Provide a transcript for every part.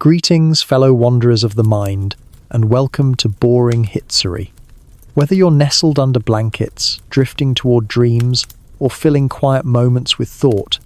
Greetings, fellow wanderers of the mind, and welcome to Boring History. Whether you're nestled under blankets, drifting toward dreams, or filling quiet moments with thought,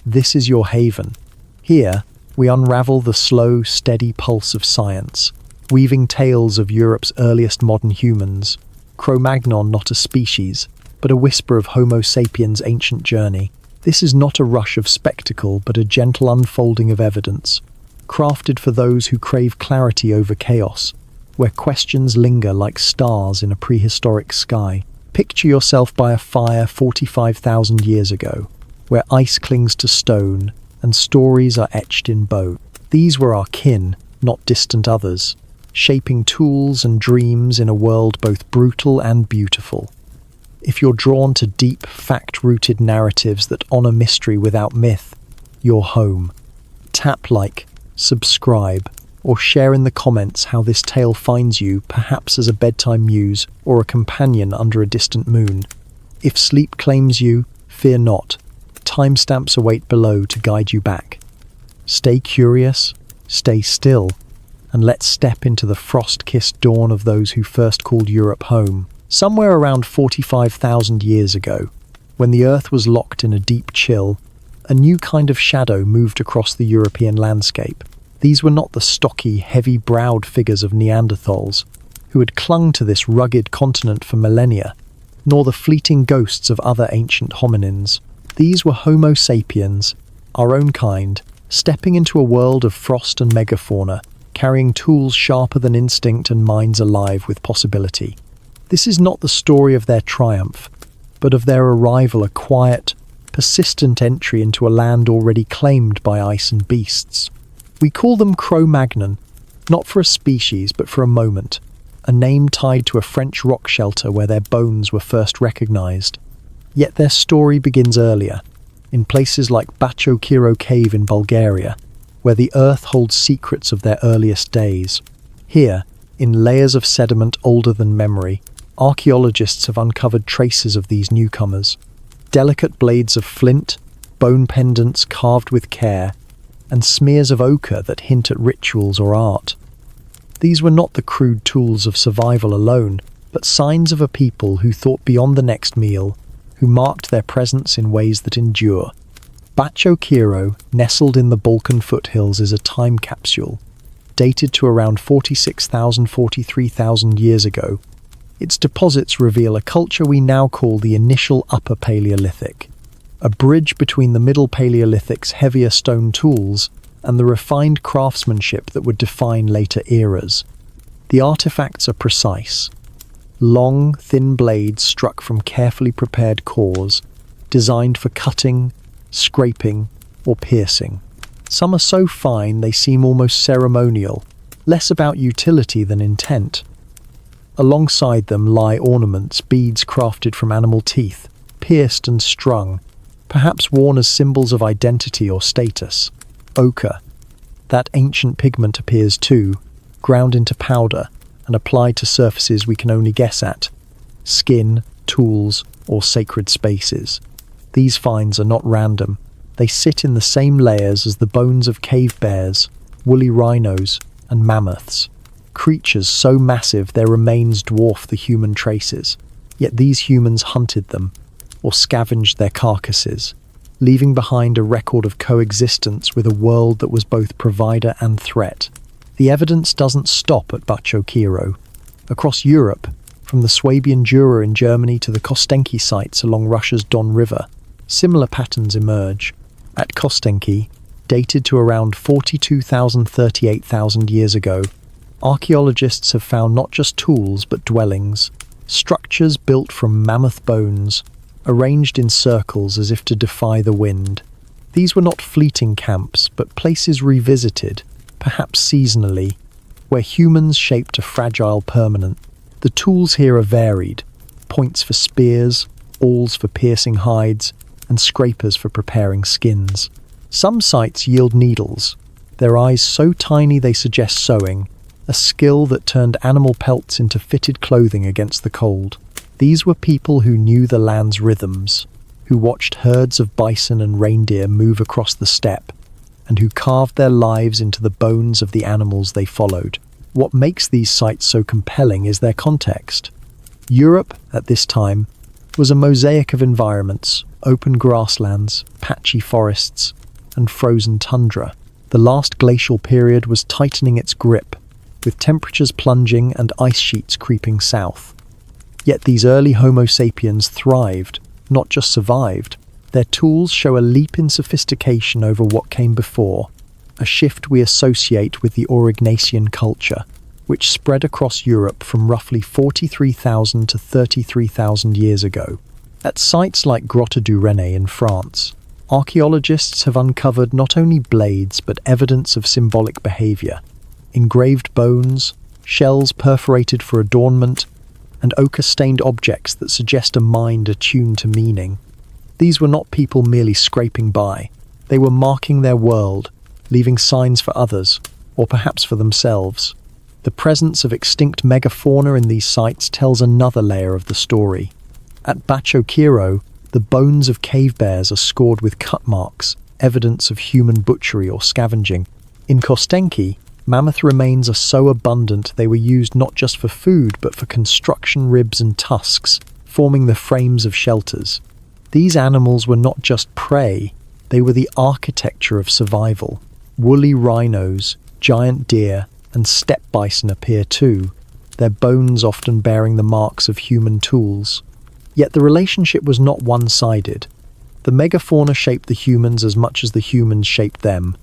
this is your haven. Here, we unravel the slow, steady pulse of science, weaving tales of Europe's earliest modern humans, Cro-Magnon not a species, but a whisper of Homo sapiens' ancient journey. This is not a rush of spectacle, but a gentle unfolding of evidence, crafted for those who crave clarity over chaos, where questions linger like stars in a prehistoric sky. Picture yourself by a fire 45,000 years ago, where ice clings to stone and stories are etched in bone. These were our kin, not distant others, shaping tools and dreams in a world both brutal and beautiful. If you're drawn to deep, fact-rooted narratives that honor mystery without myth, you're home. Tap like, subscribe, or share in the comments how this tale finds you, perhaps as a bedtime muse or a companion under a distant moon. If sleep claims you, fear not. Timestamps await below to guide you back. Stay curious, stay still, and let's step into the frost-kissed dawn of those who first called Europe home. Somewhere around 45,000 years ago, when the Earth was locked in a deep chill, a new kind of shadow moved across the European landscape. These were not the stocky, heavy-browed figures of Neanderthals, who had clung to this rugged continent for millennia, nor the fleeting ghosts of other ancient hominins. These were Homo sapiens, our own kind, stepping into a world of frost and megafauna, carrying tools sharper than instinct and minds alive with possibility. This is not the story of their triumph, but of their arrival, a quiet, persistent entry into a land already claimed by ice and beasts. We call them Cro-Magnon, not for a species but for a moment, a name tied to a French rock shelter where their bones were first recognized. Yet their story begins earlier, in places like Bachokiro Cave in Bulgaria, where the earth holds secrets of their earliest days. Here, in layers of sediment older than memory, archaeologists have uncovered traces of these newcomers. Delicate blades of flint, bone pendants carved with care, and smears of ochre that hint at rituals or art. These were not the crude tools of survival alone, but signs of a people who thought beyond the next meal, who marked their presence in ways that endure. Bachokiro, nestled in the Balkan foothills, is a time capsule, dated to around 43,000 years ago. Its deposits reveal a culture we now call the initial Upper Paleolithic, a bridge between the Middle Paleolithic's heavier stone tools and the refined craftsmanship that would define later eras. The artifacts are precise. Long, thin blades struck from carefully prepared cores, designed for cutting, scraping, or piercing. Some are so fine they seem almost ceremonial, less about utility than intent. Alongside them lie ornaments, beads crafted from animal teeth, pierced and strung, perhaps worn as symbols of identity or status. Ochre. That ancient pigment appears too, ground into powder and applied to surfaces we can only guess at. Skin, tools, or sacred spaces. These finds are not random. They sit in the same layers as the bones of cave bears, woolly rhinos, and mammoths. Creatures so massive their remains dwarf the human traces. Yet these humans hunted them, or scavenged their carcasses, leaving behind a record of coexistence with a world that was both provider and threat. The evidence doesn't stop at Bachokiro. Across Europe, from the Swabian Jura in Germany to the Kostenki sites along Russia's Don River, similar patterns emerge. At Kostenki, dated to around 42,000–38,000 years ago, archaeologists have found not just tools but dwellings, structures built from mammoth bones, arranged in circles as if to defy the wind. These were not fleeting camps, but places revisited, perhaps seasonally, where humans shaped a fragile permanent. The tools here are varied: points for spears, awls for piercing hides, and scrapers for preparing skins. Some sites yield needles, their eyes so tiny they suggest sewing, a skill that turned animal pelts into fitted clothing against the cold. These were people who knew the land's rhythms, who watched herds of bison and reindeer move across the steppe, and who carved their lives into the bones of the animals they followed. What makes these sites so compelling is their context. Europe, at this time, was a mosaic of environments: open grasslands, patchy forests, and frozen tundra. The last glacial period was tightening its grip, with temperatures plunging and ice sheets creeping south. Yet these early Homo sapiens thrived, not just survived. Their tools show a leap in sophistication over what came before, a shift we associate with the Aurignacian culture, which spread across Europe from roughly 43,000 to 33,000 years ago. At sites like Grotte du Rennais in France, archaeologists have uncovered not only blades but evidence of symbolic behavior: engraved bones, shells perforated for adornment, and ochre-stained objects that suggest a mind attuned to meaning. These were not people merely scraping by. They were marking their world, leaving signs for others, or perhaps for themselves. The presence of extinct megafauna in these sites tells another layer of the story. At Bacho Quiro, the bones of cave bears are scored with cut marks, evidence of human butchery or scavenging. In Kostenki, mammoth remains are so abundant they were used not just for food but for construction ribs and tusks, forming the frames of shelters. These animals were not just prey, they were the architecture of survival. Woolly rhinos, giant deer, and steppe bison appear too, their bones often bearing the marks of human tools. Yet the relationship was not one-sided. The megafauna shaped the humans as much as the humans shaped them.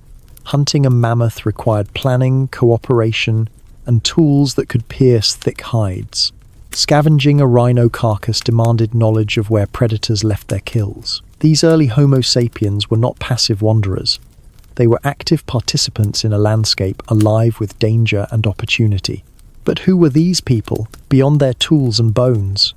Hunting a mammoth required planning, cooperation, and tools that could pierce thick hides. Scavenging a rhino carcass demanded knowledge of where predators left their kills. These early Homo sapiens were not passive wanderers. They were active participants in a landscape alive with danger and opportunity. But who were these people, beyond their tools and bones?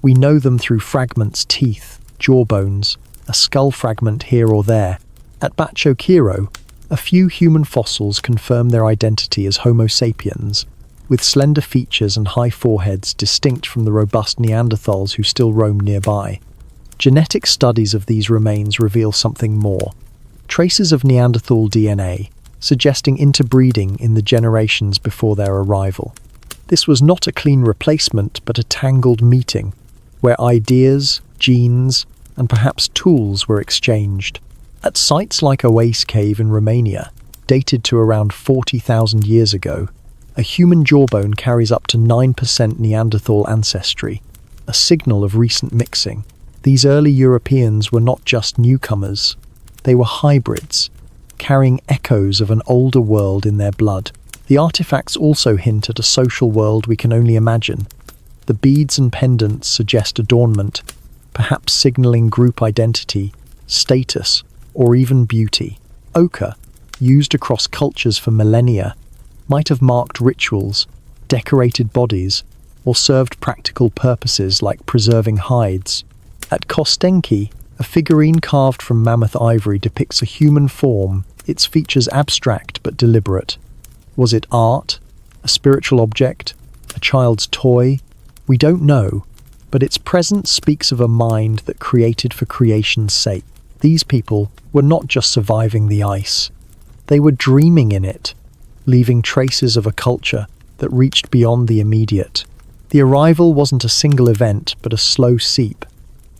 We know them through fragments: teeth, jawbones, a skull fragment here or there. At Bacho Quiro, a few human fossils confirm their identity as Homo sapiens, with slender features and high foreheads distinct from the robust Neanderthals who still roam nearby. Genetic studies of these remains reveal something more: traces of Neanderthal DNA, suggesting interbreeding in the generations before their arrival. This was not a clean replacement, but a tangled meeting, where ideas, genes, and perhaps tools were exchanged. At sites like Oase Cave in Romania, dated to around 40,000 years ago, a human jawbone carries up to 9% Neanderthal ancestry, a signal of recent mixing. These early Europeans were not just newcomers, they were hybrids, carrying echoes of an older world in their blood. The artifacts also hint at a social world we can only imagine. The beads and pendants suggest adornment, perhaps signaling group identity, status, or even beauty. Ochre, used across cultures for millennia, might have marked rituals, decorated bodies, or served practical purposes like preserving hides. At Kostenki, a figurine carved from mammoth ivory depicts a human form, its features abstract but deliberate. Was it art? A spiritual object? A child's toy? We don't know, but its presence speaks of a mind that created for creation's sake. These people were not just surviving the ice, they were dreaming in it, leaving traces of a culture that reached beyond the immediate. The arrival wasn't a single event, but a slow seep,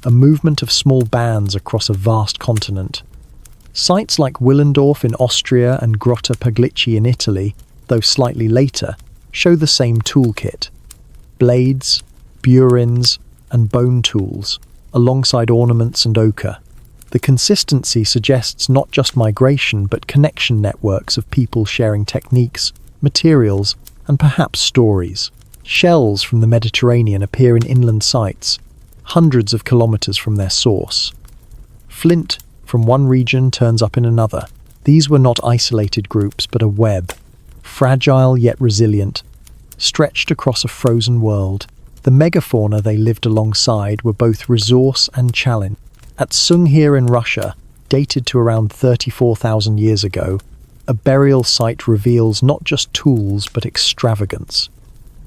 a movement of small bands across a vast continent. Sites like Willendorf in Austria and Grotte Paglici in Italy, though slightly later, show the same toolkit: blades, burins, and bone tools, alongside ornaments and ochre. The consistency suggests not just migration but connection networks of people sharing techniques, materials, and perhaps stories. Shells from the Mediterranean appear in inland sites, hundreds of kilometers from their source. Flint from one region turns up in another. These were not isolated groups but a web, fragile yet resilient, stretched across a frozen world. The megafauna they lived alongside were both resource and challenge. At Sunghir in Russia, dated to around 34,000 years ago, a burial site reveals not just tools but extravagance.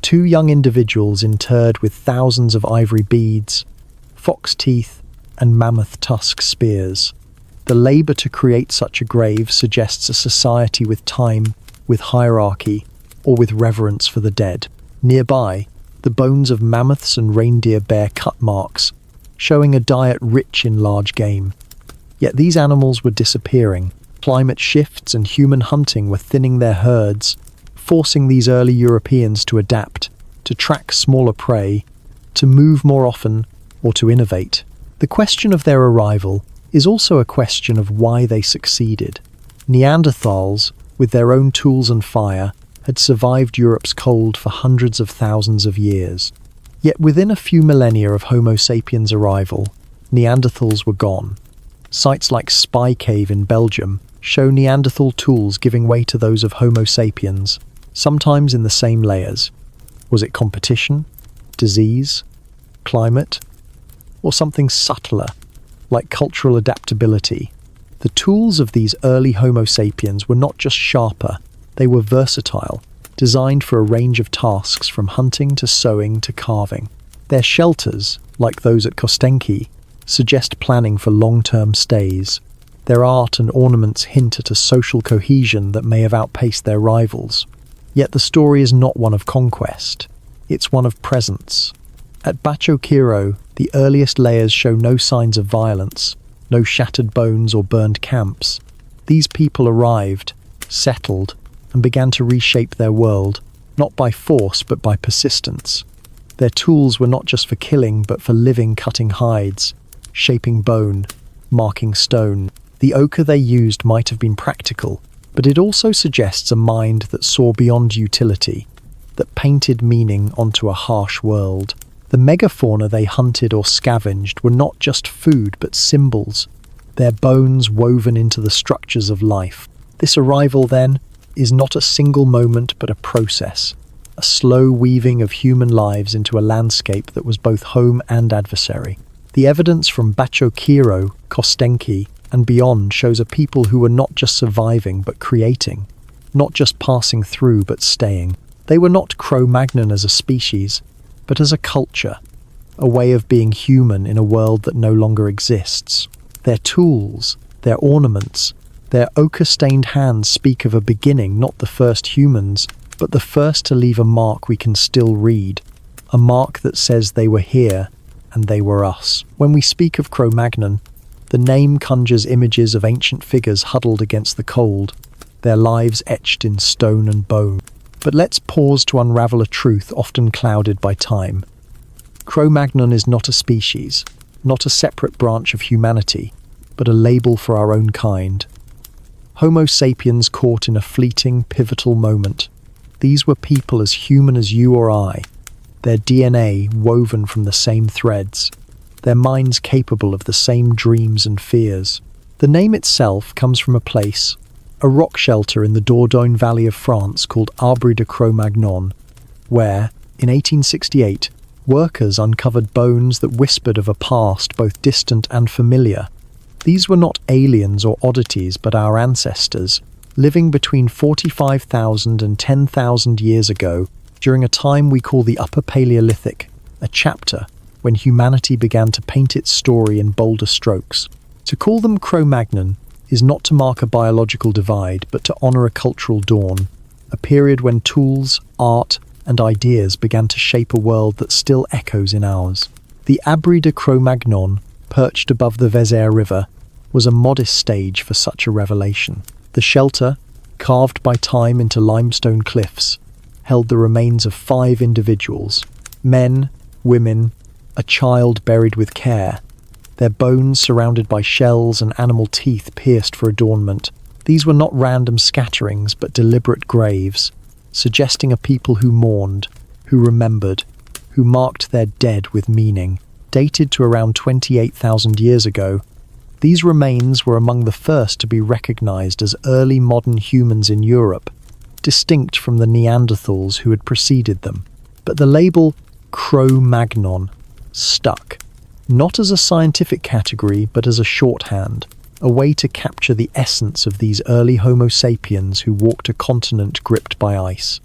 Two young individuals interred with thousands of ivory beads, fox teeth, and mammoth tusk spears. The labor to create such a grave suggests a society with time, with hierarchy, or with reverence for the dead. Nearby, the bones of mammoths and reindeer bear cut marks, showing a diet rich in large game. Yet these animals were disappearing. Climate shifts and human hunting were thinning their herds, forcing these early Europeans to adapt, to track smaller prey, to move more often, or to innovate. The question of their arrival is also a question of why they succeeded. Neanderthals, with their own tools and fire, had survived Europe's cold for hundreds of thousands of years. Yet within a few millennia of Homo sapiens' arrival, Neanderthals were gone. Sites like Spy Cave in Belgium show Neanderthal tools giving way to those of Homo sapiens, sometimes in the same layers. Was it competition, disease, climate, or something subtler, like cultural adaptability? The tools of these early Homo sapiens were not just sharper, they were versatile, designed for a range of tasks from hunting to sewing to carving. Their shelters, like those at Kostenki, suggest planning for long-term stays. Their art and ornaments hint at a social cohesion that may have outpaced their rivals. Yet the story is not one of conquest, it's one of presence. At Bacho Kiro, the earliest layers show no signs of violence, no shattered bones or burned camps. These people arrived, settled, and began to reshape their world, not by force but by persistence. Their tools were not just for killing but for living, cutting hides, shaping bone, marking stone. The ochre they used might have been practical, but it also suggests a mind that saw beyond utility, that painted meaning onto a harsh world. The megafauna they hunted or scavenged were not just food but symbols, their bones woven into the structures of life. This arrival, then, is not a single moment but a process, a slow weaving of human lives into a landscape that was both home and adversary. The evidence from Bacho Kiro, Kostenki, and beyond shows a people who were not just surviving but creating, not just passing through but staying. They were not Cro-Magnon as a species, but as a culture, a way of being human in a world that no longer exists. Their tools, their ornaments, their ochre-stained hands speak of a beginning, not the first humans, but the first to leave a mark we can still read, a mark that says they were here and they were us. When we speak of Cro-Magnon, the name conjures images of ancient figures huddled against the cold, their lives etched in stone and bone. But let's pause to unravel a truth often clouded by time. Cro-Magnon is not a species, not a separate branch of humanity, but a label for our own kind. Homo sapiens caught in a fleeting, pivotal moment. These were people as human as you or I, their DNA woven from the same threads, their minds capable of the same dreams and fears. The name itself comes from a place, a rock shelter in the Dordogne Valley of France called Abri de Cro-Magnon, where, in 1868, workers uncovered bones that whispered of a past both distant and familiar. These were not aliens or oddities, but our ancestors, living between 45,000 and 10,000 years ago, during a time we call the Upper Paleolithic, a chapter when humanity began to paint its story in bolder strokes. To call them Cro-Magnon is not to mark a biological divide, but to honor a cultural dawn, a period when tools, art, and ideas began to shape a world that still echoes in ours. The Abri de Cro-Magnon, perched above the Vézère River, was a modest stage for such a revelation. The shelter, carved by time into limestone cliffs, held the remains of 5 individuals, men, women, a child buried with care, their bones surrounded by shells and animal teeth pierced for adornment. These were not random scatterings but deliberate graves, suggesting a people who mourned, who remembered, who marked their dead with meaning. Dated to around 28,000 years ago, these remains were among the first to be recognized as early modern humans in Europe, distinct from the Neanderthals who had preceded them. But the label Cro-Magnon stuck, not as a scientific category but as a shorthand, a way to capture the essence of these early Homo sapiens who walked a continent gripped by ice.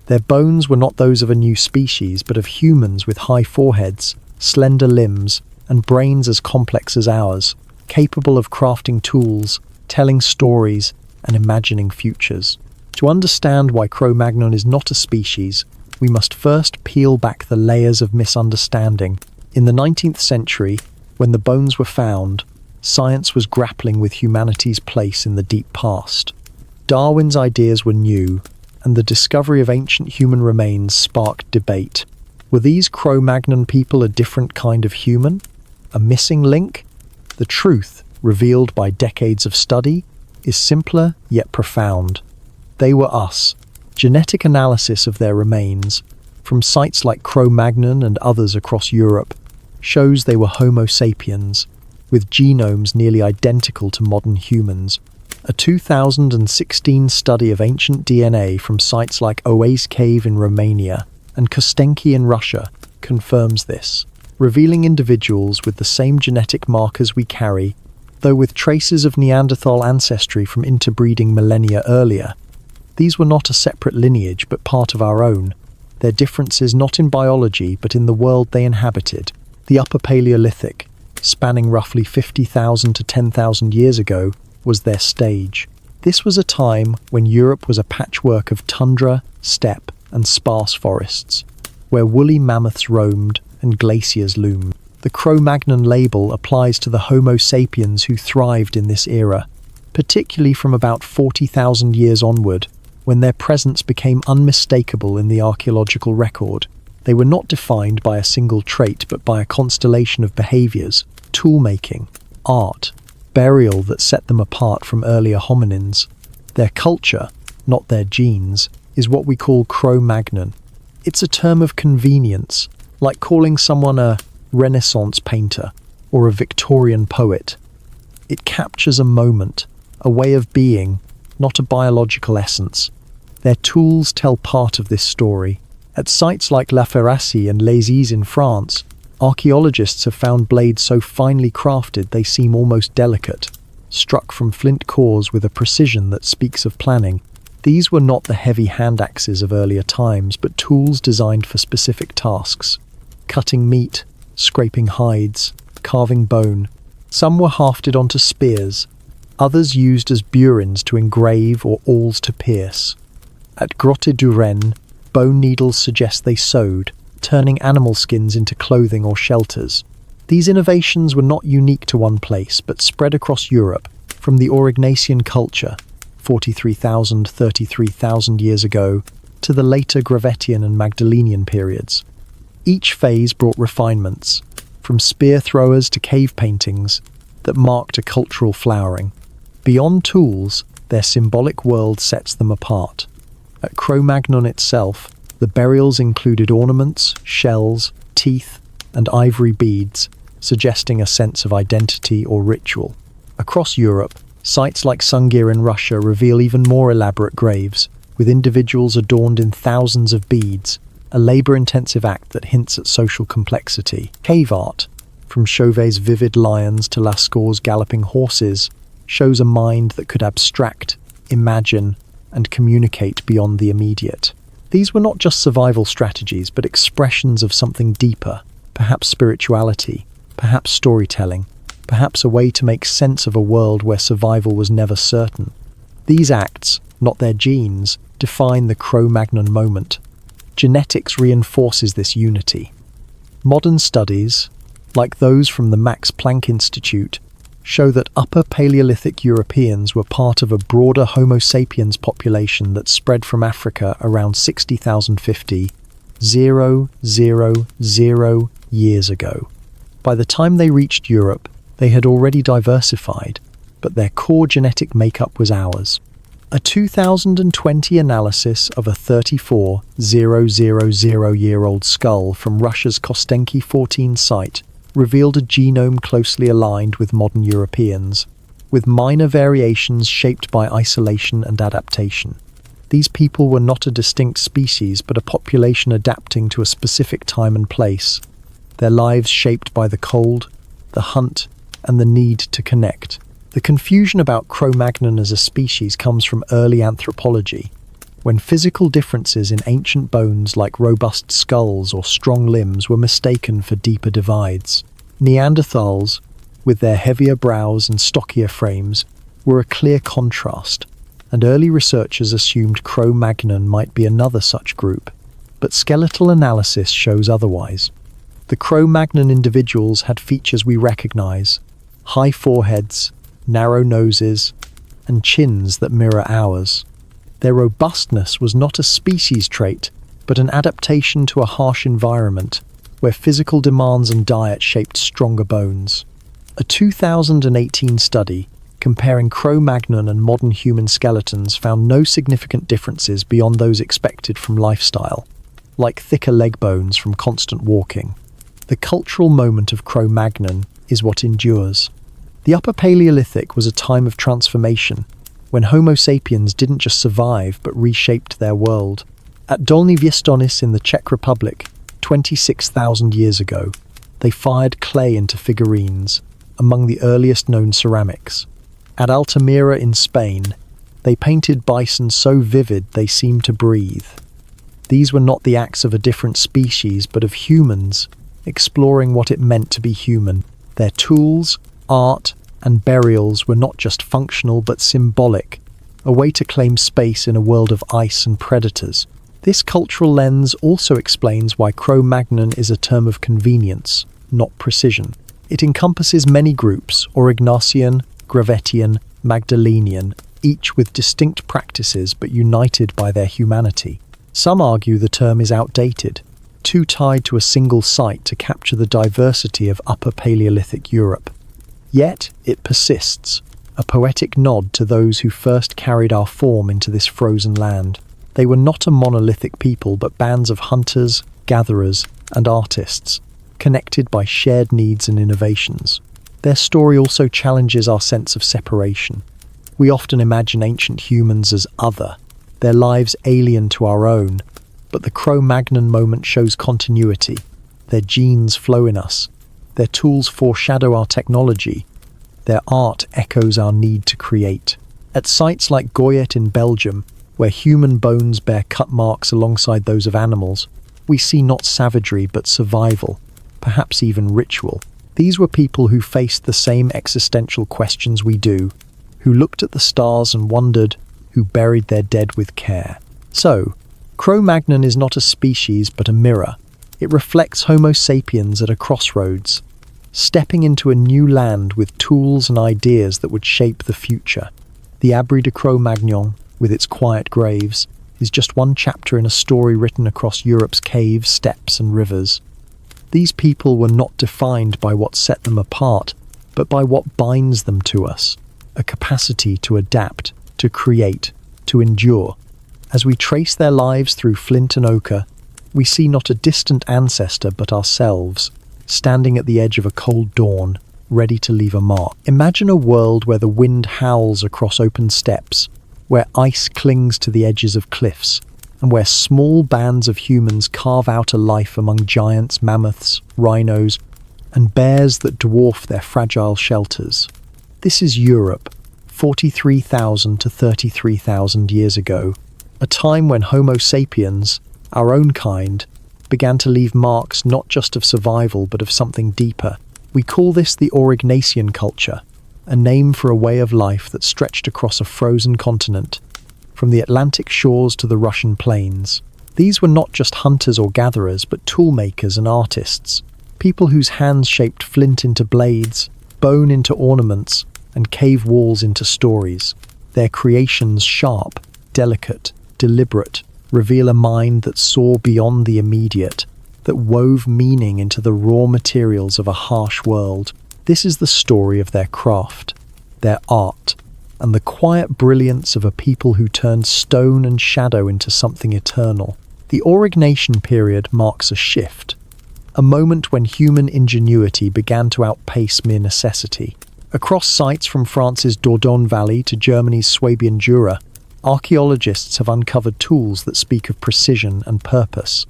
Their bones were not those of a new species but of humans with high foreheads, slender limbs, and brains as complex as ours. capable of crafting tools, telling stories, and imagining futures. To understand why Cro-Magnon is not a species, we must first peel back the layers of misunderstanding. In the 19th century, when the bones were found, science was grappling with humanity's place in the deep past. Darwin's ideas were new, and the discovery of ancient human remains sparked debate. Were these Cro-Magnon people a different kind of human? A missing link? The truth, revealed by decades of study, is simpler yet profound. They were us. Genetic analysis of their remains, from sites like Cro-Magnon and others across Europe, shows they were Homo sapiens, with genomes nearly identical to modern humans. A 2016 study of ancient DNA from sites like Oase Cave in Romania and Kostenki in Russia confirms this, revealing individuals with the same genetic markers we carry, though with traces of Neanderthal ancestry from interbreeding millennia earlier. These were not a separate lineage but part of our own, their differences not in biology but in the world they inhabited. The Upper Paleolithic, spanning roughly 50,000 to 10,000 years ago, was their stage. This was a time when Europe was a patchwork of tundra, steppe, and sparse forests, where woolly mammoths roamed and glaciers loomed. The Cro-Magnon label applies to the Homo sapiens who thrived in this era, particularly from about 40,000 years onward, when their presence became unmistakable in the archaeological record. They were not defined by a single trait, but by a constellation of behaviors, tool-making, art, burial that set them apart from earlier hominins. Their culture, not their genes, is what we call Cro-Magnon. It's a term of convenience, like calling someone a Renaissance painter or a Victorian poet. It captures a moment, a way of being, not a biological essence. Their tools tell part of this story. At sites like La Ferracie and Les Is in France, archaeologists have found blades so finely crafted they seem almost delicate, struck from flint cores with a precision that speaks of planning. These were not the heavy hand axes of earlier times, but tools designed for specific tasks. Cutting meat, scraping hides, carving bone. Some were hafted onto spears, others used as burins to engrave or awls to pierce. At Grotte du Rennes, bone needles suggest they sewed, turning animal skins into clothing or shelters. These innovations were not unique to one place, but spread across Europe, from the Aurignacian culture, 33,000 years ago, to the later Gravettian and Magdalenian periods. Each phase brought refinements, from spear throwers to cave paintings, that marked a cultural flowering. Beyond tools, their symbolic world sets them apart. At Cro-Magnon itself, the burials included ornaments, shells, teeth, and ivory beads, suggesting a sense of identity or ritual. Across Europe, sites like Sungir in Russia reveal even more elaborate graves, with individuals adorned in thousands of beads, a labor-intensive act that hints at social complexity. Cave art, from Chauvet's vivid lions to Lascaux's galloping horses, shows a mind that could abstract, imagine, and communicate beyond the immediate. These were not just survival strategies, but expressions of something deeper, perhaps spirituality, perhaps storytelling, perhaps a way to make sense of a world where survival was never certain. These acts, not their genes, define the Cro-Magnon moment. Genetics reinforces this unity. Modern studies, like those from the Max Planck Institute, show that Upper Paleolithic Europeans were part of a broader Homo sapiens population that spread from Africa around 60,050 years ago. By the time they reached Europe, they had already diversified, but their core genetic makeup was ours. A 2020 analysis of a 34,000-year-old skull from Russia's Kostenki 14 site revealed a genome closely aligned with modern Europeans, with minor variations shaped by isolation and adaptation. These people were not a distinct species, but a population adapting to a specific time and place, their lives shaped by the cold, the hunt, and the need to connect. The confusion about Cro-Magnon as a species comes from early anthropology, when physical differences in ancient bones like robust skulls or strong limbs were mistaken for deeper divides. Neanderthals, with their heavier brows and stockier frames, were a clear contrast, and early researchers assumed Cro-Magnon might be another such group, but skeletal analysis shows otherwise. The Cro-Magnon individuals had features we recognize: high foreheads, narrow noses, and chins that mirror ours. Their robustness was not a species trait, but an adaptation to a harsh environment, where physical demands and diet shaped stronger bones. A 2018 study comparing Cro-Magnon and modern human skeletons found no significant differences beyond those expected from lifestyle, like thicker leg bones from constant walking. The cultural moment of Cro-Magnon is what endures. The Upper Paleolithic was a time of transformation, when Homo sapiens didn't just survive but reshaped their world. At Dolní Věstonice in the Czech Republic, 26,000 years ago, they fired clay into figurines, among the earliest known ceramics. At Altamira in Spain, they painted bison so vivid they seemed to breathe. These were not the acts of a different species, but of humans, exploring what it meant to be human. Their tools, art, and burials were not just functional but symbolic, a way to claim space in a world of ice and predators. This cultural lens also explains why Cro-Magnon is a term of convenience, not precision. It encompasses many groups: Aurignacian, Gravettian, Magdalenian, each with distinct practices but united by their humanity. Some argue the term is outdated, too tied to a single site to capture the diversity of Upper Paleolithic Europe. Yet it persists, a poetic nod to those who first carried our form into this frozen land. They were not a monolithic people, but bands of hunters, gatherers, and artists, connected by shared needs and innovations. Their story also challenges our sense of separation. We often imagine ancient humans as other, their lives alien to our own, but the Cro-Magnon moment shows continuity. Their genes flow in us, their tools foreshadow our technology, their art echoes our need to create. At sites like Goyet in Belgium, where human bones bear cut marks alongside those of animals, we see not savagery but survival, perhaps even ritual. These were people who faced the same existential questions we do, who looked at the stars and wondered, who buried their dead with care. So, Cro-Magnon is not a species but a mirror. It reflects Homo sapiens at a crossroads, stepping into a new land with tools and ideas that would shape the future. The Abri de Cro-Magnon, with its quiet graves, is just one chapter in a story written across Europe's caves, steppes, and rivers. These people were not defined by what set them apart, but by what binds them to us, a capacity to adapt, to create, to endure. As we trace their lives through flint and ochre, we see not a distant ancestor but ourselves, standing at the edge of a cold dawn, ready to leave a mark. Imagine a world where the wind howls across open steppes, where ice clings to the edges of cliffs, and where small bands of humans carve out a life among giants, mammoths, rhinos, and bears that dwarf their fragile shelters. This is Europe, 43,000 to 33,000 years ago, a time when Homo sapiens, our own kind, began to leave marks not just of survival but of something deeper. We call this the Aurignacian culture, a name for a way of life that stretched across a frozen continent, from the Atlantic shores to the Russian plains. These were not just hunters or gatherers, but tool makers and artists, people whose hands shaped flint into blades, bone into ornaments, and cave walls into stories. Their creations, sharp, delicate, deliberate, reveal a mind that saw beyond the immediate, that wove meaning into the raw materials of a harsh world. This is the story of their craft, their art, and the quiet brilliance of a people who turned stone and shadow into something eternal. The Aurignacian period marks a shift, a moment when human ingenuity began to outpace mere necessity. Across sites from France's Dordogne Valley to Germany's Swabian Jura, archaeologists have uncovered tools that speak of precision and purpose.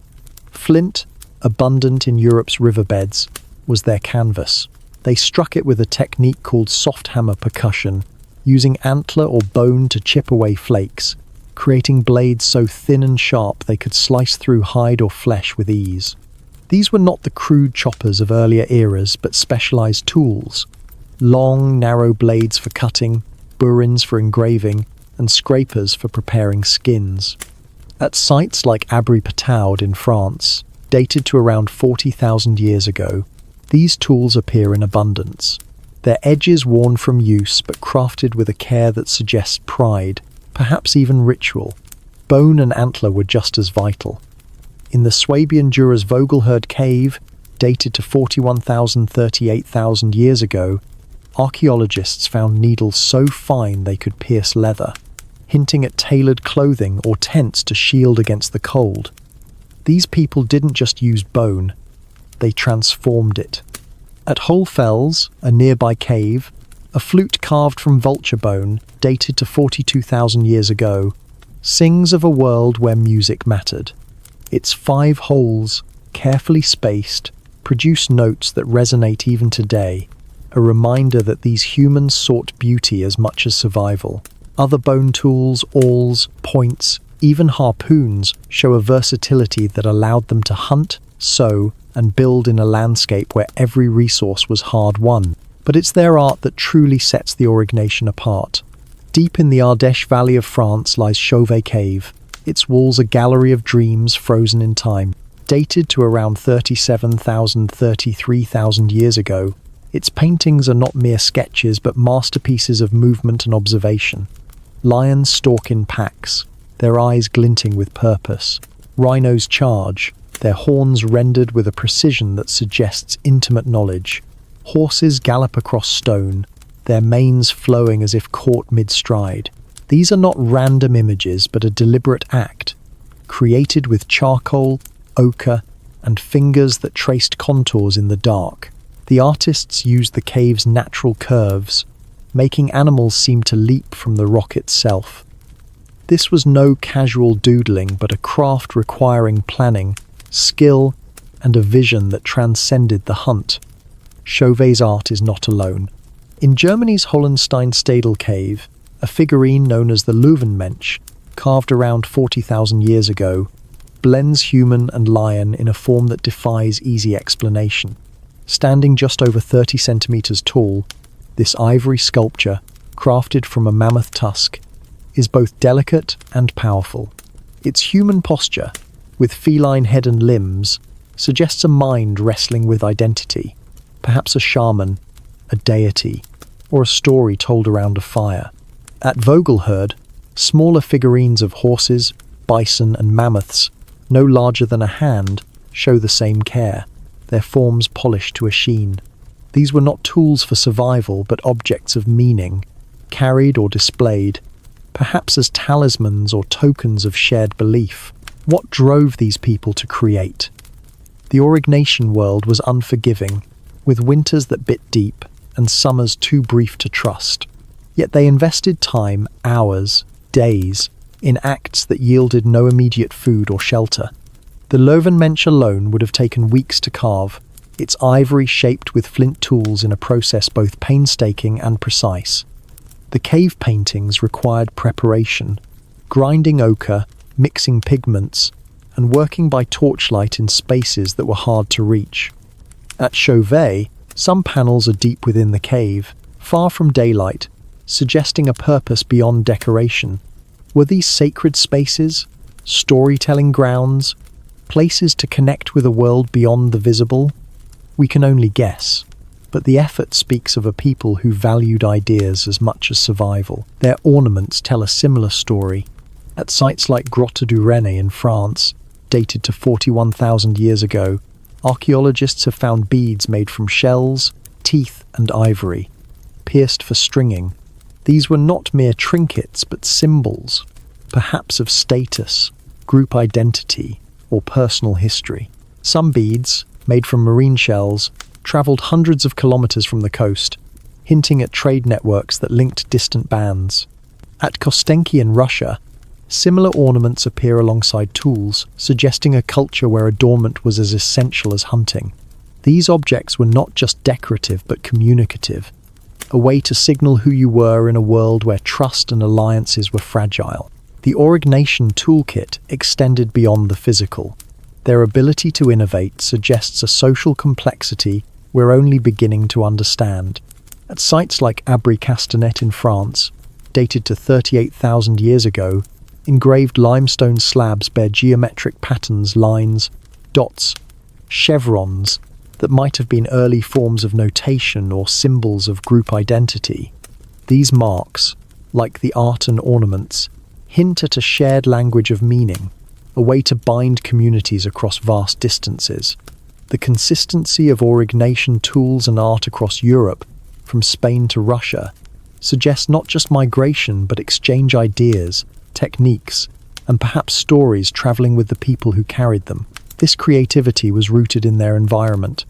Flint, abundant in Europe's riverbeds, was their canvas. They struck it with a technique called soft hammer percussion, using antler or bone to chip away flakes, creating blades so thin and sharp they could slice through hide or flesh with ease. These were not the crude choppers of earlier eras, but specialized tools, long, narrow blades for cutting, burins for engraving, and scrapers for preparing skins. At sites like Abri-Pataud in France, dated to around 40,000 years ago, these tools appear in abundance. Their edges worn from use but crafted with a care that suggests pride, perhaps even ritual. Bone and antler were just as vital. In the Swabian Jura's Vogelherd cave, dated to 41,000–38,000 years ago, archaeologists found needles so fine they could pierce leather, hinting at tailored clothing or tents to shield against the cold. These people didn't just use bone, they transformed it. At Holfels, a nearby cave, a flute carved from vulture bone, dated to 42,000 years ago, sings of a world where music mattered. Its 5 holes, carefully spaced, produce notes that resonate even today, a reminder that these humans sought beauty as much as survival. Other bone tools, awls, points, even harpoons show a versatility that allowed them to hunt, sew, and build in a landscape where every resource was hard-won. But it's their art that truly sets the Aurignacian apart. Deep in the Ardèche Valley of France lies Chauvet Cave, its walls a gallery of dreams frozen in time. Dated to around 37,000–33,000 years ago, its paintings are not mere sketches but masterpieces of movement and observation. Lions stalk in packs, their eyes glinting with purpose. Rhinos charge, their horns rendered with a precision that suggests intimate knowledge. Horses gallop across stone, their manes flowing as if caught mid-stride. These are not random images but a deliberate act, created with charcoal, ochre, and fingers that traced contours in the dark. The artists used the cave's natural curves, making animals seem to leap from the rock itself. This was no casual doodling but a craft requiring planning, skill, and a vision that transcended the hunt. Chauvet's art is not alone. In Germany's Hollenstein-Stadel cave, a figurine known as the Löwenmensch, carved around 40,000 years ago, blends human and lion in a form that defies easy explanation. Standing just over 30 centimeters tall, this ivory sculpture, crafted from a mammoth tusk, is both delicate and powerful. Its human posture, with feline head and limbs, suggests a mind wrestling with identity, perhaps a shaman, a deity, or a story told around a fire. At Vogelherd, smaller figurines of horses, bison, and mammoths, no larger than a hand, show the same care, their forms polished to a sheen. These were not tools for survival, but objects of meaning, carried or displayed, perhaps as talismans or tokens of shared belief. What drove these people to create? The Aurignacian world was unforgiving, with winters that bit deep and summers too brief to trust. Yet they invested time, hours, days, in acts that yielded no immediate food or shelter. The Löwenmensch alone would have taken weeks to carve, its ivory shaped with flint tools in a process both painstaking and precise. The cave paintings required preparation, grinding ochre, mixing pigments, and working by torchlight in spaces that were hard to reach. At Chauvet, some panels are deep within the cave, far from daylight, suggesting a purpose beyond decoration. Were these sacred spaces, storytelling grounds, places to connect with a world beyond the visible? We can only guess, but the effort speaks of a people who valued ideas as much as survival. Their ornaments tell a similar story. At sites like Grotte du Renne in France, dated to 41,000 years ago, archaeologists have found beads made from shells, teeth, and ivory, pierced for stringing. These were not mere trinkets but symbols, perhaps of status, group identity, or personal history. Some beads, made from marine shells, travelled hundreds of kilometres from the coast, hinting at trade networks that linked distant bands. At Kostenki in Russia, similar ornaments appear alongside tools, suggesting a culture where adornment was as essential as hunting. These objects were not just decorative but communicative, a way to signal who you were in a world where trust and alliances were fragile. The Aurignacian toolkit extended beyond the physical. Their ability to innovate suggests a social complexity we're only beginning to understand. At sites like Abri-Castanet in France, dated to 38,000 years ago, engraved limestone slabs bear geometric patterns, lines, dots, chevrons that might have been early forms of notation or symbols of group identity. These marks, like the art and ornaments, hint at a shared language of meaning, a way to bind communities across vast distances. The consistency of aurignation tools and art across Europe, from Spain to Russia, suggests not just migration but exchange ideas, techniques, and perhaps stories traveling with the people who carried them. This creativity was rooted in their environment.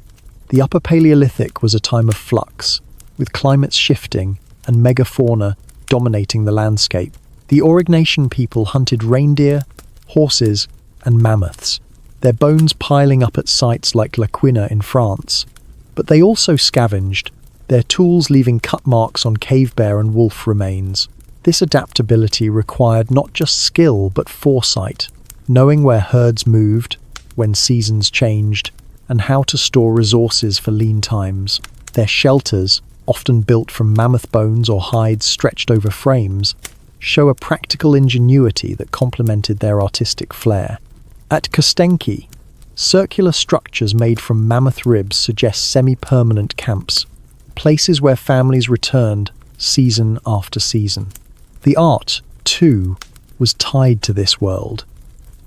The Upper Paleolithic was a time of flux, with climates shifting and megafauna dominating the landscape. The Aurignation people hunted reindeer, horses, and mammoths, their bones piling up at sites like La Quina in France. But they also scavenged, their tools leaving cut marks on cave bear and wolf remains. This adaptability required not just skill but foresight, knowing where herds moved, when seasons changed, and how to store resources for lean times. Their shelters, often built from mammoth bones or hides stretched over frames, show a practical ingenuity that complemented their artistic flair. At Kostenki, circular structures made from mammoth ribs suggest semi-permanent camps, places where families returned season after season. The art, too, was tied to this world.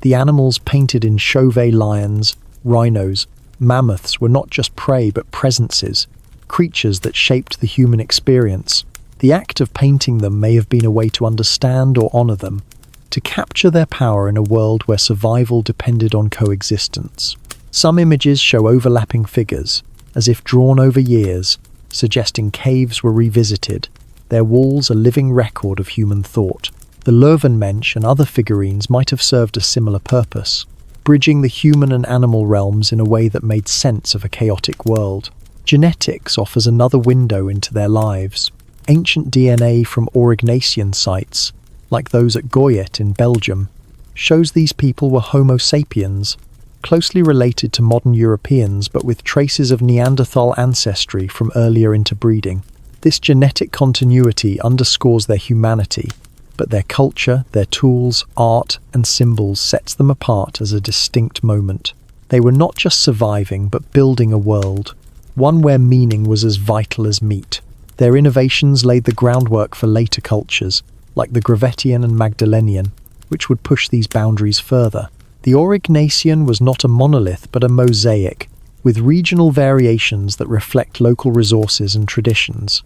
The animals painted in Chauvet lions, rhinos, mammoths were not just prey but presences, creatures that shaped the human experience. The act of painting them may have been a way to understand or honor them, to capture their power in a world where survival depended on coexistence. Some images show overlapping figures, as if drawn over years, suggesting caves were revisited, their walls a living record of human thought. The Löwenmensch and other figurines might have served a similar purpose, bridging the human and animal realms in a way that made sense of a chaotic world. Genetics offers another window into their lives. Ancient DNA from Aurignation sites, like those at Goyet in Belgium, shows these people were Homo sapiens, closely related to modern Europeans but with traces of Neanderthal ancestry from earlier interbreeding. This genetic continuity underscores their humanity, but their culture, their tools, art, and symbols sets them apart as a distinct moment. They were not just surviving but building a world, one where meaning was as vital as meat. Their innovations laid the groundwork for later cultures, like the Gravettian and Magdalenian, which would push these boundaries further. The Aurignation was not a monolith but a mosaic, with regional variations that reflect local resources and traditions.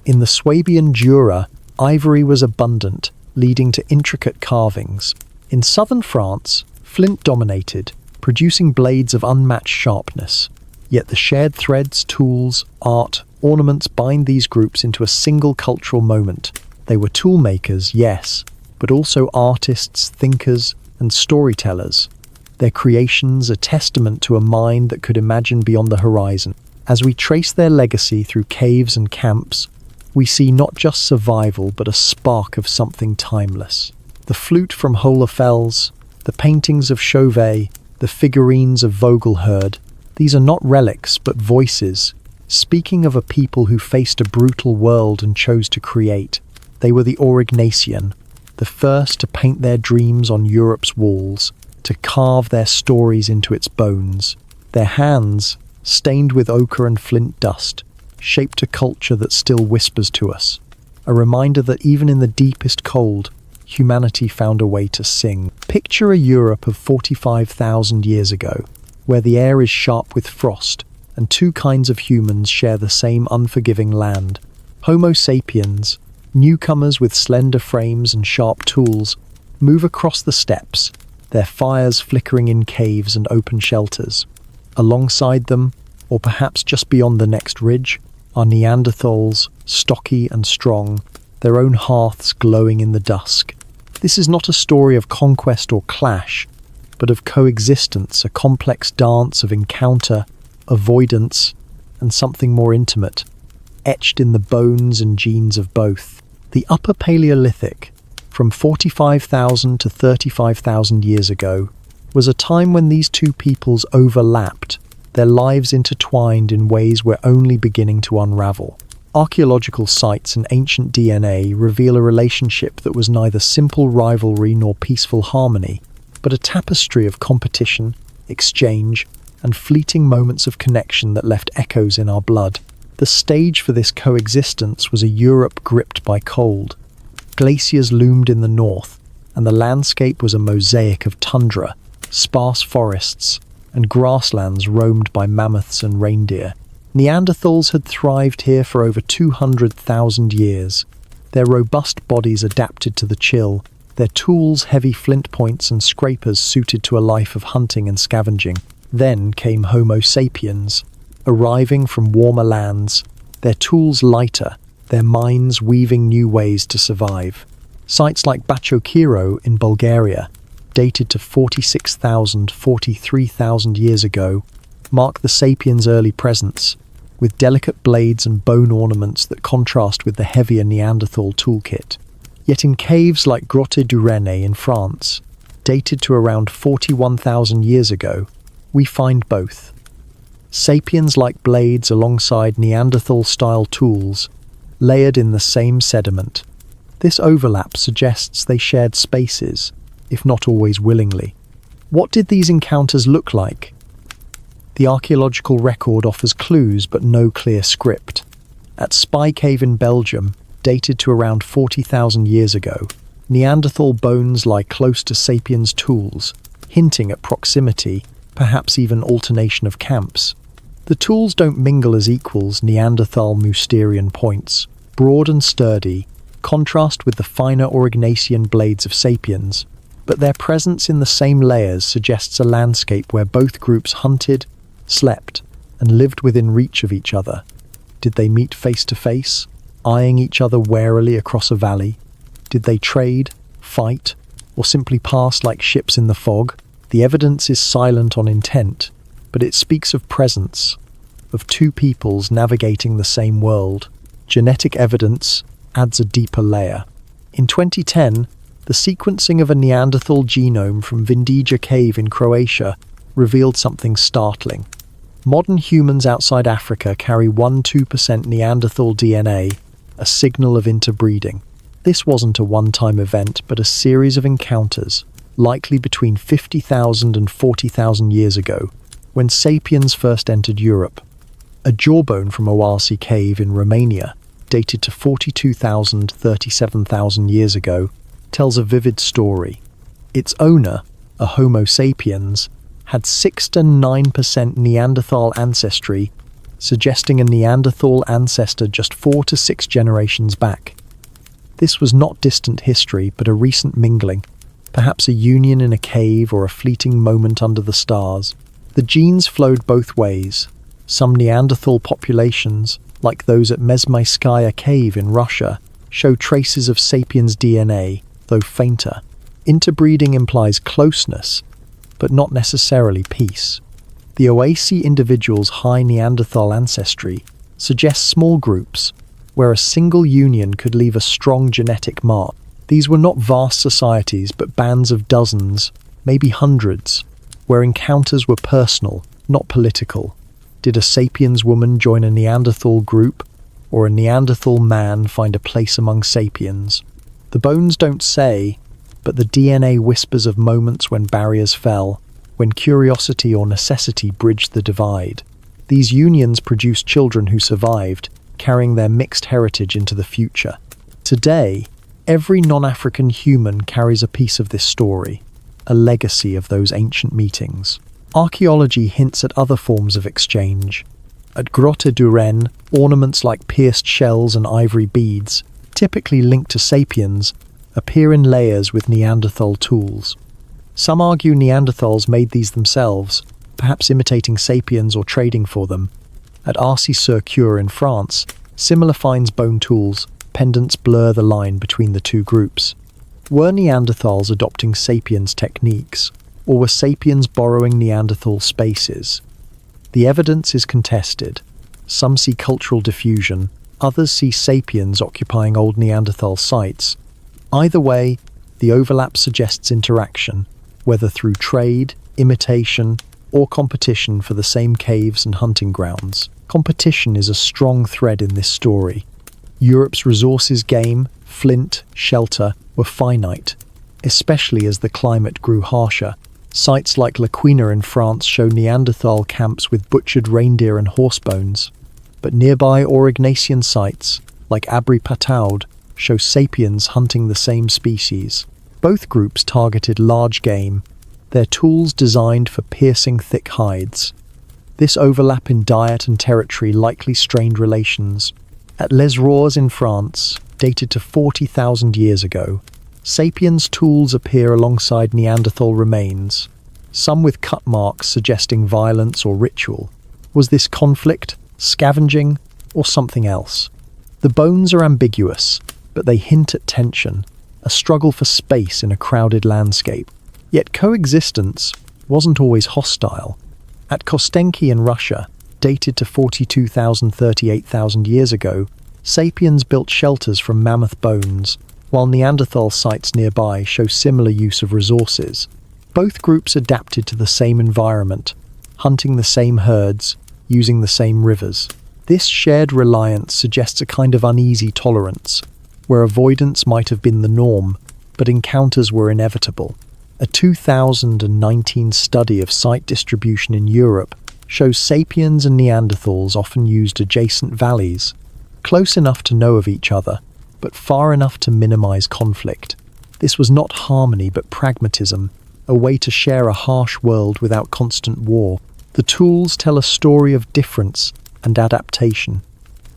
In the Swabian Jura, ivory was abundant, leading to intricate carvings. In southern France, flint dominated, producing blades of unmatched sharpness. Yet the shared threads, tools, art, ornaments bind these groups into a single cultural moment. They were tool makers, yes, but also artists, thinkers, and storytellers. Their creations a testament to a mind that could imagine beyond the horizon. As we trace their legacy through caves and camps, we see not just survival but a spark of something timeless. The flute from Hohlefels, the paintings of Chauvet, the figurines of Vogelherd, these are not relics but voices, speaking of a people who faced a brutal world and chose to create. They were the Aurignation, the first to paint their dreams on Europe's walls, to carve their stories into its bones. Their hands, stained with ochre and flint dust, shaped a culture that still whispers to us, a reminder that even in the deepest cold, humanity found a way to sing. Picture a Europe of 45,000 years ago, where the air is sharp with frost, and two kinds of humans share the same unforgiving land. Homo sapiens, newcomers with slender frames and sharp tools, move across the steppes, their fires flickering in caves and open shelters. Alongside them, or perhaps just beyond the next ridge, are Neanderthals, stocky and strong, their own hearths glowing in the dusk. This is not a story of conquest or clash, but of coexistence, a complex dance of encounter, avoidance, and something more intimate, etched in the bones and genes of both. The Upper Paleolithic, from 45,000 to 35,000 years ago, was a time when these two peoples overlapped, their lives intertwined in ways we're only beginning to unravel. Archaeological sites and ancient DNA reveal a relationship that was neither simple rivalry nor peaceful harmony, but a tapestry of competition, exchange, and fleeting moments of connection that left echoes in our blood. The stage for this coexistence was a Europe gripped by cold. Glaciers loomed in the north, and the landscape was a mosaic of tundra, sparse forests, and grasslands roamed by mammoths and reindeer. Neanderthals had thrived here for over 200,000 years. Their robust bodies adapted to the chill, their tools heavy flint points and scrapers suited to a life of hunting and scavenging. Then came Homo sapiens, arriving from warmer lands, their tools lighter, their minds weaving new ways to survive. Sites like Bachokiro in Bulgaria, dated to 43,000 years ago, mark the sapiens' early presence, with delicate blades and bone ornaments that contrast with the heavier Neanderthal toolkit. Yet in caves like Grotte du Renne in France, dated to around 41,000 years ago, we find both. Sapiens-like blades alongside Neanderthal-style tools, layered in the same sediment. This overlap suggests they shared spaces, if not always willingly. What did these encounters look like? The archaeological record offers clues but no clear script. At Spy Cave in Belgium, dated to around 40,000 years ago, Neanderthal bones lie close to sapiens' tools, hinting at proximity, perhaps even alternation of camps. The tools don't mingle as equals. Neanderthal Mousterian points, broad and sturdy, contrast with the finer Aurignacian blades of sapiens, but their presence in the same layers suggests a landscape where both groups hunted, slept, and lived within reach of each other. Did they meet face to face, eyeing each other warily across a valley? Did they trade, fight, or simply pass like ships in the fog? The evidence is silent on intent, but it speaks of presence, of two peoples navigating the same world. Genetic evidence adds a deeper layer. In 2010, the sequencing of a Neanderthal genome from Vindija Cave in Croatia revealed something startling. Modern humans outside Africa carry 1–2% Neanderthal DNA, a signal of interbreeding. This wasn't a one-time event, but a series of encounters, likely between 50,000 and 40,000 years ago, when sapiens first entered Europe. A jawbone from Oase Cave in Romania, dated to 42,000–37,000 years ago, tells a vivid story. Its owner, a Homo sapiens, had 6–9% Neanderthal ancestry, suggesting a Neanderthal ancestor just 4 to 6 generations back. This was not distant history, but a recent mingling, perhaps a union in a cave or a fleeting moment under the stars. The genes flowed both ways. Some Neanderthal populations, like those at Mezmayskaya Cave in Russia, show traces of sapiens DNA, though fainter. Interbreeding implies closeness, but not necessarily peace. The Oase individuals' high Neanderthal ancestry suggests small groups, where a single union could leave a strong genetic mark. These were not vast societies, but bands of dozens, maybe hundreds, where encounters were personal, not political. Did a sapiens woman join a Neanderthal group, or a Neanderthal man find a place among sapiens? The bones don't say, but the DNA whispers of moments when barriers fell, when curiosity or necessity bridged the divide. These unions produced children who survived, carrying their mixed heritage into the future. Today, every non-African human carries a piece of this story, a legacy of those ancient meetings. Archaeology hints at other forms of exchange. At Grotte du Renne, ornaments like pierced shells and ivory beads, typically linked to sapiens, appear in layers with Neanderthal tools. Some argue Neanderthals made these themselves, perhaps imitating sapiens or trading for them. At Arcy-sur-Cure in France, similar finds bone tools, pendants blur the line between the two groups. Were Neanderthals adopting sapiens techniques, or were sapiens borrowing Neanderthal spaces? The evidence is contested. Some see cultural diffusion, others see sapiens occupying old Neanderthal sites. Either way, the overlap suggests interaction, whether through trade, imitation, or competition for the same caves and hunting grounds. Competition is a strong thread in this story. Europe's resources, game, flint, shelter, were finite, especially as the climate grew harsher. Sites like La Quina in France show Neanderthal camps with butchered reindeer and horse bones, but nearby Aurignacian sites, like Abri Pataud, show sapiens hunting the same species. Both groups targeted large game, their tools designed for piercing thick hides. This overlap in diet and territory likely strained relations. At Les Roars in France, dated to 40,000 years ago, sapiens' tools appear alongside Neanderthal remains, some with cut marks suggesting violence or ritual. Was this conflict, scavenging, or something else? The bones are ambiguous, but they hint at tension, a struggle for space in a crowded landscape. Yet coexistence wasn't always hostile. At Kostenki in Russia, dated to 42,000–38,000 years ago, sapiens built shelters from mammoth bones, while Neanderthal sites nearby show similar use of resources. Both groups adapted to the same environment, hunting the same herds, using the same rivers. This shared reliance suggests a kind of uneasy tolerance, where avoidance might have been the norm, but encounters were inevitable. A 2019 study of site distribution in Europe shows sapiens and Neanderthals often used adjacent valleys, close enough to know of each other, but far enough to minimize conflict. This was not harmony but pragmatism, a way to share a harsh world without constant war. The tools tell a story of difference and adaptation.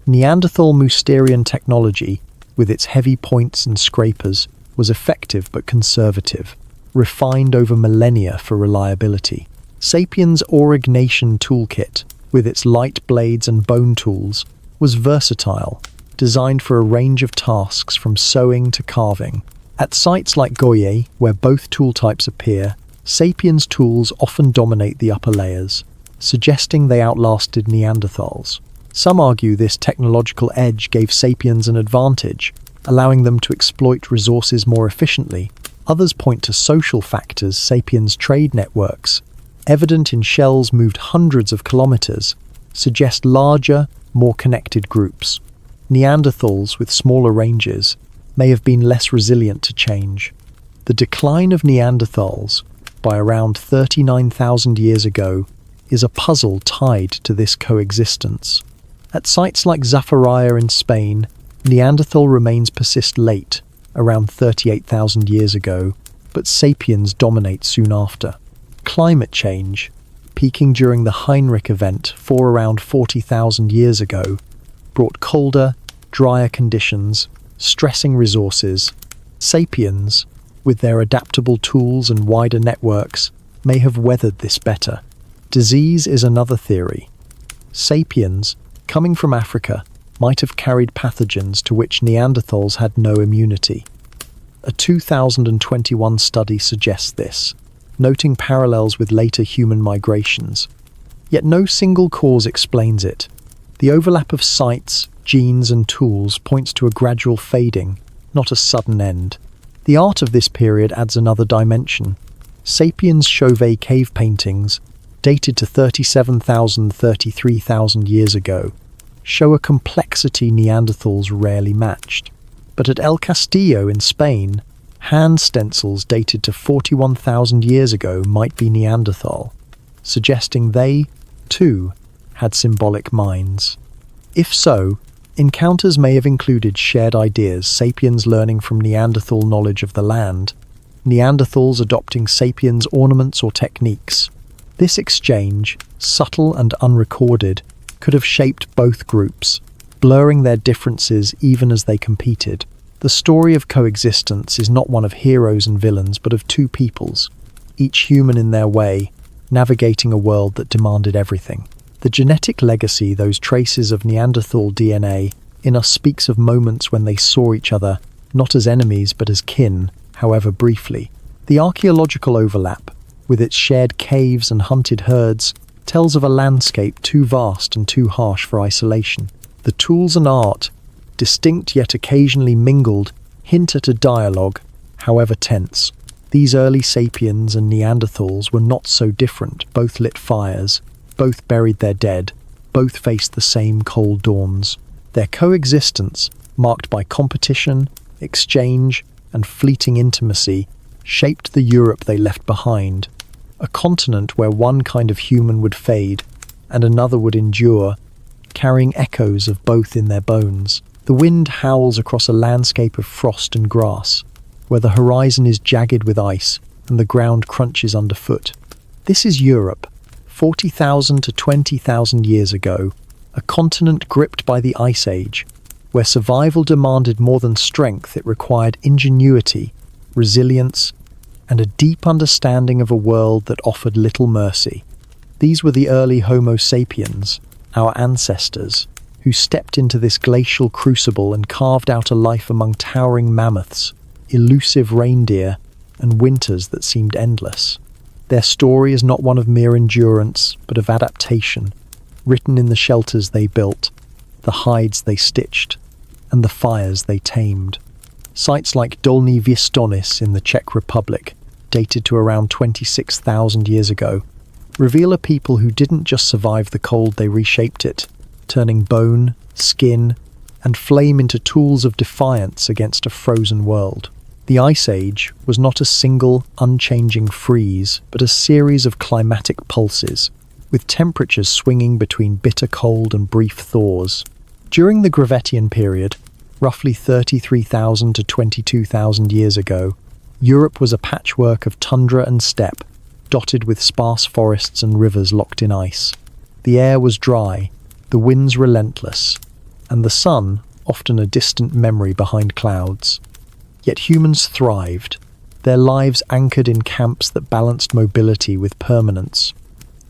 Neanderthal Mousterian technology, with its heavy points and scrapers, was effective but conservative, refined over millennia for reliability. Sapiens' Aurignacian toolkit, with its light blades and bone tools, was versatile, designed for a range of tasks from sewing to carving. At sites like Goye, where both tool types appear, sapiens' tools often dominate the upper layers, suggesting they outlasted Neanderthals. Some argue this technological edge gave sapiens an advantage, allowing them to exploit resources more efficiently. Others point to social factors. Sapiens' trade networks, evident in shells moved hundreds of kilometers, suggest larger, more connected groups. Neanderthals with smaller ranges may have been less resilient to change. The decline of Neanderthals, by around 39,000 years ago, is a puzzle tied to this coexistence. At sites like Zafaria in Spain, Neanderthal remains persist late, around 38,000 years ago, but sapiens dominate soon after. Climate change, peaking during the Heinrich event around 40,000 years ago, brought colder, drier conditions, stressing resources. Sapiens, with their adaptable tools and wider networks, may have weathered this better. Disease is another theory. Sapiens, coming from Africa, might have carried pathogens to which Neanderthals had no immunity. A 2021 study suggests this, noting parallels with later human migrations. Yet no single cause explains it. The overlap of sites, genes and tools points to a gradual fading, not a sudden end. The art of this period adds another dimension. Sapiens' Chauvet cave paintings, dated to 37,000–33,000 years ago, show a complexity Neanderthals rarely matched. But at El Castillo in Spain, hand stencils dated to 41,000 years ago might be Neanderthal, suggesting they, too, had symbolic minds. If so, encounters may have included shared ideas, sapiens learning from Neanderthal knowledge of the land, Neanderthals adopting sapiens' ornaments or techniques. This exchange, subtle and unrecorded, could have shaped both groups, blurring their differences even as they competed. The story of coexistence is not one of heroes and villains, but of two peoples, each human in their way, navigating a world that demanded everything. The genetic legacy, those traces of Neanderthal DNA in us, speaks of moments when they saw each other, not as enemies but as kin, however briefly. The archaeological overlap, with its shared caves and hunted herds, tells of a landscape too vast and too harsh for isolation. The tools and art, distinct yet occasionally mingled, hint at a dialogue, however tense. These early sapiens and Neanderthals were not so different, both lit fires, both buried their dead, both faced the same cold dawns. Their coexistence, marked by competition, exchange, and fleeting intimacy, shaped the Europe they left behind, a continent where one kind of human would fade and another would endure, carrying echoes of both in their bones. The wind howls across a landscape of frost and grass, where the horizon is jagged with ice and the ground crunches underfoot. This is Europe, 40,000 to 20,000 years ago, a continent gripped by the Ice Age, where survival demanded more than strength. It required ingenuity, resilience, and a deep understanding of a world that offered little mercy. These were the early Homo sapiens, our ancestors, who stepped into this glacial crucible and carved out a life among towering mammoths, elusive reindeer, and winters that seemed endless. Their story is not one of mere endurance, but of adaptation, written in the shelters they built, the hides they stitched, and the fires they tamed. Sites like Dolní Věstonice in the Czech Republic, dated to around 26,000 years ago, reveal a people who didn't just survive the cold, they reshaped it, turning bone, skin, and flame into tools of defiance against a frozen world. The Ice Age was not a single, unchanging freeze, but a series of climatic pulses, with temperatures swinging between bitter cold and brief thaws. During the Gravettian period, roughly 33,000 to 22,000 years ago, Europe was a patchwork of tundra and steppe, dotted with sparse forests and rivers locked in ice. The air was dry, the winds relentless, and the sun often a distant memory behind clouds. Yet humans thrived, their lives anchored in camps that balanced mobility with permanence.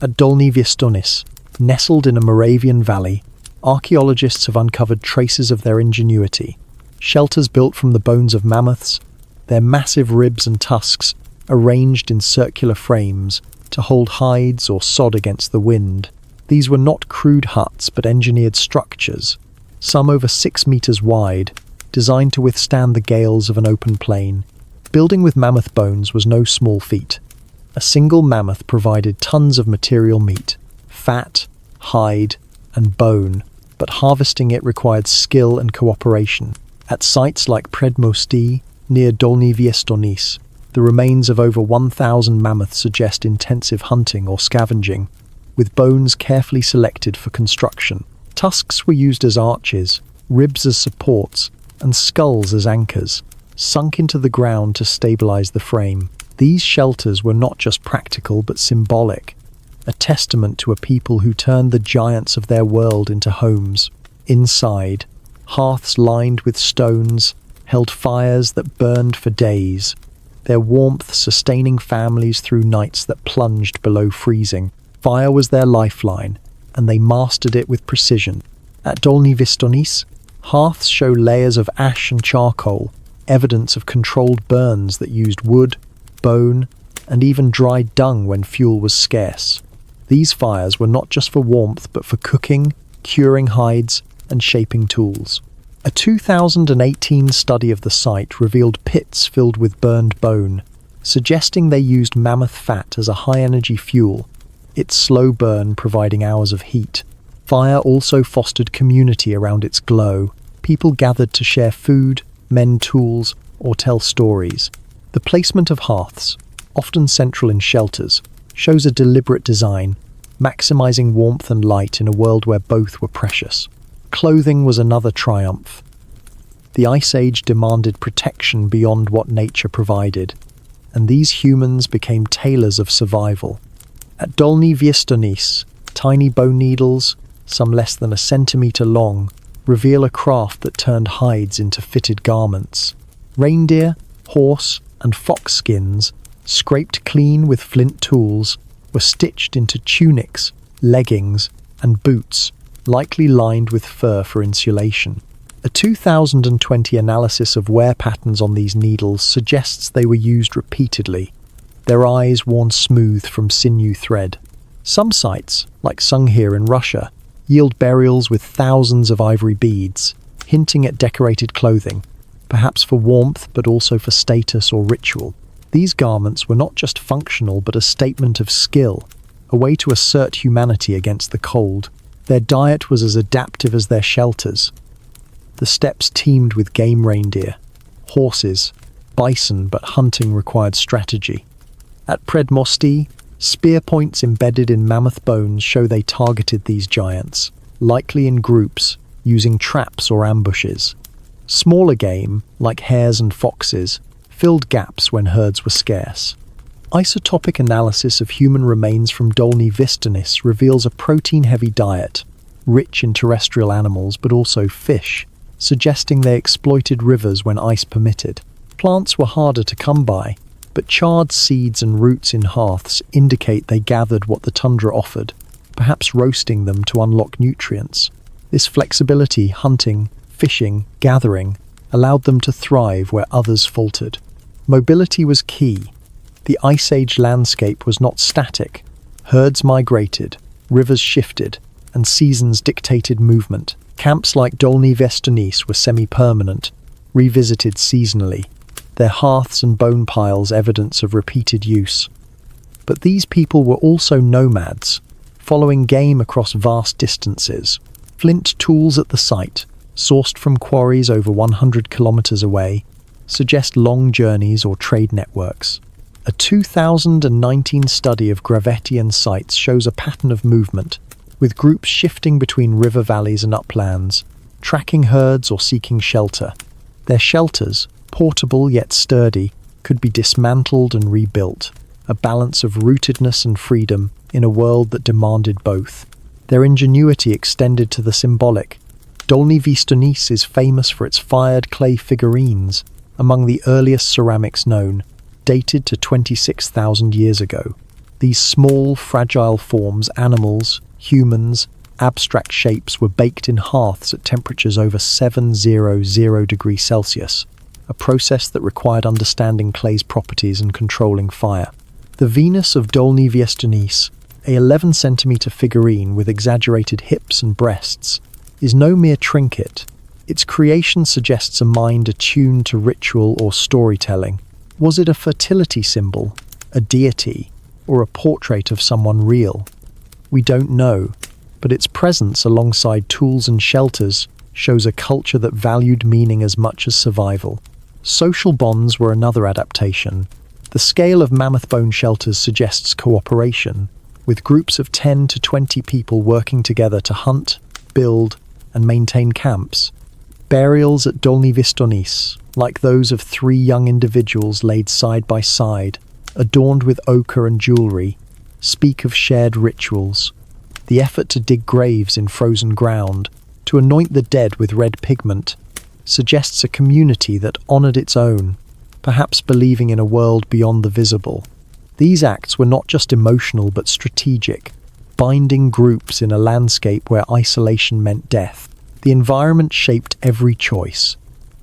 At Dolní Věstonice, nestled in a Moravian valley, archaeologists have uncovered traces of their ingenuity. Shelters built from the bones of mammoths, their massive ribs and tusks arranged in circular frames to hold hides or sod against the wind. These were not crude huts but engineered structures, some over 6 meters wide, designed to withstand the gales of an open plain. Building with mammoth bones was no small feat. A single mammoth provided tons of material meat, fat, hide, and bone, but harvesting it required skill and cooperation. At sites like Předmostí, near Dolní Věstonice, the remains of over 1,000 mammoths suggest intensive hunting or scavenging, with bones carefully selected for construction. Tusks were used as arches, ribs as supports, and skulls as anchors, sunk into the ground to stabilize the frame. These shelters were not just practical but symbolic, a testament to a people who turned the giants of their world into homes. Inside, hearths lined with stones held fires that burned for days, their warmth sustaining families through nights that plunged below freezing. Fire was their lifeline, and they mastered it with precision. At Dolní Věstonice, hearths show layers of ash and charcoal, evidence of controlled burns that used wood, bone, and even dried dung when fuel was scarce. These fires were not just for warmth but for cooking, curing hides, and shaping tools. A 2018 study of the site revealed pits filled with burned bone, suggesting they used mammoth fat as a high-energy fuel, its slow burn providing hours of heat. Fire also fostered community around its glow. People gathered to share food, mend tools, or tell stories. The placement of hearths, often central in shelters, shows a deliberate design, maximizing warmth and light in a world where both were precious. Clothing was another triumph. The Ice Age demanded protection beyond what nature provided, and these humans became tailors of survival. At Dolní Věstonice, tiny bone needles, some less than a centimeter long, reveal a craft that turned hides into fitted garments. Reindeer, horse, and fox skins, scraped clean with flint tools, were stitched into tunics, leggings, and boots, likely lined with fur for insulation. A 2020 analysis of wear patterns on these needles suggests they were used repeatedly, their eyes worn smooth from sinew thread. Some sites, like Sungir in Russia, yield burials with thousands of ivory beads, hinting at decorated clothing, perhaps for warmth but also for status or ritual. These garments were not just functional but a statement of skill, a way to assert humanity against the cold. Their diet was as adaptive as their shelters. The steppes teemed with game reindeer, horses, bison, but hunting required strategy. At Predmosty, spear points embedded in mammoth bones show they targeted these giants, likely in groups, using traps or ambushes. Smaller game, like hares and foxes, filled gaps when herds were scarce. Isotopic analysis of human remains from Dolny Vistonis reveals a protein-heavy diet, rich in terrestrial animals but also fish, suggesting they exploited rivers when ice permitted. Plants were harder to come by, but charred seeds and roots in hearths indicate they gathered what the tundra offered, perhaps roasting them to unlock nutrients. This flexibility, hunting, fishing, gathering, allowed them to thrive where others faltered. Mobility was key. The Ice Age landscape was not static. Herds migrated, rivers shifted, and seasons dictated movement. Camps like Dolny Vistonis were semi-permanent, revisited seasonally, their hearths and bone piles evidence of repeated use. But these people were also nomads, following game across vast distances. Flint tools at the site, sourced from quarries over 100 kilometers away, suggest long journeys or trade networks. A 2019 study of Gravettian sites shows a pattern of movement, with groups shifting between river valleys and uplands, tracking herds or seeking shelter. Their shelters, portable yet sturdy, could be dismantled and rebuilt, a balance of rootedness and freedom in a world that demanded both. Their ingenuity extended to the symbolic. Dolny Vistonis is famous for its fired clay figurines, among the earliest ceramics known, dated to 26,000 years ago. These small, fragile forms, animals, humans, abstract shapes were baked in hearths at temperatures over 700 degrees Celsius, a process that required understanding clay's properties and controlling fire. The Venus of Dolny Vistonis, a 11 centimeter figurine with exaggerated hips and breasts, is no mere trinket. Its creation suggests a mind attuned to ritual or storytelling. Was it a fertility symbol, a deity, or a portrait of someone real? We don't know, but its presence alongside tools and shelters shows a culture that valued meaning as much as survival. Social bonds were another adaptation. The scale of mammoth bone shelters suggests cooperation, with groups of 10 to 20 people working together to hunt, build, and maintain camps. Burials at Dolny Vistonis, like those of 3 young individuals laid side by side, adorned with ochre and jewelry, speak of shared rituals. The effort to dig graves in frozen ground, to anoint the dead with red pigment, suggests a community that honored its own, perhaps believing in a world beyond the visible. These acts were not just emotional but strategic, binding groups in a landscape where isolation meant death. The environment shaped every choice.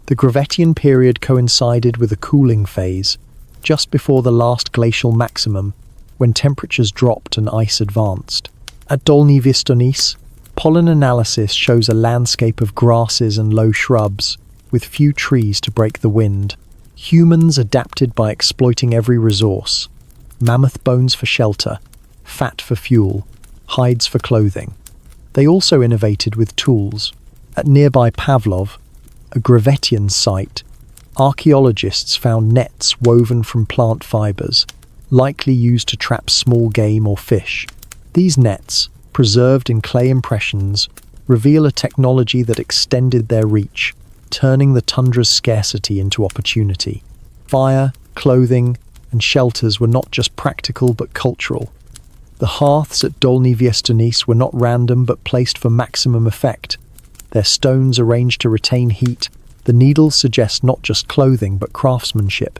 The Gravettian period coincided with a cooling phase, just before the last glacial maximum, when temperatures dropped and ice advanced. At Dolny Vistonis, pollen analysis shows a landscape of grasses and low shrubs, with few trees to break the wind. Humans adapted by exploiting every resource. Mammoth bones for shelter, fat for fuel, hides for clothing. They also innovated with tools. At nearby Pavlov, a Gravettian site, archaeologists found nets woven from plant fibers, likely used to trap small game or fish. These nets, preserved in clay impressions, reveal a technology that extended their reach, turning the tundra's scarcity into opportunity. Fire, clothing, and shelters were not just practical but cultural. The hearths at Dolny Vistonis were not random but placed for maximum effect. Their stones arranged to retain heat, the needles suggest not just clothing but craftsmanship,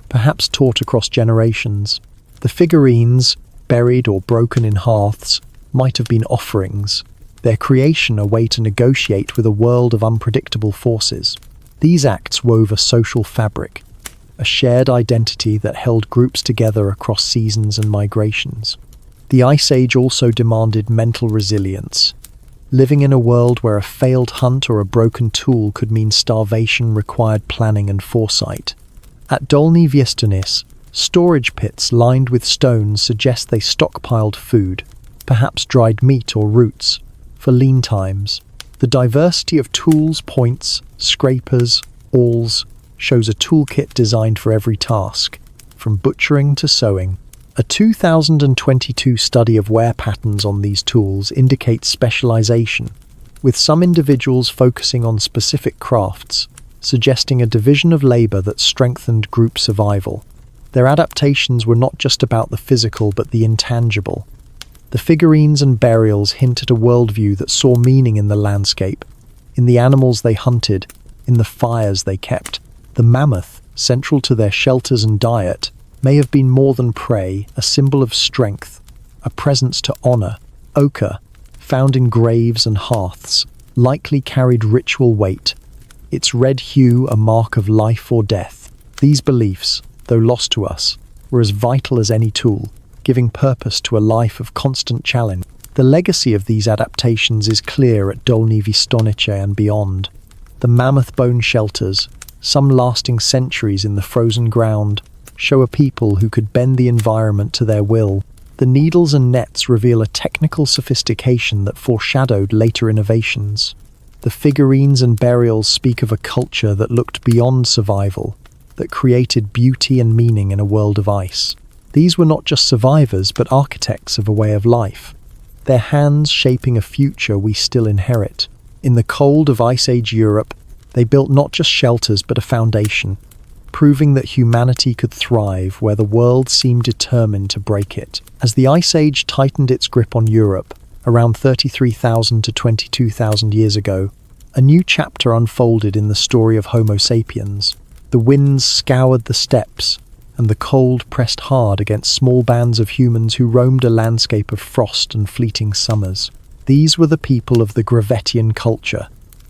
perhaps taught across generations. The figurines, buried or broken in hearths, might have been offerings, their creation a way to negotiate with a world of unpredictable forces. These acts wove a social fabric, a shared identity that held groups together across seasons and migrations. The Ice Age also demanded mental resilience. Living in a world where a failed hunt or a broken tool could mean starvation required planning and foresight. At Dolny Vistonis, storage pits lined with stones suggest they stockpiled food, perhaps dried meat or roots. for lean times. The diversity of tools, points, scrapers, awls shows a toolkit designed for every task, from butchering to sewing. A 2022 study of wear patterns on these tools indicates specialization, with some individuals focusing on specific crafts, suggesting a division of labor that strengthened group survival. Their adaptations were not just about the physical but the intangible. The figurines and burials hint at a worldview that saw meaning in the landscape, in the animals they hunted, in the fires they kept. The mammoth, central to their shelters and diet, may have been more than prey, a symbol of strength, a presence to honor. Ochre, found in graves and hearths, likely carried ritual weight, its red hue a mark of life or death. These beliefs, though lost to us, were as vital as any tool, giving purpose to a life of constant challenge. The legacy of these adaptations is clear at Dolní Věstonice and beyond. The mammoth bone shelters, some lasting centuries in the frozen ground, show a people who could bend the environment to their will. The needles and nets reveal a technical sophistication that foreshadowed later innovations. The figurines and burials speak of a culture that looked beyond survival, that created beauty and meaning in a world of ice. These were not just survivors, but architects of a way of life, their hands shaping a future we still inherit. In the cold of Ice Age Europe, they built not just shelters but a foundation, proving that humanity could thrive where the world seemed determined to break it. As the Ice Age tightened its grip on Europe, around 33,000 to 22,000 years ago, a new chapter unfolded in the story of Homo sapiens. The winds scoured the steppes, and the cold pressed hard against small bands of humans who roamed a landscape of frost and fleeting summers. These were the people of the Gravettian culture,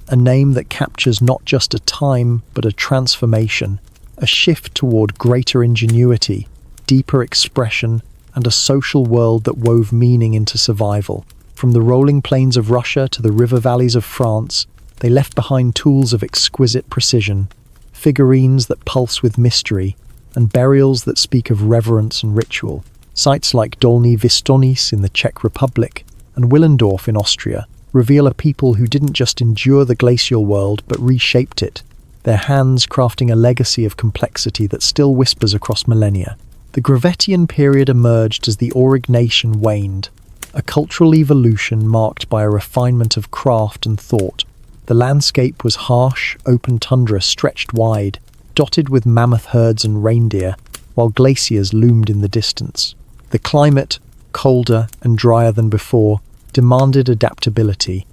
a name that captures not just a time but a transformation, a shift toward greater ingenuity, deeper expression, and a social world that wove meaning into survival. From the rolling plains of Russia to the river valleys of France, they left behind tools of exquisite precision, figurines that pulse with mystery, and burials that speak of reverence and ritual. Sites like Dolní Věstonice in the Czech Republic and Willendorf in Austria reveal a people who didn't just endure the glacial world but reshaped it, their hands crafting a legacy of complexity that still whispers across millennia. The Gravettian period emerged as the Auric nation waned, a cultural evolution marked by a refinement of craft and thought. The landscape was harsh, open tundra stretched wide, dotted with mammoth herds and reindeer, while glaciers loomed in the distance. The climate, colder and drier than before, demanded adaptability,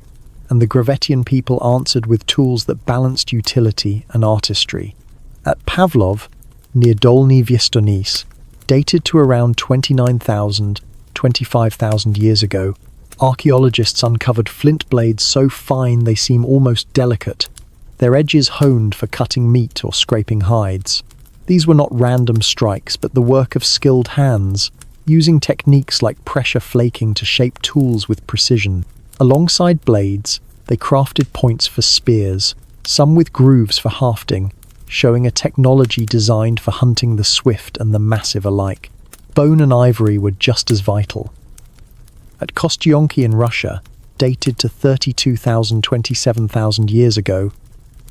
and the Gravettian people answered with tools that balanced utility and artistry. At Pavlov, near Dolní Věstonice, dated to around 29,000, 25,000 years ago, archaeologists uncovered flint blades so fine they seem almost delicate, their edges honed for cutting meat or scraping hides. These were not random strikes, but the work of skilled hands, using techniques like pressure flaking to shape tools with precision. Alongside blades, they crafted points for spears, some with grooves for hafting, showing a technology designed for hunting the swift and the massive alike. Bone and ivory were just as vital. At Kostyonki in Russia, dated to 32,000, 27,000 years ago,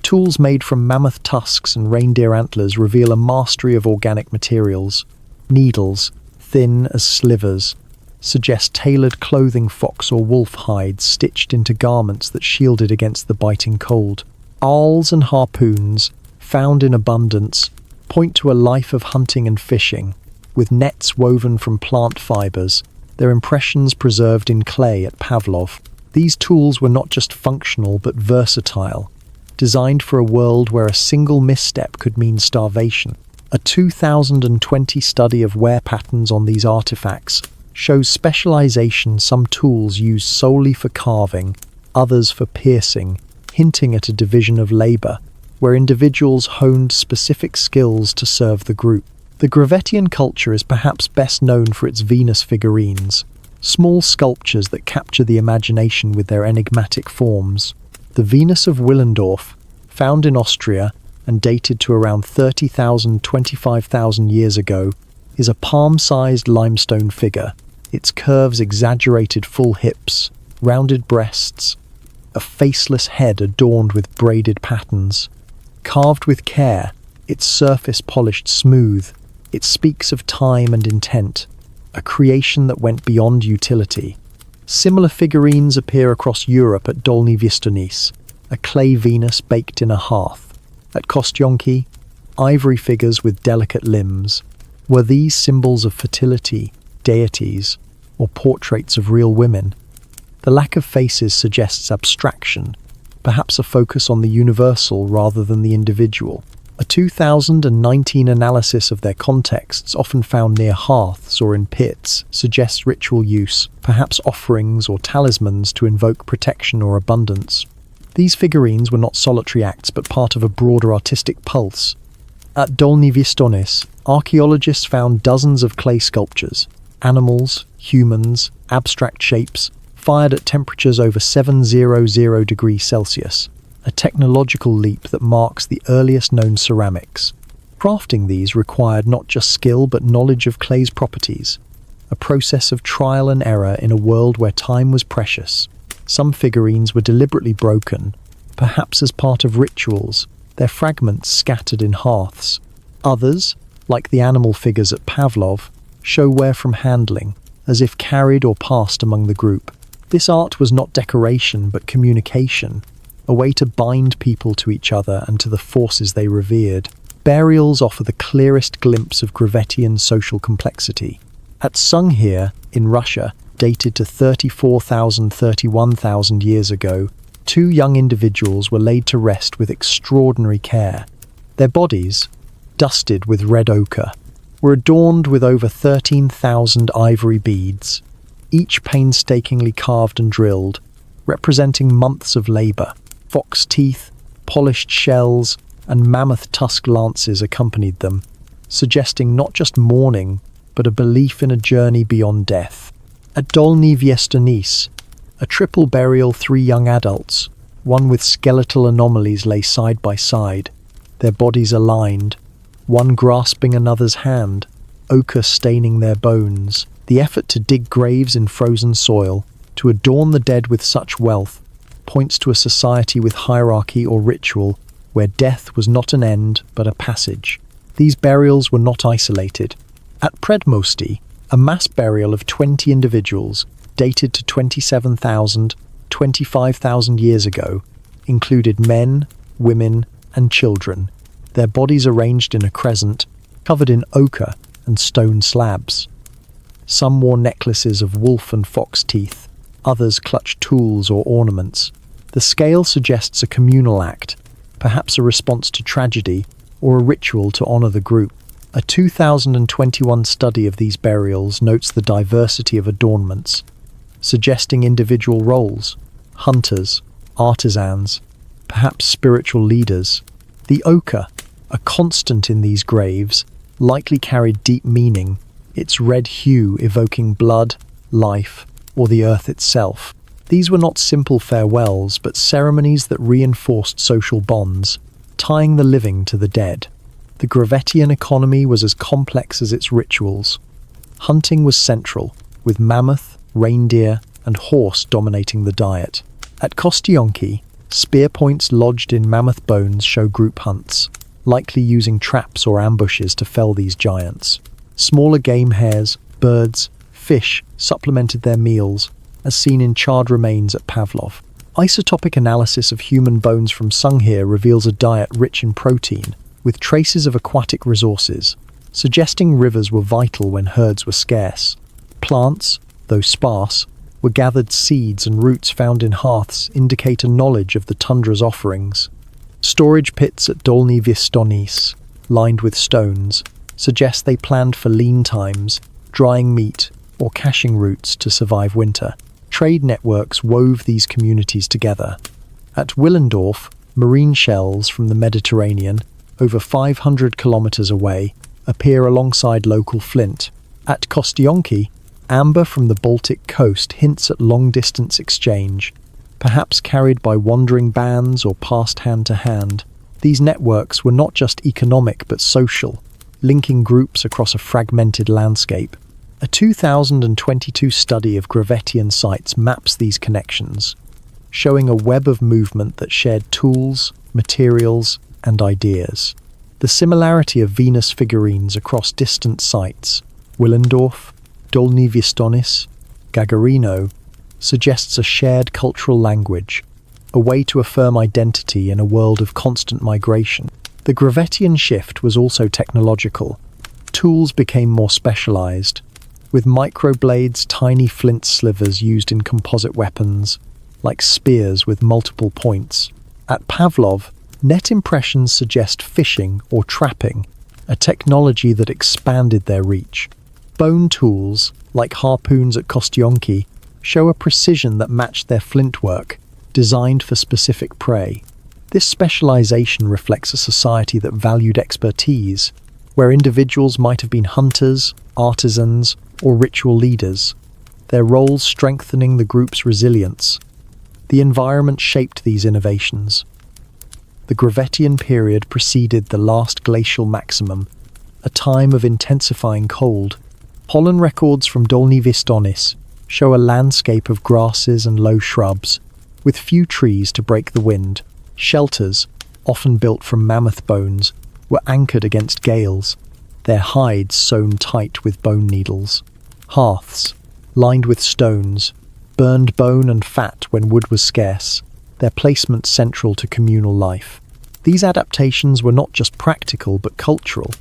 tools made from mammoth tusks and reindeer antlers reveal a mastery of organic materials. Needles, thin as slivers, suggest tailored clothing, fox or wolf hides stitched into garments that shielded against the biting cold. Awls and harpoons, found in abundance, point to a life of hunting and fishing, with nets woven from plant fibers, their impressions preserved in clay at Pavlov. These tools were not just functional but versatile, designed for a world where a single misstep could mean starvation. A 2020 study of wear patterns on these artifacts shows specialization. Some tools used solely for carving, others for piercing, hinting at a division of labor, where individuals honed specific skills to serve the group. The Gravettian culture is perhaps best known for its Venus figurines, small sculptures that capture the imagination with their enigmatic forms. The Venus of Willendorf, found in Austria and dated to around 30,000, 25,000 years ago, is a palm-sized limestone figure, its curves exaggerated full hips, rounded breasts, a faceless head adorned with braided patterns. Carved with care, its surface polished smooth, it speaks of time and intent, a creation that went beyond utility. Similar figurines appear across Europe at Dolní Věstonice, a clay Venus baked in a hearth. At Kostionki, ivory figures with delicate limbs. Were these symbols of fertility, deities, or portraits of real women? The lack of faces suggests abstraction, perhaps a focus on the universal rather than the individual. A 2019 analysis of their contexts, often found near hearths or in pits, suggests ritual use, perhaps offerings or talismans to invoke protection or abundance. These figurines were not solitary acts but part of a broader artistic pulse. At Dolní Věstonice, archaeologists found dozens of clay sculptures, animals, humans, abstract shapes, fired at temperatures over 700 degrees Celsius, a technological leap that marks the earliest known ceramics. Crafting these required not just skill but knowledge of clay's properties, a process of trial and error in a world where time was precious. Some figurines were deliberately broken, perhaps as part of rituals, their fragments scattered in hearths. Others, like the animal figures at Pavlov, show wear from handling, as if carried or passed among the group. This art was not decoration but communication, a way to bind people to each other and to the forces they revered. Burials offer the clearest glimpse of Gravettian social complexity. At Sunghir, in Russia, dated to 31,000 years ago, 2 young individuals were laid to rest with extraordinary care. Their bodies, dusted with red ochre, were adorned with over 13,000 ivory beads, each painstakingly carved and drilled, representing months of labor. Fox teeth, polished shells, and mammoth tusk lances accompanied them, suggesting not just mourning, but a belief in a journey beyond death. At Dolní Věstonice, a triple burial, 3 young adults, one with skeletal anomalies, lay side by side, their bodies aligned, one grasping another's hand, ochre staining their bones. The effort to dig graves in frozen soil, to adorn the dead with such wealth, points to a society with hierarchy or ritual, where death was not an end but a passage. These burials were not isolated. At Predmosty, a mass burial of 20 individuals, dated to 25,000 years ago, included men, women, and children, their bodies arranged in a crescent, covered in ochre and stone slabs. Some wore necklaces of wolf and fox teeth, others clutched tools or ornaments. The scale suggests a communal act, perhaps a response to tragedy or a ritual to honor the group. A 2021 study of these burials notes the diversity of adornments, suggesting individual roles: hunters, artisans, perhaps spiritual leaders. The ochre, a constant in these graves, likely carried deep meaning, its red hue evoking blood, life, or the earth itself. These were not simple farewells, but ceremonies that reinforced social bonds, tying the living to the dead. The Gravettian economy was as complex as its rituals. Hunting was central, with mammoth, reindeer, and horse dominating the diet. At Kostionki, spear points lodged in mammoth bones show group hunts, likely using traps or ambushes to fell these giants. Smaller game hares, birds, fish supplemented their meals, as seen in charred remains at Pavlov. Isotopic analysis of human bones from Sunghir reveals a diet rich in protein, with traces of aquatic resources, suggesting rivers were vital when herds were scarce. Plants, though sparse, were gathered seeds and roots found in hearths indicate a knowledge of the tundra's offerings. Storage pits at Dolní Věstonice, lined with stones, suggest they planned for lean times, drying meat, or caching roots to survive winter. Trade networks wove these communities together. At Willendorf, marine shells from the Mediterranean, over 500 kilometers away, appear alongside local flint. At Kostionki, amber from the Baltic coast hints at long-distance exchange, perhaps carried by wandering bands or passed hand to hand. These networks were not just economic but social, linking groups across a fragmented landscape. A 2022 study of Gravettian sites maps these connections, showing a web of movement that shared tools, materials, and ideas. The similarity of Venus figurines across distant sites, Willendorf, Dolní Věstonice, Gagarino, suggests a shared cultural language, a way to affirm identity in a world of constant migration. The Gravettian shift was also technological. Tools became more specialized, with microblades, tiny flint slivers used in composite weapons, like spears with multiple points. At Pavlov, net impressions suggest fishing or trapping, a technology that expanded their reach. Bone tools, like harpoons at Kostionki, show a precision that matched their flint work, designed for specific prey. This specialization reflects a society that valued expertise, where individuals might have been hunters, artisans, or ritual leaders, their roles strengthening the group's resilience. The environment shaped these innovations. The Gravettian period preceded the last glacial maximum, a time of intensifying cold. Pollen records from Dolní Věstonice show a landscape of grasses and low shrubs, with few trees to break the wind. Shelters, often built from mammoth bones, were anchored against gales, their hides sewn tight with bone needles. Hearths, lined with stones, burned bone and fat when wood was scarce, their placement central to communal life. These adaptations were not just practical but cultural,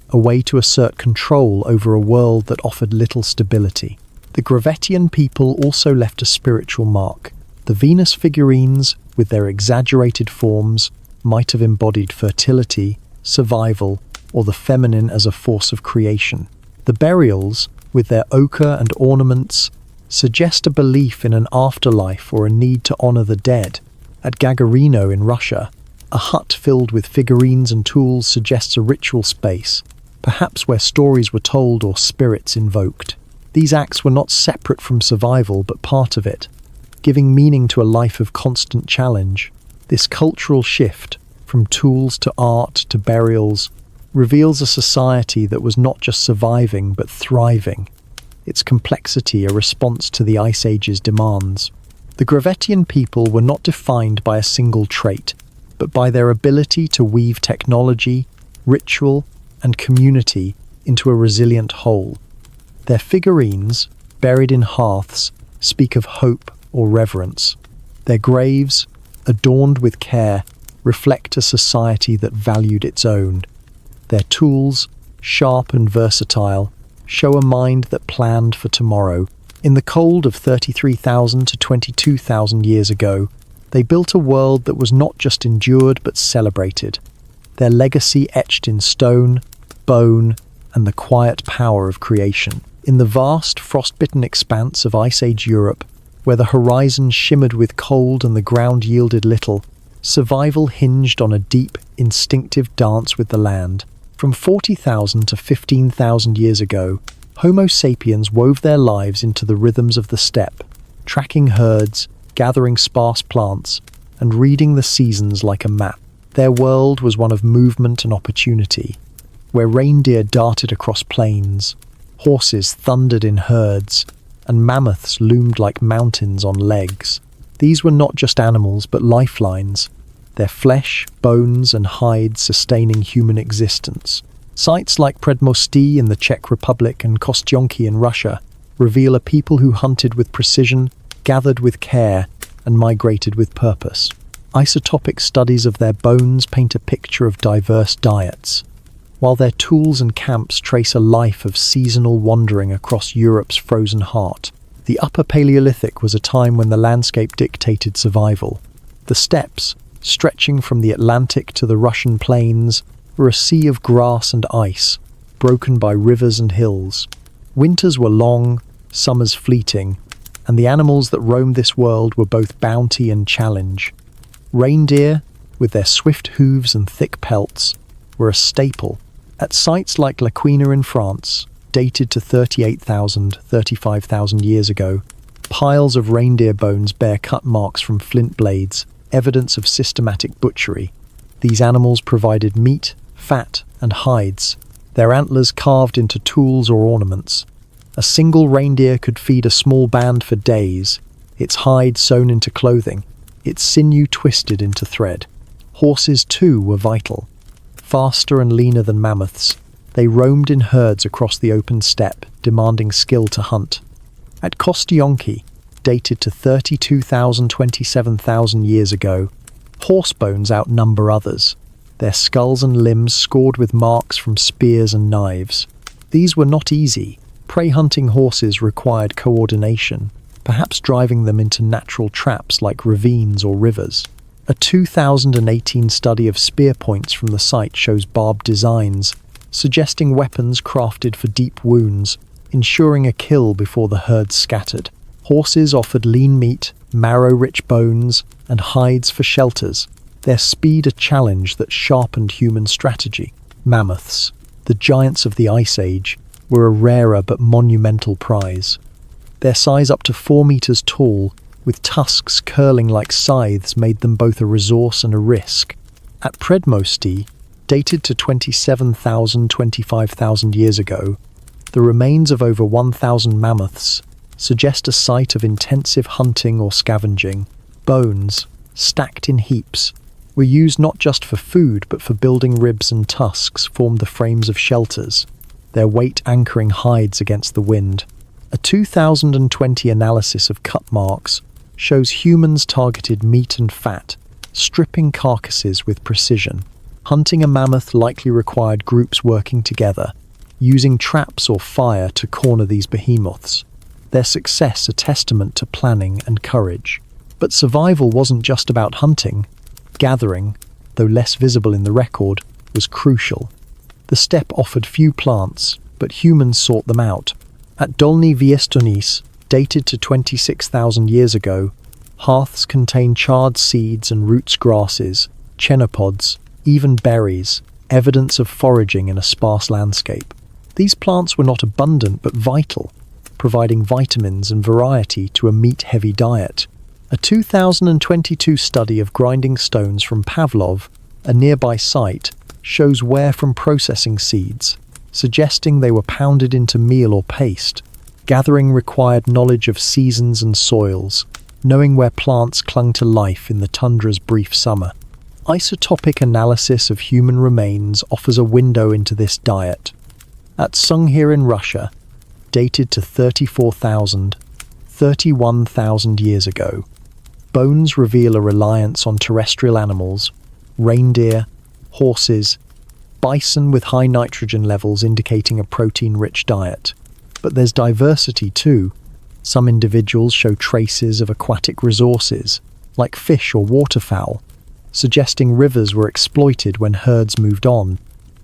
a way to assert control over a world that offered little stability. The Gravettian people also left a spiritual mark. The Venus figurines, with their exaggerated forms, might have embodied fertility, survival, or the feminine as a force of creation. The burials, with their ochre and ornaments, suggest a belief in an afterlife or a need to honor the dead. At Gagarino in Russia, a hut filled with figurines and tools suggests a ritual space, perhaps where stories were told or spirits invoked. These acts were not separate from survival but part of it, giving meaning to a life of constant challenge. This cultural shift, from tools to art to burials, reveals a society that was not just surviving but thriving, its complexity a response to the Ice Age's demands. The Gravettian people were not defined by a single trait, but by their ability to weave technology, ritual, and community into a resilient whole. Their figurines, buried in hearths, speak of hope or reverence. Their graves, adorned with care, reflect a society that valued its own. Their tools, sharp and versatile, show a mind that planned for tomorrow. In the cold of 33,000 to 22,000 years ago, they built a world that was not just endured but celebrated, their legacy etched in stone, bone, and the quiet power of creation. In the vast, frostbitten expanse of Ice Age Europe, where the horizon shimmered with cold and the ground yielded little, survival hinged on a deep, instinctive dance with the land. From 40,000 to 15,000 years ago, Homo sapiens wove their lives into the rhythms of the steppe, tracking herds, gathering sparse plants, and reading the seasons like a map. Their world was one of movement and opportunity, where reindeer darted across plains, horses thundered in herds, and mammoths loomed like mountains on legs. These were not just animals but lifelines, their flesh, bones, and hides sustaining human existence. Sites like Předmostí in the Czech Republic and Kostionki in Russia reveal a people who hunted with precision, gathered with care, and migrated with purpose. Isotopic studies of their bones paint a picture of diverse diets, while their tools and camps trace a life of seasonal wandering across Europe's frozen heart. The Upper Paleolithic was a time when the landscape dictated survival. The steppes, stretching from the Atlantic to the Russian plains, were a sea of grass and ice, broken by rivers and hills. Winters were long, summers fleeting, and the animals that roamed this world were both bounty and challenge. Reindeer, with their swift hooves and thick pelts, were a staple. At sites like L'Aquina in France, dated to 38,000, 35,000 years ago, piles of reindeer bones bear cut marks from flint blades, evidence of systematic butchery. These animals provided meat, fat, and hides, their antlers carved into tools or ornaments. A single reindeer could feed a small band for days, its hide sewn into clothing, its sinew twisted into thread. Horses, too, were vital. Faster and leaner than mammoths, they roamed in herds across the open steppe, demanding skill to hunt. At Kostyonki, dated to 27,000 years ago, horse bones outnumber others, their skulls and limbs scored with marks from spears and knives. These were not easy. Prey-hunting horses required coordination, perhaps driving them into natural traps like ravines or rivers. A 2018 study of spear points from the site shows barbed designs, suggesting weapons crafted for deep wounds, ensuring a kill before the herd scattered. Horses offered lean meat, marrow-rich bones, and hides for shelters, their speed a challenge that sharpened human strategy. Mammoths, the giants of the Ice Age, were a rarer but monumental prize. Their size up to 4 meters tall, with tusks curling like scythes, made them both a resource and a risk. At Predmosty, dated to 25,000 years ago, the remains of over 1,000 mammoths suggest a site of intensive hunting or scavenging. Bones, stacked in heaps, were used not just for food but for building. Ribs and tusks formed the frames of shelters, their weight anchoring hides against the wind. A 2020 analysis of cut marks shows humans targeted meat and fat, stripping carcasses with precision. Hunting a mammoth likely required groups working together, using traps or fire to corner these behemoths. Their success a testament to planning and courage. But survival wasn't just about hunting. Gathering, though less visible in the record, was crucial. The steppe offered few plants, but humans sought them out. At Dolny Viestonis, dated to 26,000 years ago, hearths contained charred seeds and roots, grasses, chenopods, even berries, evidence of foraging in a sparse landscape. These plants were not abundant but vital, providing vitamins and variety to a meat-heavy diet. A 2022 study of grinding stones from Pavlov, a nearby site, shows wear from processing seeds, suggesting they were pounded into meal or paste. Gathering required knowledge of seasons and soils, knowing where plants clung to life in the tundra's brief summer. Isotopic analysis of human remains offers a window into this diet. At Sunghir in Russia, dated to 31,000 years ago, bones reveal a reliance on terrestrial animals, reindeer, horses, bison with high nitrogen levels indicating a protein-rich diet. But there's diversity too. Some individuals show traces of aquatic resources, like fish or waterfowl, suggesting rivers were exploited when herds moved on.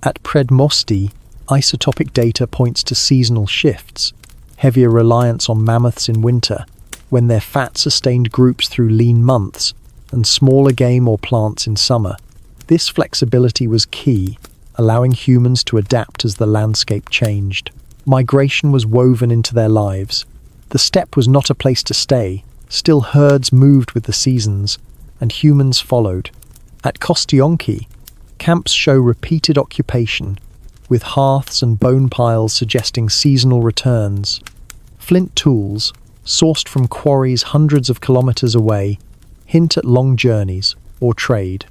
At Predmosty, isotopic data points to seasonal shifts, heavier reliance on mammoths in winter, when their fat sustained groups through lean months, and smaller game or plants in summer. This flexibility was key, allowing humans to adapt as the landscape changed. Migration was woven into their lives. The steppe was not a place to stay, still herds moved with the seasons, and humans followed. At Kostyonki, camps show repeated occupation, with hearths and bone piles suggesting seasonal returns. Flint tools, sourced from quarries hundreds of kilometers away, hint at long journeys or trade.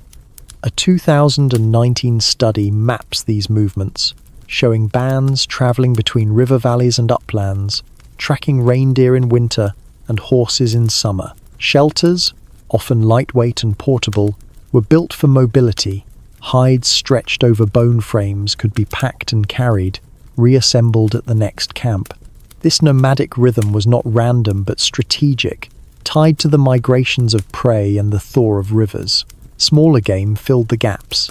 A 2019 study maps these movements, showing bands traveling between river valleys and uplands, tracking reindeer in winter and horses in summer. Shelters, often lightweight and portable, were built for mobility. Hides stretched over bone frames could be packed and carried, reassembled at the next camp. This nomadic rhythm was not random but strategic, tied to the migrations of prey and the thaw of rivers. Smaller game filled the gaps.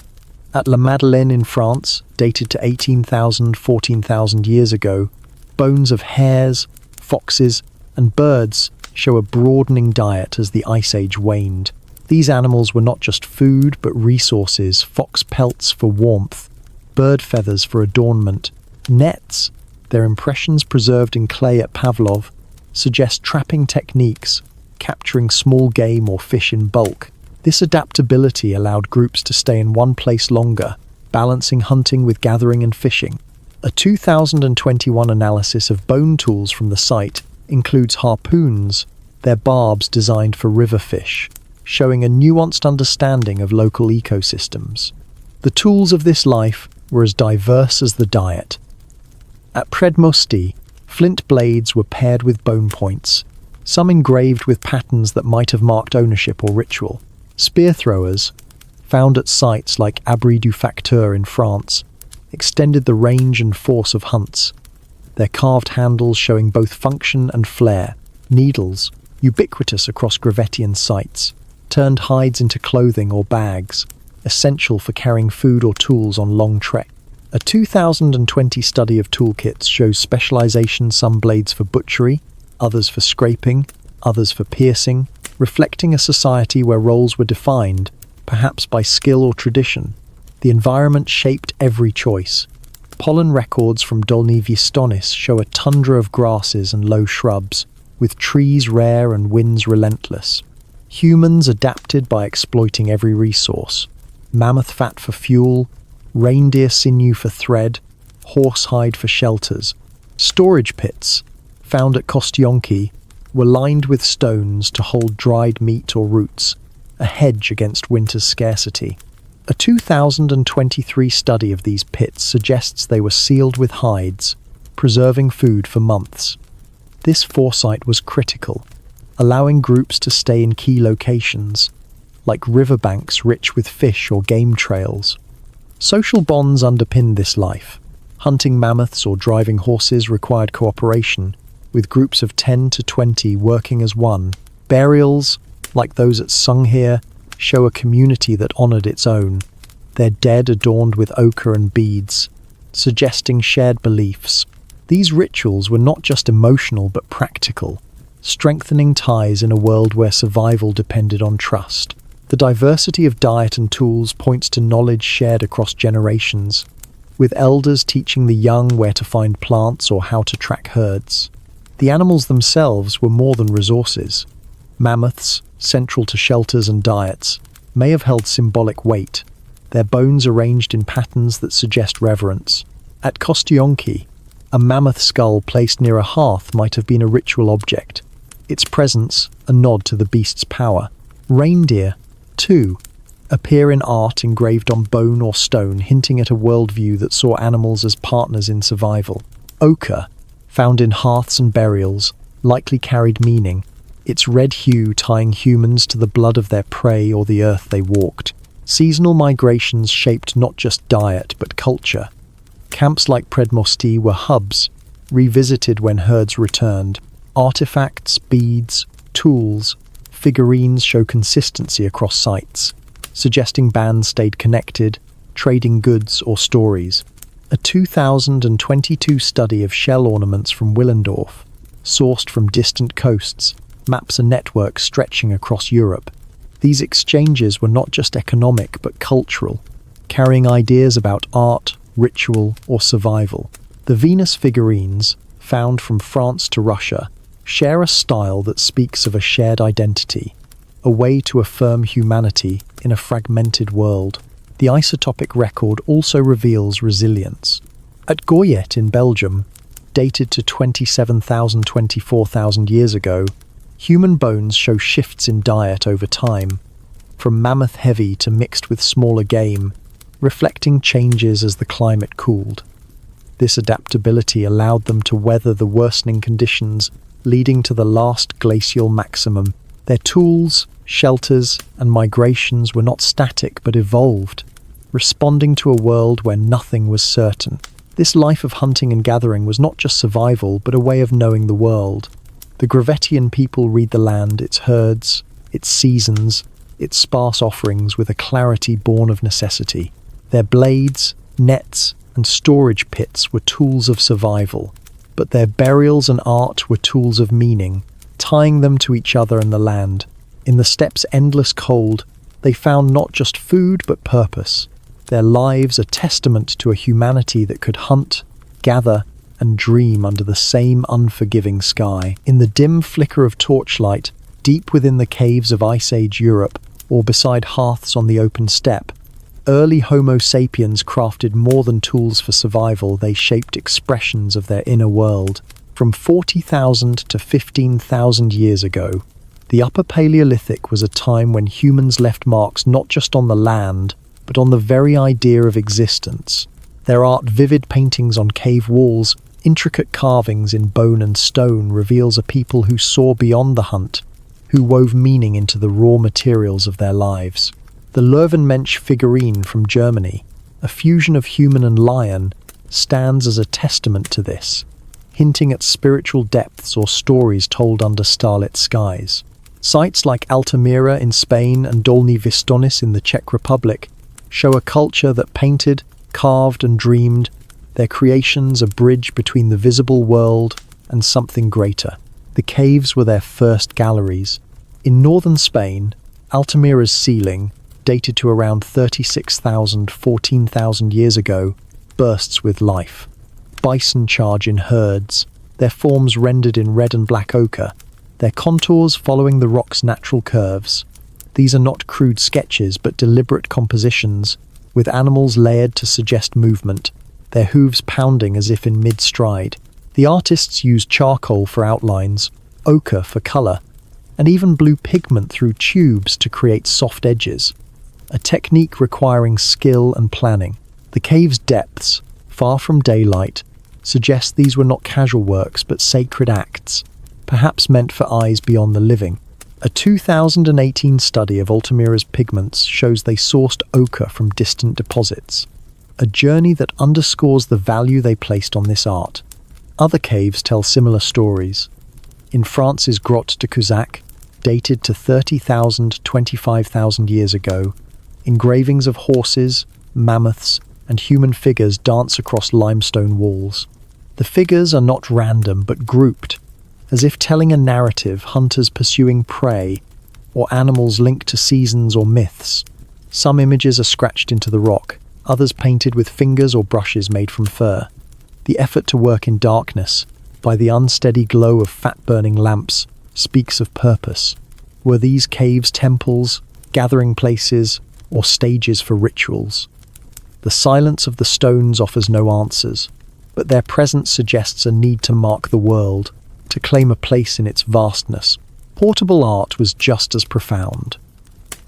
At La Madeleine in France, dated to 14,000 years ago, bones of hares, foxes, and birds show a broadening diet as the Ice Age waned. These animals were not just food but resources: fox pelts for warmth, bird feathers for adornment, nets, their impressions preserved in clay at Pavlov, suggest trapping techniques, capturing small game or fish in bulk. This adaptability allowed groups to stay in one place longer, balancing hunting with gathering and fishing. A 2021 analysis of bone tools from the site includes harpoons, their barbs designed for river fish, showing a nuanced understanding of local ecosystems. The tools of this life were as diverse as the diet. At Predmosti, flint blades were paired with bone points, some engraved with patterns that might have marked ownership or ritual. Spear throwers, found at sites like Abri du Facteur in France, extended the range and force of hunts, their carved handles showing both function and flair. Needles, ubiquitous across Gravettian sites, turned hides into clothing or bags, essential for carrying food or tools on long treks. A 2020 study of toolkits shows specialization: some blades for butchery, others for scraping, others for piercing, reflecting a society where roles were defined, perhaps by skill or tradition. The environment shaped every choice. Pollen records from Dolny Vistonis show a tundra of grasses and low shrubs, with trees rare and winds relentless. Humans adapted by exploiting every resource: mammoth fat for fuel, reindeer sinew for thread, horsehide for shelters. Storage pits, found at Kostionki, were lined with stones to hold dried meat or roots, a hedge against winter's scarcity. A 2023 study of these pits suggests they were sealed with hides, preserving food for months. This foresight was critical, allowing groups to stay in key locations, like riverbanks rich with fish or game trails. Social bonds underpinned this life. Hunting mammoths or driving horses required cooperation, with groups of 10 to 20 working as one. Burials, like those at Sunghir, show a community that honored its own, their dead adorned with ochre and beads, suggesting shared beliefs. These rituals were not just emotional but practical, strengthening ties in a world where survival depended on trust. The diversity of diet and tools points to knowledge shared across generations, with elders teaching the young where to find plants or how to track herds. The animals themselves were more than resources. Mammoths, central to shelters and diets, may have held symbolic weight, their bones arranged in patterns that suggest reverence. At Kostionki, a mammoth skull placed near a hearth might have been a ritual object, its presence a nod to the beast's power. Reindeer, too, appear in art engraved on bone or stone, hinting at a worldview that saw animals as partners in survival. Ochre, found in hearths and burials, likely carried meaning, its red hue tying humans to the blood of their prey or the earth they walked. Seasonal migrations shaped not just diet but culture. Camps like Predmosti were hubs, revisited when herds returned. Artifacts, beads, tools, figurines show consistency across sites, suggesting bands stayed connected, trading goods or stories. A 2022 study of shell ornaments from Willendorf, sourced from distant coasts, maps a network stretching across Europe. These exchanges were not just economic but cultural, carrying ideas about art, ritual, or survival. The Venus figurines, found from France to Russia, share a style that speaks of a shared identity, a way to affirm humanity in a fragmented world. The isotopic record also reveals resilience. At Goyet in Belgium, dated to 27,000–24,000 years ago, human bones show shifts in diet over time, from mammoth-heavy to mixed with smaller game, reflecting changes as the climate cooled. This adaptability allowed them to weather the worsening conditions, leading to the last glacial maximum. Their tools, shelters, and migrations were not static but evolved, responding to a world where nothing was certain. This life of hunting and gathering was not just survival but a way of knowing the world. The Gravettian people read the land, its herds, its seasons, its sparse offerings with a clarity born of necessity. Their blades, nets, and storage pits were tools of survival, but their burials and art were tools of meaning, tying them to each other and the land. In the steppes' endless cold, they found not just food but purpose, their lives a testament to a humanity that could hunt, gather, and dream under the same unforgiving sky. In the dim flicker of torchlight, deep within the caves of Ice Age Europe, or beside hearths on the open steppe, Early Homo sapiens crafted more than tools for survival, they shaped expressions of their inner world. From 40,000 to 15,000 years ago, the Upper Paleolithic was a time when humans left marks not just on the land, but on the very idea of existence. Their art, vivid paintings on cave walls, intricate carvings in bone and stone, reveals a people who saw beyond the hunt, who wove meaning into the raw materials of their lives. The Löwenmensch figurine from Germany, a fusion of human and lion, stands as a testament to this, hinting at spiritual depths or stories told under starlit skies. Sites like Altamira in Spain and Dolní Věstonice in the Czech Republic show a culture that painted, carved and dreamed, their creations a bridge between the visible world and something greater. The caves were their first galleries. In northern Spain, Altamira's ceiling, dated to around 36,000, 14,000 years ago, bursts with life. Bison charge in herds, their forms rendered in red and black ochre, their contours following the rock's natural curves. These are not crude sketches, but deliberate compositions, with animals layered to suggest movement, their hooves pounding as if in mid-stride. The artists used charcoal for outlines, ochre for colour, and even blue pigment through tubes to create soft edges, a technique requiring skill and planning. The cave's depths, far from daylight, suggest these were not casual works but sacred acts, perhaps meant for eyes beyond the living. A 2018 study of Altamira's pigments shows they sourced ochre from distant deposits, a journey that underscores the value they placed on this art. Other caves tell similar stories. In France's Grotte de Cusack, dated to 30,000, 25,000 years ago, engravings of horses, mammoths, and human figures dance across limestone walls. The figures are not random but grouped, as if telling a narrative, hunters pursuing prey, or animals linked to seasons or myths. Some images are scratched into the rock, others painted with fingers or brushes made from fur. The effort to work in darkness, by the unsteady glow of fat-burning lamps, speaks of purpose. Were these caves temples, gathering places, or stages for rituals? The silence of the stones offers no answers, but their presence suggests a need to mark the world, to claim a place in its vastness. Portable art was just as profound.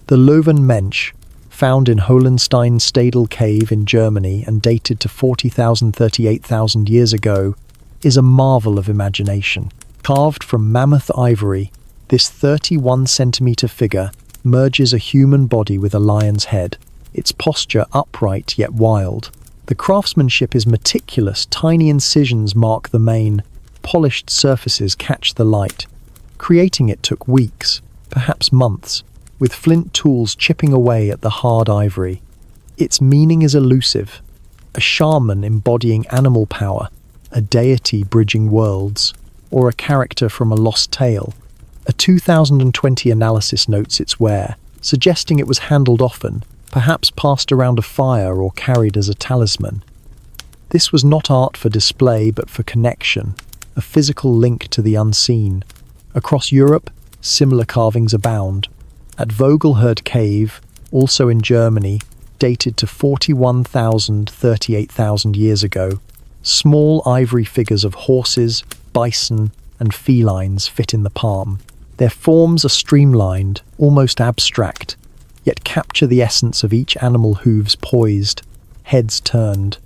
The Löwenmensch, found in Hohenstein-Stadel Cave in Germany and dated to 40,000, 38,000 years ago, is a marvel of imagination. Carved from mammoth ivory, this 31-centimeter figure merges a human body with a lion's head, its posture upright yet wild. The craftsmanship is meticulous, tiny incisions mark the mane, polished surfaces catch the light. Creating it took weeks, perhaps months, with flint tools chipping away at the hard ivory. Its meaning is elusive, a shaman embodying animal power, a deity bridging worlds, or a character from a lost tale. A 2020 analysis notes its wear, suggesting it was handled often, perhaps passed around a fire or carried as a talisman. This was not art for display but for connection, a physical link to the unseen. Across Europe, similar carvings abound. At Vogelherd Cave, also in Germany, dated to 41,000, 38,000 years ago, small ivory figures of horses, bison, and felines fit in the palm. Their forms are streamlined, almost abstract, yet capture the essence of each animal, hooves poised, heads turned.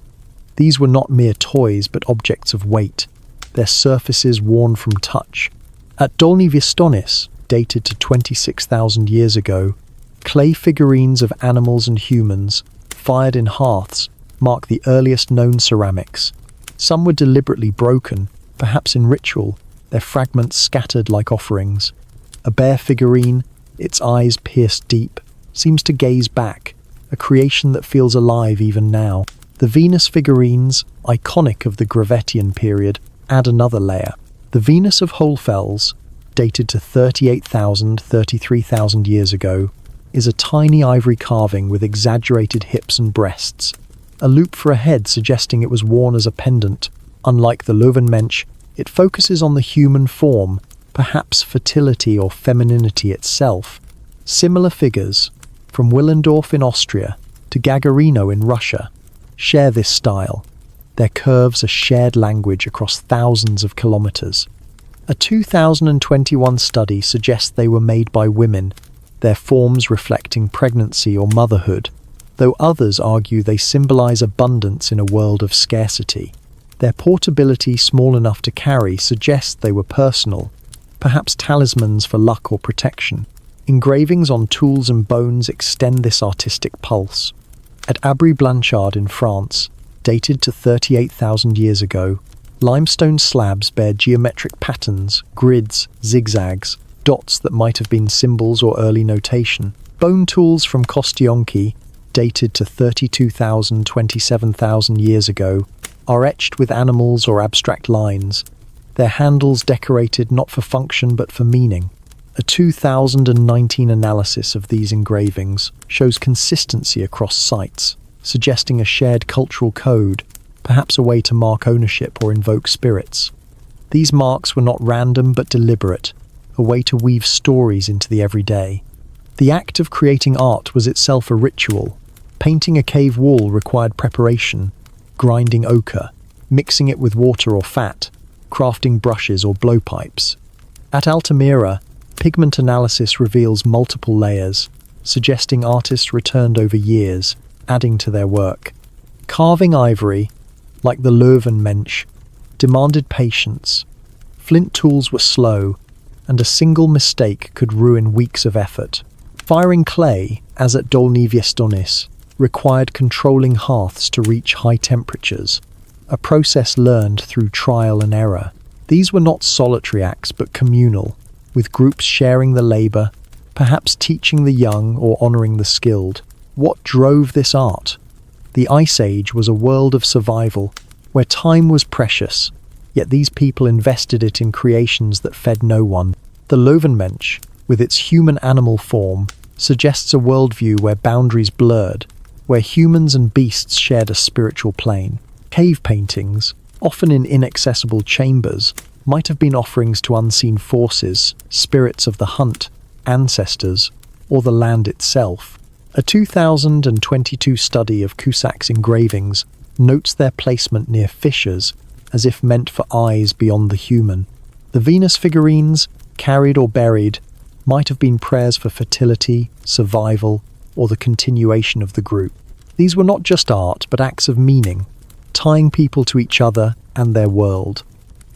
These were not mere toys but objects of weight, their surfaces worn from touch. At Dolní Věstonice, dated to 26,000 years ago, clay figurines of animals and humans, fired in hearths, mark the earliest known ceramics. Some were deliberately broken, perhaps in ritual, their fragments scattered like offerings. A bare figurine, its eyes pierced deep, seems to gaze back, a creation that feels alive even now. The Venus figurines, iconic of the Gravettian period, add another layer. The Venus of Hohlfels, dated to 38,000, 33,000 years ago, is a tiny ivory carving with exaggerated hips and breasts, a loop for a head suggesting it was worn as a pendant. Unlike the Löwenmensch, it focuses on the human form, perhaps fertility or femininity itself. Similar figures, from Willendorf in Austria, to Gagarino in Russia, share this style. Their curves are shared language across thousands of kilometers. A 2021 study suggests they were made by women, their forms reflecting pregnancy or motherhood, though others argue they symbolize abundance in a world of scarcity. Their portability, small enough to carry, suggests they were personal, perhaps talismans for luck or protection. Engravings on tools and bones extend this artistic pulse. At Abri-Blanchard in France, dated to 38,000 years ago, limestone slabs bear geometric patterns, grids, zigzags, dots that might have been symbols or early notation. Bone tools from Kostyonki, dated to 27,000 years ago, are etched with animals or abstract lines, their handles decorated not for function but for meaning. A 2019 analysis of these engravings shows consistency across sites, suggesting a shared cultural code, perhaps a way to mark ownership or invoke spirits. These marks were not random but deliberate, a way to weave stories into the everyday. The act of creating art was itself a ritual. Painting a cave wall required preparation, grinding ochre, mixing it with water or fat, crafting brushes or blowpipes. At Altamira, pigment analysis reveals multiple layers, suggesting artists returned over years, adding to their work. Carving ivory, like the Löwenmensch, demanded patience. Flint tools were slow, and a single mistake could ruin weeks of effort. Firing clay, as at Dolní Věstonice, required controlling hearths to reach high temperatures, a process learned through trial and error. These were not solitary acts but communal, with groups sharing the labor, perhaps teaching the young or honoring the skilled. What drove this art? The Ice Age was a world of survival, where time was precious, yet these people invested it in creations that fed no one. The Löwenmensch, with its human-animal form, suggests a worldview where boundaries blurred, where humans and beasts shared a spiritual plane. Cave paintings, often in inaccessible chambers, might have been offerings to unseen forces, spirits of the hunt, ancestors, or the land itself. A 2022 study of Cusac's engravings notes their placement near fissures, as if meant for eyes beyond the human. The Venus figurines, carried or buried, might have been prayers for fertility, survival, or the continuation of the group. These were not just art, but acts of meaning, tying people to each other and their world.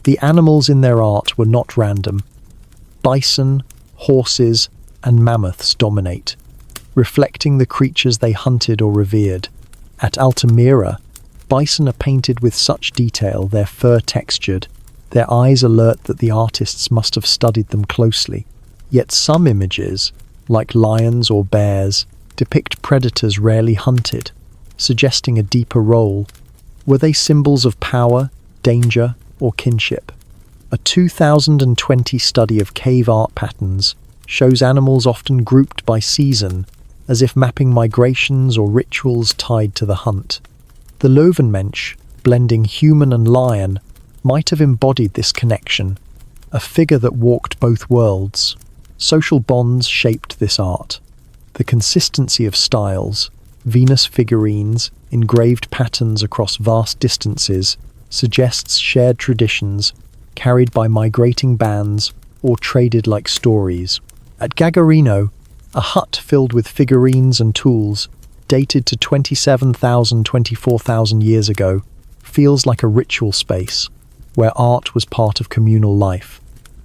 The animals in their art were not random. Bison, horses, and mammoths dominate, reflecting the creatures they hunted or revered. At Altamira, bison are painted with such detail, their fur textured, their eyes alert that the artists must have studied them closely. Yet some images, like lions or bears, depict predators rarely hunted, suggesting a deeper role. Were they symbols of power, danger, or kinship? A 2020 study of cave art patterns shows animals often grouped by season, as if mapping migrations or rituals tied to the hunt. The Löwenmensch, blending human and lion, might have embodied this connection, a figure that walked both worlds. Social bonds shaped this art. The consistency of styles, Venus figurines, engraved patterns across vast distances, suggests shared traditions, carried by migrating bands or traded like stories. At Gagarino, a hut filled with figurines and tools, dated to 24,000 years ago, feels like a ritual space, where art was part of communal life.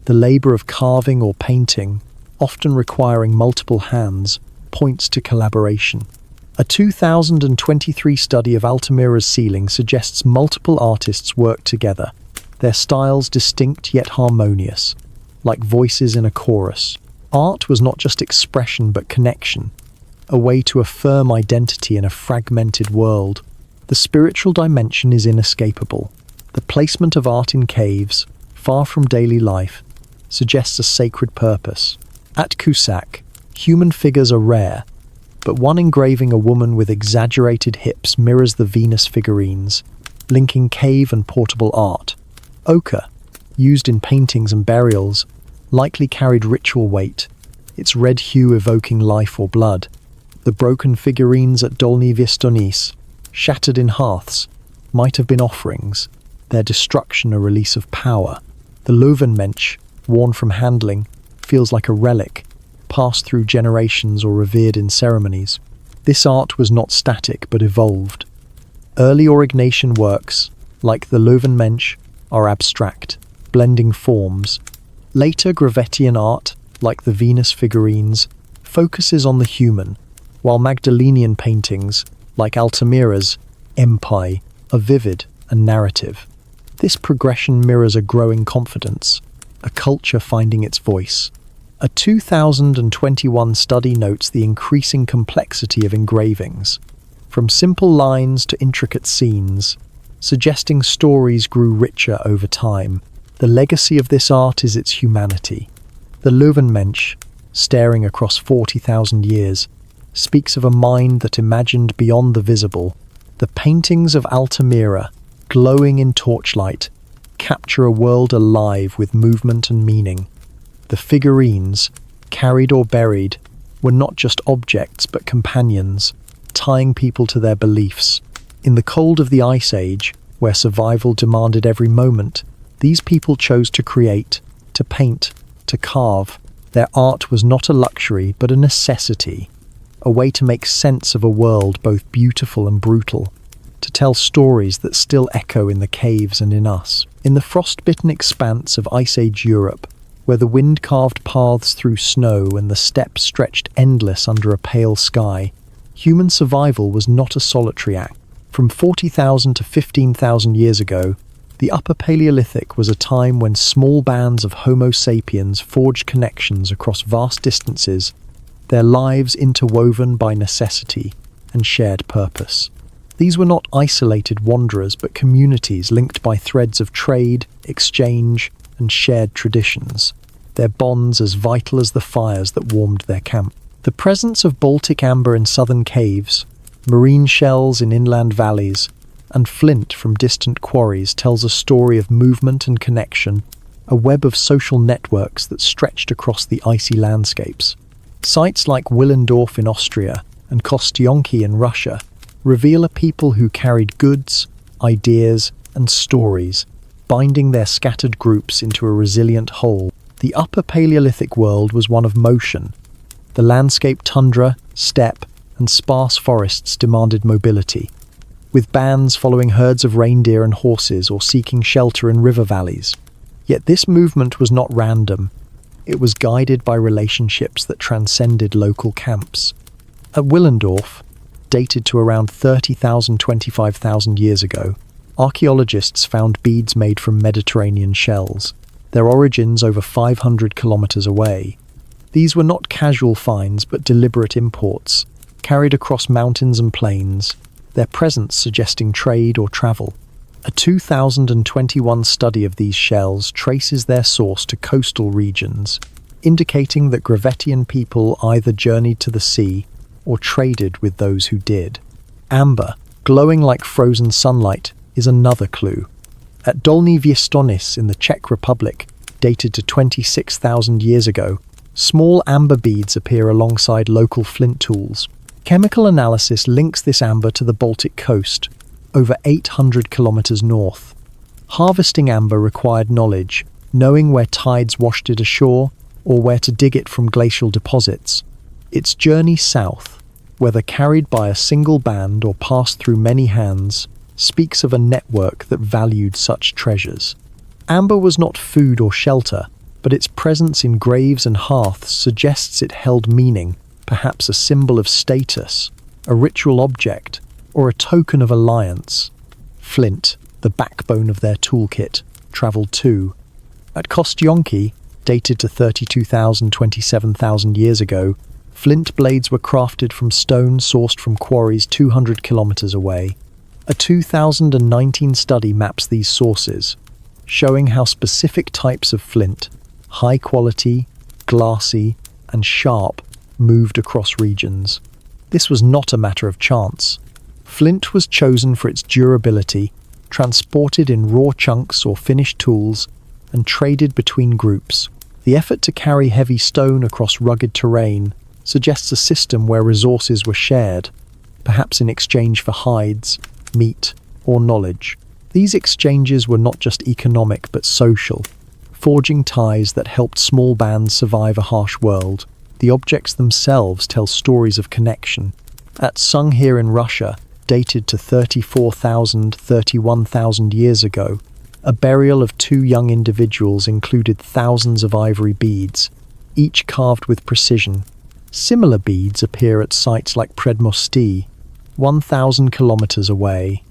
The labor of carving or painting, often requiring multiple hands, points to collaboration. A 2023 study of Altamira's ceiling suggests multiple artists worked together, their styles distinct yet harmonious, like voices in a chorus. Art was not just expression but connection, a way to affirm identity in a fragmented world. The spiritual dimension is inescapable. The placement of art in caves, far from daily life, suggests a sacred purpose. At Cusack, human figures are rare, but one engraving a woman with exaggerated hips mirrors the Venus figurines, linking cave and portable art. Ochre, used in paintings and burials, likely carried ritual weight, its red hue evoking life or blood. The broken figurines at Dolní Věstonice, shattered in hearths, might have been offerings, their destruction a release of power. The Löwenmensch, worn from handling, feels like a relic, passed through generations or revered in ceremonies. This art was not static but evolved. Early Aurignacian works, like the Löwenmensch, are abstract, blending forms. Later Gravettian art, like the Venus figurines, focuses on the human, while Magdalenian paintings, like Altamira's Empire, are vivid and narrative. This progression mirrors a growing confidence, a culture finding its voice. A 2021 study notes the increasing complexity of engravings, from simple lines to intricate scenes, suggesting stories grew richer over time. The legacy of this art is its humanity. The Löwenmensch, staring across 40,000 years, speaks of a mind that imagined beyond the visible. The paintings of Altamira, glowing in torchlight, capture a world alive with movement and meaning. The figurines, carried or buried, were not just objects but companions, tying people to their beliefs. In the cold of the Ice Age, where survival demanded every moment, these people chose to create, to paint, to carve. Their art was not a luxury but a necessity, a way to make sense of a world both beautiful and brutal, to tell stories that still echo in the caves and in us. In the frost-bitten expanse of Ice Age Europe, where the wind carved paths through snow and the steppes stretched endless under a pale sky, human survival was not a solitary act. From 40,000 to 15,000 years ago, the Upper Paleolithic was a time when small bands of Homo sapiens forged connections across vast distances, their lives interwoven by necessity and shared purpose. These were not isolated wanderers but communities linked by threads of trade, exchange, and shared traditions, their bonds as vital as the fires that warmed their camp. The presence of Baltic amber in southern caves, marine shells in inland valleys, and flint from distant quarries tells a story of movement and connection, a web of social networks that stretched across the icy landscapes. Sites like Willendorf in Austria and Kostyonki in Russia reveal a people who carried goods, ideas, and stories, binding their scattered groups into a resilient whole. The Upper Paleolithic world was one of motion. The landscape tundra, steppe, and sparse forests demanded mobility, with bands following herds of reindeer and horses or seeking shelter in river valleys. Yet this movement was not random. It was guided by relationships that transcended local camps. At Willendorf, dated to around 30,000 to 25,000 years ago, archaeologists found beads made from Mediterranean shells, their origins over 500 kilometers away. These were not casual finds but deliberate imports, carried across mountains and plains, their presence suggesting trade or travel. A 2021 study of these shells traces their source to coastal regions, indicating that Gravettian people either journeyed to the sea or traded with those who did. Amber, glowing like frozen sunlight, is another clue. At Dolní Věstonice in the Czech Republic, dated to 26,000 years ago, small amber beads appear alongside local flint tools. Chemical analysis links this amber to the Baltic coast, over 800 kilometers north. Harvesting amber required knowledge, knowing where tides washed it ashore or where to dig it from glacial deposits. Its journey south, whether carried by a single band or passed through many hands, speaks of a network that valued such treasures. Amber was not food or shelter, but its presence in graves and hearths suggests it held meaning, perhaps a symbol of status, a ritual object, or a token of alliance. Flint, the backbone of their toolkit, travelled too. At Kostyonki, dated to 32,000 to 27,000 years ago, flint blades were crafted from stone sourced from quarries 200 kilometers away. A 2019 study maps these sources, showing how specific types of flint, high quality, glassy, and sharp, moved across regions. This was not a matter of chance. Flint was chosen for its durability, transported in raw chunks or finished tools, and traded between groups. The effort to carry heavy stone across rugged terrain suggests a system where resources were shared, perhaps in exchange for hides, meat, or knowledge. These exchanges were not just economic but social, forging ties that helped small bands survive a harsh world. The objects themselves tell stories of connection. At Sungir in Russia, dated to 31,000 years ago, a burial of two young individuals included thousands of ivory beads, each carved with precision. Similar beads appear at sites like Predmosti, 1,000 kilometers away.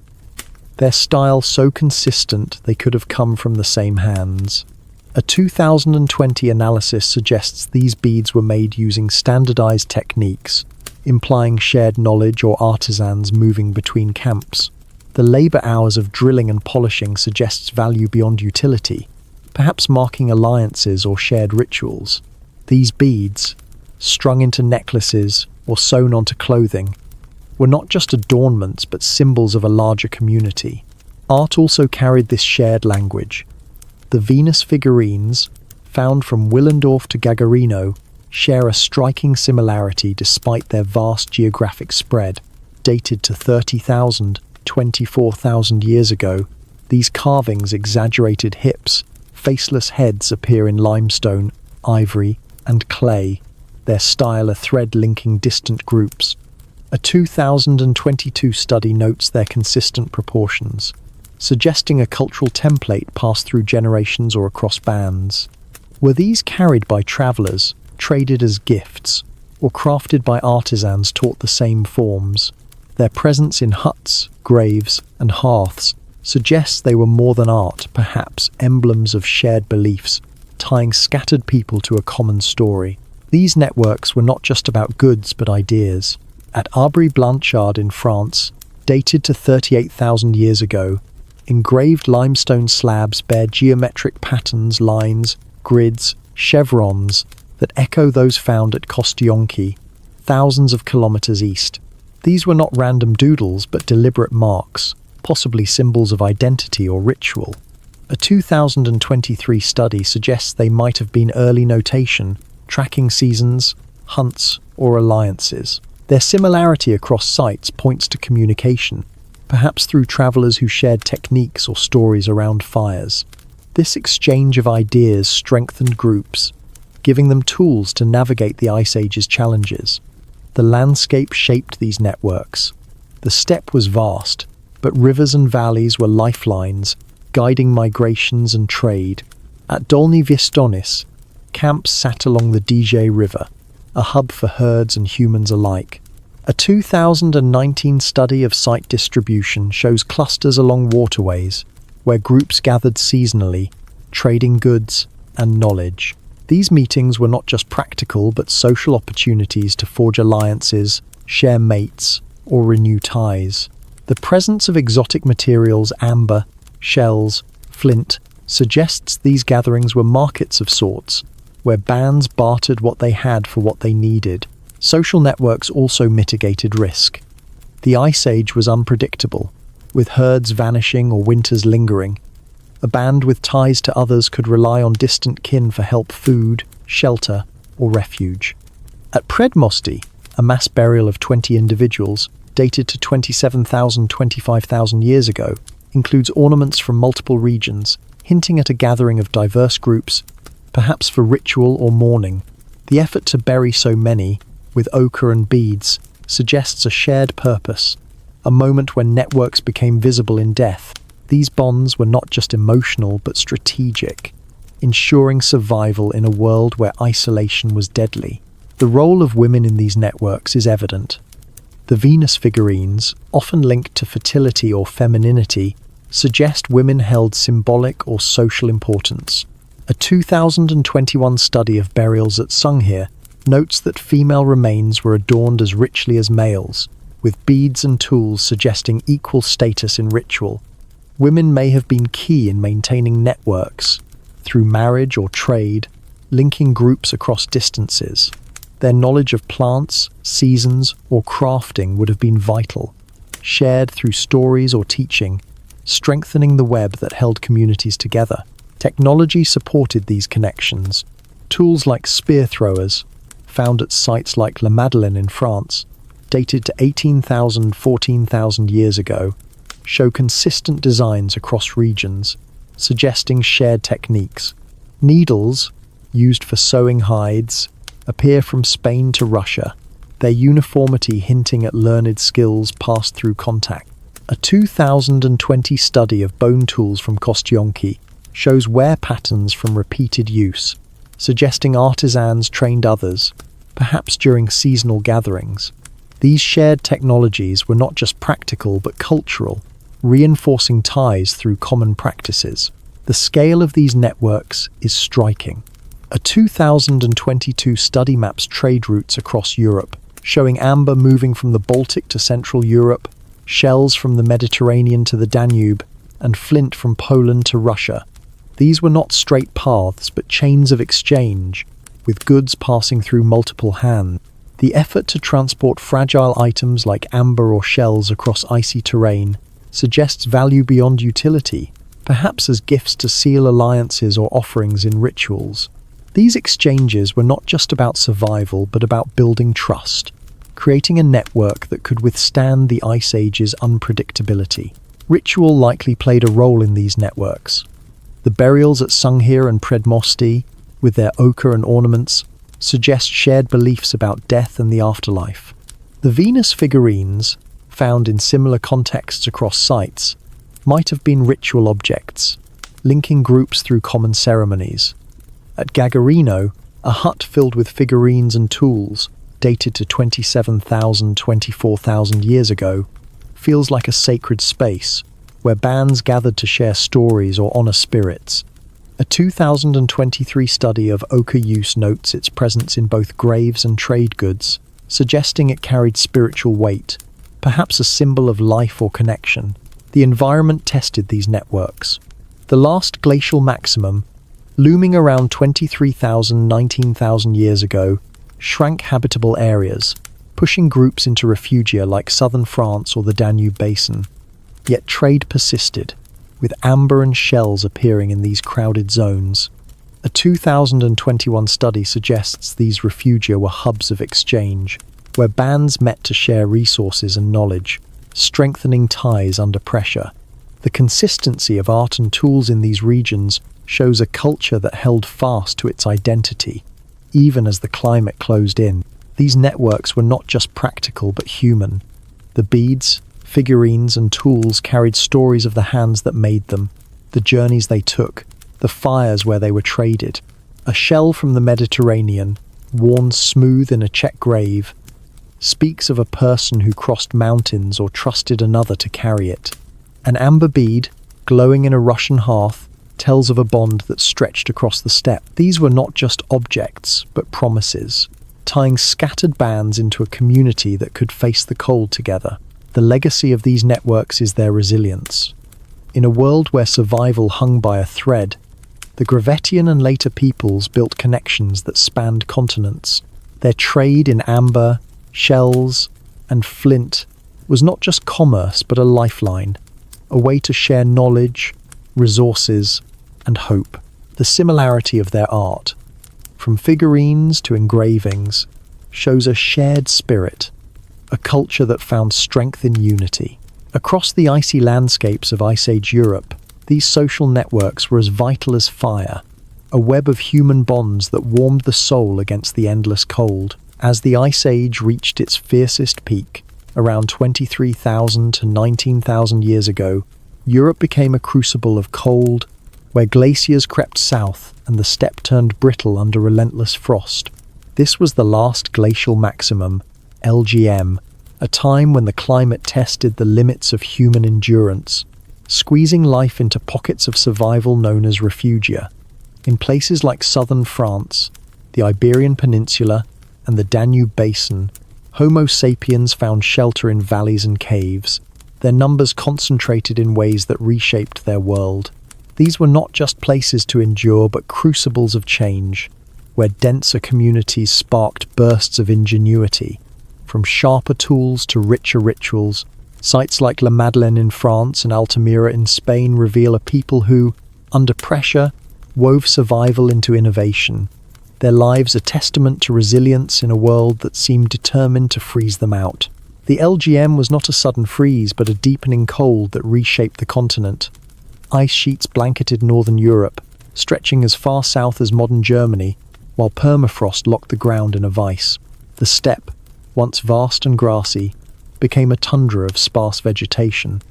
Their style so consistent they could have come from the same hands. A 2020 analysis suggests these beads were made using standardized techniques, implying shared knowledge or artisans moving between camps. The labor hours of drilling and polishing suggests value beyond utility, perhaps marking alliances or shared rituals. These beads, strung into necklaces or sewn onto clothing, were not just adornments but symbols of a larger community. Art also carried this shared language. The Venus figurines, found from Willendorf to Gagarino, share a striking similarity despite their vast geographic spread. Dated to 30,000, 24,000 years ago, these carvings exaggerated hips, faceless heads appear in limestone, ivory, and clay, their style a thread linking distant groups. A 2022 study notes their consistent proportions, suggesting a cultural template passed through generations or across bands. Were these carried by travelers, traded as gifts, or crafted by artisans taught the same forms? Their presence in huts, graves, and hearths suggests they were more than art, perhaps emblems of shared beliefs, tying scattered people to a common story. These networks were not just about goods but ideas. At Arbry-Blanchard in France, dated to 38,000 years ago, engraved limestone slabs bear geometric patterns, lines, grids, chevrons that echo those found at Kostyonki, thousands of kilometers east. These were not random doodles but deliberate marks, possibly symbols of identity or ritual. A 2023 study suggests they might have been early notation, tracking seasons, hunts, or alliances. Their similarity across sites points to communication, perhaps through travelers who shared techniques or stories around fires. This exchange of ideas strengthened groups, giving them tools to navigate the Ice Age's challenges. The landscape shaped these networks. The steppe was vast, but rivers and valleys were lifelines, guiding migrations and trade. At Dolny Viestonis, camps sat along the Dije River, a hub for herds and humans alike. A 2019 study of site distribution shows clusters along waterways, where groups gathered seasonally, trading goods and knowledge. These meetings were not just practical but social opportunities to forge alliances, share mates, or renew ties. The presence of exotic materials, amber, shells, flint, suggests these gatherings were markets of sorts, where bands bartered what they had for what they needed. Social networks also mitigated risk. The Ice Age was unpredictable, with herds vanishing or winters lingering. A band with ties to others could rely on distant kin for help, food, shelter, or refuge. At Predmosti, a mass burial of 20 individuals, dated to 27,000, 25,000 years ago, includes ornaments from multiple regions, hinting at a gathering of diverse groups, perhaps for ritual or mourning. The effort to bury so many, with ochre and beads, suggests a shared purpose, a moment when networks became visible in death. These bonds were not just emotional but strategic, ensuring survival in a world where isolation was deadly. The role of women in these networks is evident. The Venus figurines, often linked to fertility or femininity, suggest women held symbolic or social importance. A 2021 study of burials at Sungir notes that female remains were adorned as richly as males, with beads and tools suggesting equal status in ritual. Women may have been key in maintaining networks, through marriage or trade, linking groups across distances. Their knowledge of plants, seasons, or crafting would have been vital, shared through stories or teaching, strengthening the web that held communities together. Technology supported these connections. Tools like spear throwers, found at sites like La Madeleine in France, dated to 18,000 14,000 years ago, show consistent designs across regions, suggesting shared techniques. Needles, used for sewing hides, appear from Spain to Russia, their uniformity hinting at learned skills passed through contact. A 2020 study of bone tools from Kostyonki shows wear patterns from repeated use, suggesting artisans trained others, perhaps during seasonal gatherings. These shared technologies were not just practical but cultural, reinforcing ties through common practices. The scale of these networks is striking. A 2022 study maps trade routes across Europe, showing amber moving from the Baltic to Central Europe, shells from the Mediterranean to the Danube, and flint from Poland to Russia. These were not straight paths, but chains of exchange, with goods passing through multiple hands. The effort to transport fragile items like amber or shells across icy terrain suggests value beyond utility, perhaps as gifts to seal alliances or offerings in rituals. These exchanges were not just about survival, but about building trust, creating a network that could withstand the Ice Age's unpredictability. Ritual likely played a role in these networks. The burials at Sungir and Predmosti, with their ochre and ornaments, suggest shared beliefs about death and the afterlife. The Venus figurines, found in similar contexts across sites, might have been ritual objects, linking groups through common ceremonies. At Gagarino, a hut filled with figurines and tools, dated to 27,000 24,000 years ago, feels like a sacred space, where bands gathered to share stories or honor spirits. A 2023 study of ochre use notes its presence in both graves and trade goods, suggesting it carried spiritual weight, perhaps a symbol of life or connection. The environment tested these networks. The last glacial maximum, looming around 23,000 19,000 years ago, shrank habitable areas, pushing groups into refugia like southern France or the Danube basin. Yet trade persisted, with amber and shells appearing in these crowded zones. A 2021 study suggests these refugia were hubs of exchange, where bands met to share resources and knowledge, strengthening ties under pressure. The consistency of art and tools in these regions shows a culture that held fast to its identity, even as the climate closed in. These networks were not just practical but human. The beads, figurines, and tools carried stories of the hands that made them, the journeys they took, the fires where they were traded. A shell from the Mediterranean, worn smooth in a Czech grave, speaks of a person who crossed mountains or trusted another to carry it. An amber bead, glowing in a Russian hearth, tells of a bond that stretched across the steppe. These were not just objects, but promises, tying scattered bands into a community that could face the cold together. The legacy of these networks is their resilience. In a world where survival hung by a thread, the Gravettian and later peoples built connections that spanned continents. Their trade in amber, shells, and flint was not just commerce but a lifeline, a way to share knowledge, resources, and hope. The similarity of their art, from figurines to engravings, shows a shared spirit, a culture that found strength in unity. Across the icy landscapes of Ice Age Europe, these social networks were as vital as fire, a web of human bonds that warmed the soul against the endless cold. As the Ice Age reached its fiercest peak, around 23,000 to 19,000 years ago, Europe became a crucible of cold, where glaciers crept south and the steppe turned brittle under relentless frost. This was the last glacial maximum, LGM, a time when the climate tested the limits of human endurance, squeezing life into pockets of survival known as refugia. In places like southern France, the Iberian Peninsula, and the Danube basin, Homo sapiens found shelter in valleys and caves, their numbers concentrated in ways that reshaped their world. These were not just places to endure but crucibles of change, where denser communities sparked bursts of ingenuity. From sharper tools to richer rituals, sites like La Madeleine in France and Altamira in Spain reveal a people who, under pressure, wove survival into innovation. their lives a testament to resilience in a world that seemed determined to freeze them out. The LGM was not a sudden freeze, but a deepening cold that reshaped the continent. Ice sheets blanketed northern Europe, stretching as far south as modern Germany, while permafrost locked the ground in a vice. The steppe, once vast and grassy, became a tundra of sparse vegetation,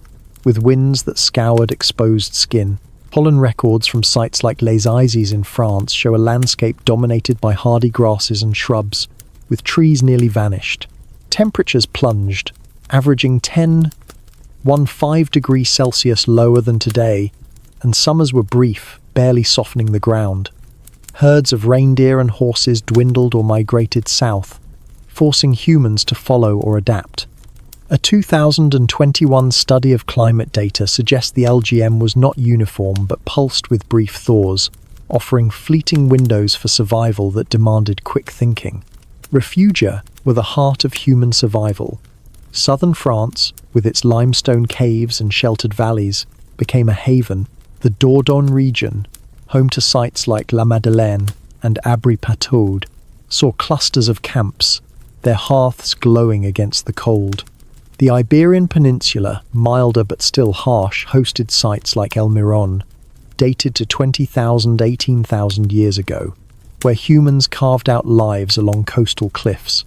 with winds that scoured exposed skin. Pollen records from sites like Les Izes in France show a landscape dominated by hardy grasses and shrubs, with trees nearly vanished. Temperatures plunged, averaging 10.15 degrees Celsius lower than today, and summers were brief, barely softening the ground. Herds of reindeer and horses dwindled or migrated south, forcing humans to follow or adapt. A 2021 study of climate data suggests the LGM was not uniform but pulsed with brief thaws, offering fleeting windows for survival that demanded quick thinking. Refugia were the heart of human survival. Southern France, with its limestone caves and sheltered valleys, became a haven. The Dordogne region, home to sites like La Madeleine and Abri-Pataude, saw clusters of camps, their hearths glowing against the cold. The Iberian Peninsula, milder but still harsh, hosted sites like El Mirón, dated to 20,000, 18,000 years ago, where humans carved out lives along coastal cliffs.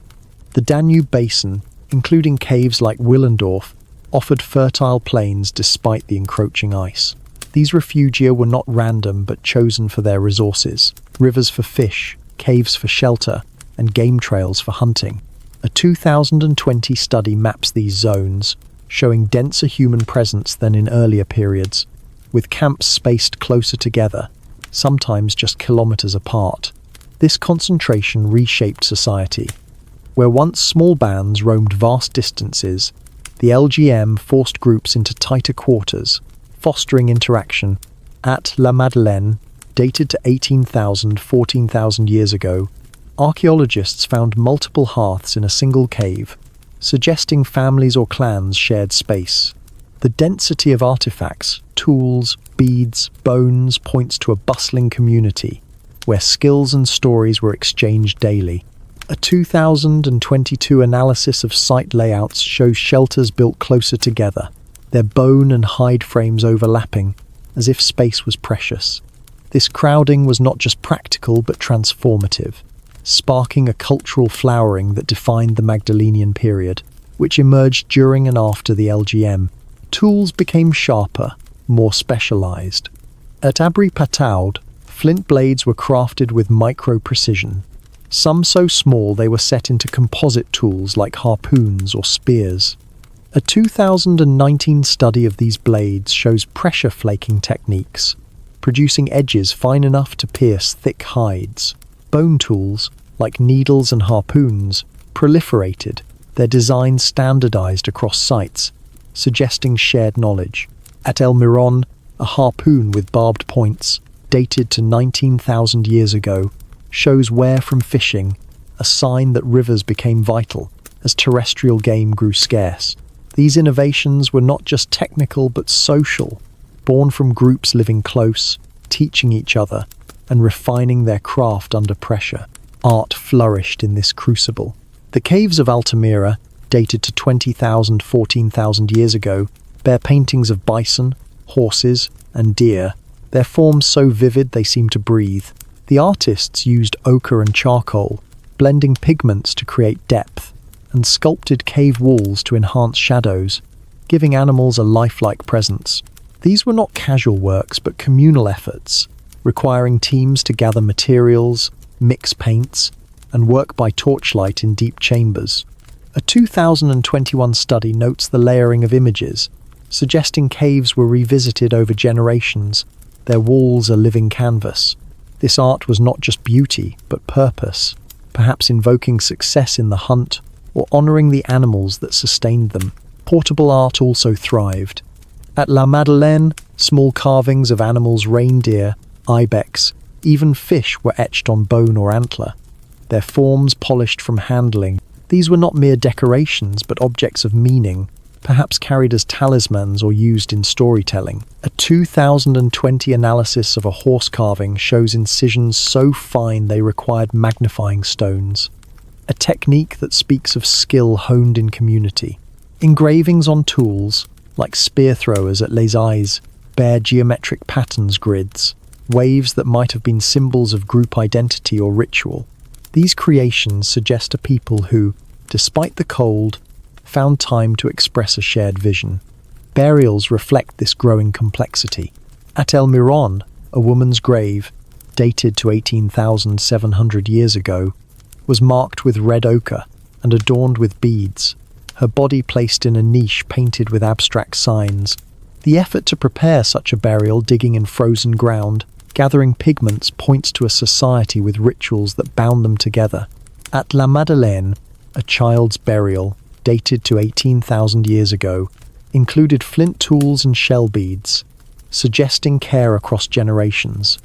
The Danube Basin, including caves like Willendorf, offered fertile plains despite the encroaching ice. These refugia were not random but chosen for their resources: rivers for fish, caves for shelter, and game trails for hunting. A 2020 study maps these zones, showing denser human presence than in earlier periods, with camps spaced closer together, sometimes just kilometers apart. This concentration reshaped society. Where once small bands roamed vast distances, the LGM forced groups into tighter quarters, fostering interaction. At La Madeleine, dated to 18,000, 14,000 years ago, archaeologists found multiple hearths in a single cave, suggesting families or clans shared space. The density of artifacts, tools, beads, bones points to a bustling community, where skills and stories were exchanged daily. A 2022 analysis of site layouts shows shelters built closer together, their bone and hide frames overlapping, as if space was precious. This crowding was not just practical but transformative, sparking a cultural flowering that defined the Magdalenian period, which emerged during and after the LGM. Tools became sharper, more specialized. At Abri-Pataude, flint blades were crafted with micro-precision, some so small they were set into composite tools like harpoons or spears. A 2019 study of these blades shows pressure flaking techniques, producing edges fine enough to pierce thick hides. Bone tools, like needles and harpoons, proliferated, their designs standardized across sites, suggesting shared knowledge. At El Mirón, a harpoon with barbed points, dated to 19,000 years ago, shows wear from fishing, a sign that rivers became vital as terrestrial game grew scarce. These innovations were not just technical but social, born from groups living close, teaching each other, and refining their craft under pressure. Art flourished in this crucible. The caves of Altamira, dated to 20,000, 14,000 years ago, bear paintings of bison, horses, and deer, their forms so vivid they seem to breathe. The artists used ochre and charcoal, blending pigments to create depth, and sculpted cave walls to enhance shadows, giving animals a lifelike presence. These were not casual works but communal efforts, requiring teams to gather materials, mix paints, and work by torchlight in deep chambers. A 2021 study notes the layering of images, suggesting caves were revisited over generations, their walls a living canvas. This art was not just beauty, but purpose, perhaps invoking success in the hunt or honoring the animals that sustained them. Portable art also thrived. At La Madeleine, small carvings of animals, reindeer, ibex, even fish were etched on bone or antler, their forms polished from handling. These were not mere decorations, but objects of meaning, perhaps carried as talismans or used in storytelling. A 2020 analysis of a horse carving shows incisions so fine they required magnifying stones, a technique that speaks of skill honed in community. Engravings on tools, like spear throwers at Les Eyes, bear geometric patterns grids, waves that might have been symbols of group identity or ritual. These creations suggest a people who, despite the cold, found time to express a shared vision. Burials reflect this growing complexity. At El Miron, a woman's grave, dated to 18,700 years ago, was marked with red ochre and adorned with beads, her body placed in a niche painted with abstract signs. The effort to prepare such a burial, digging in frozen ground, gathering pigments, points to a society with rituals that bound them together. At La Madeleine, a child's burial, dated to 18,000 years ago, included flint tools and shell beads, suggesting care across generations.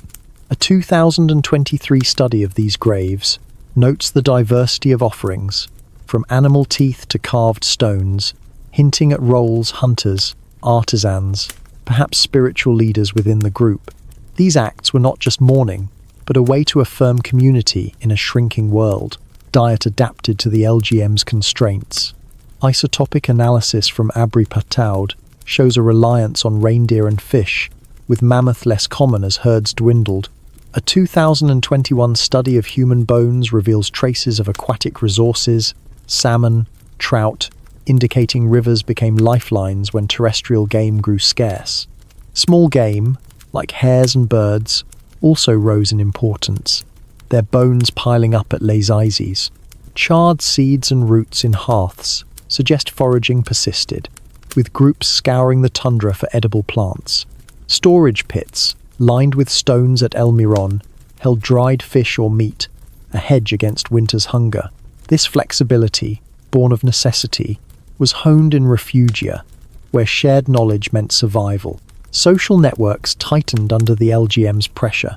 A 2023 study of these graves notes the diversity of offerings, from animal teeth to carved stones, hinting at roles, hunters, artisans, perhaps spiritual leaders within the group. These acts were not just mourning, but a way to affirm community in a shrinking world. Diet adapted to the LGM's constraints. Isotopic analysis from Abri Pataud shows a reliance on reindeer and fish, with mammoth less common as herds dwindled. A 2021 study of human bones reveals traces of aquatic resources, salmon, trout, indicating rivers became lifelines when terrestrial game grew scarce. Small game, like hares and birds, also rose in importance, their bones piling up at Les Eyes. Charred seeds and roots in hearths suggest foraging persisted, with groups scouring the tundra for edible plants. Storage pits, lined with stones at El Miron, held dried fish or meat, a hedge against winter's hunger. This flexibility, born of necessity, was honed in refugia, where shared knowledge meant survival. Social networks tightened under the LGM's pressure.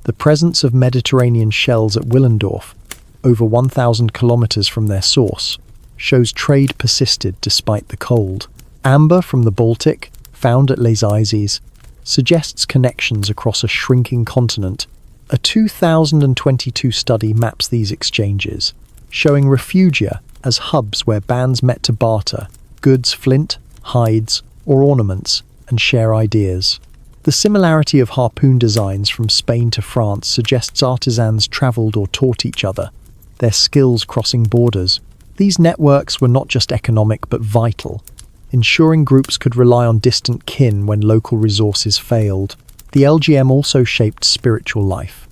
The presence of Mediterranean shells at Willendorf, over 1,000 kilometers from their source, shows trade persisted despite the cold. Amber from the Baltic, found at Les Eyes, suggests connections across a shrinking continent. A 2022 study maps these exchanges, showing refugia as hubs where bands met to barter goods, flint, hides, or ornaments, and share ideas. The similarity of harpoon designs from Spain to France suggests artisans traveled or taught each other, their skills crossing borders. These networks were not just economic but vital, ensuring groups could rely on distant kin when local resources failed. The LGM also shaped spiritual life.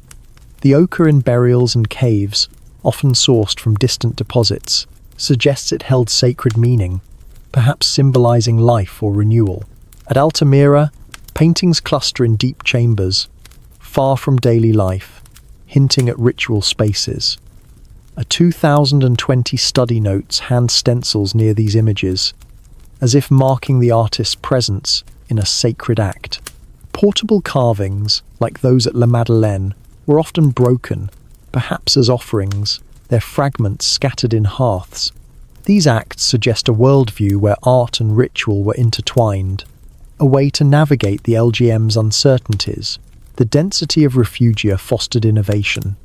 The ochre in burials and caves, often sourced from distant deposits, suggests it held sacred meaning, perhaps symbolizing life or renewal. At Altamira, paintings cluster in deep chambers, far from daily life, hinting at ritual spaces. A 2020 study notes hand stencils near these images, as if marking the artist's presence in a sacred act. Portable carvings, like those at La Madeleine, were often broken, perhaps as offerings, their fragments scattered in hearths. These acts suggest a worldview where art and ritual were intertwined, a way to navigate the LGM's uncertainties. The density of refugia fostered innovation.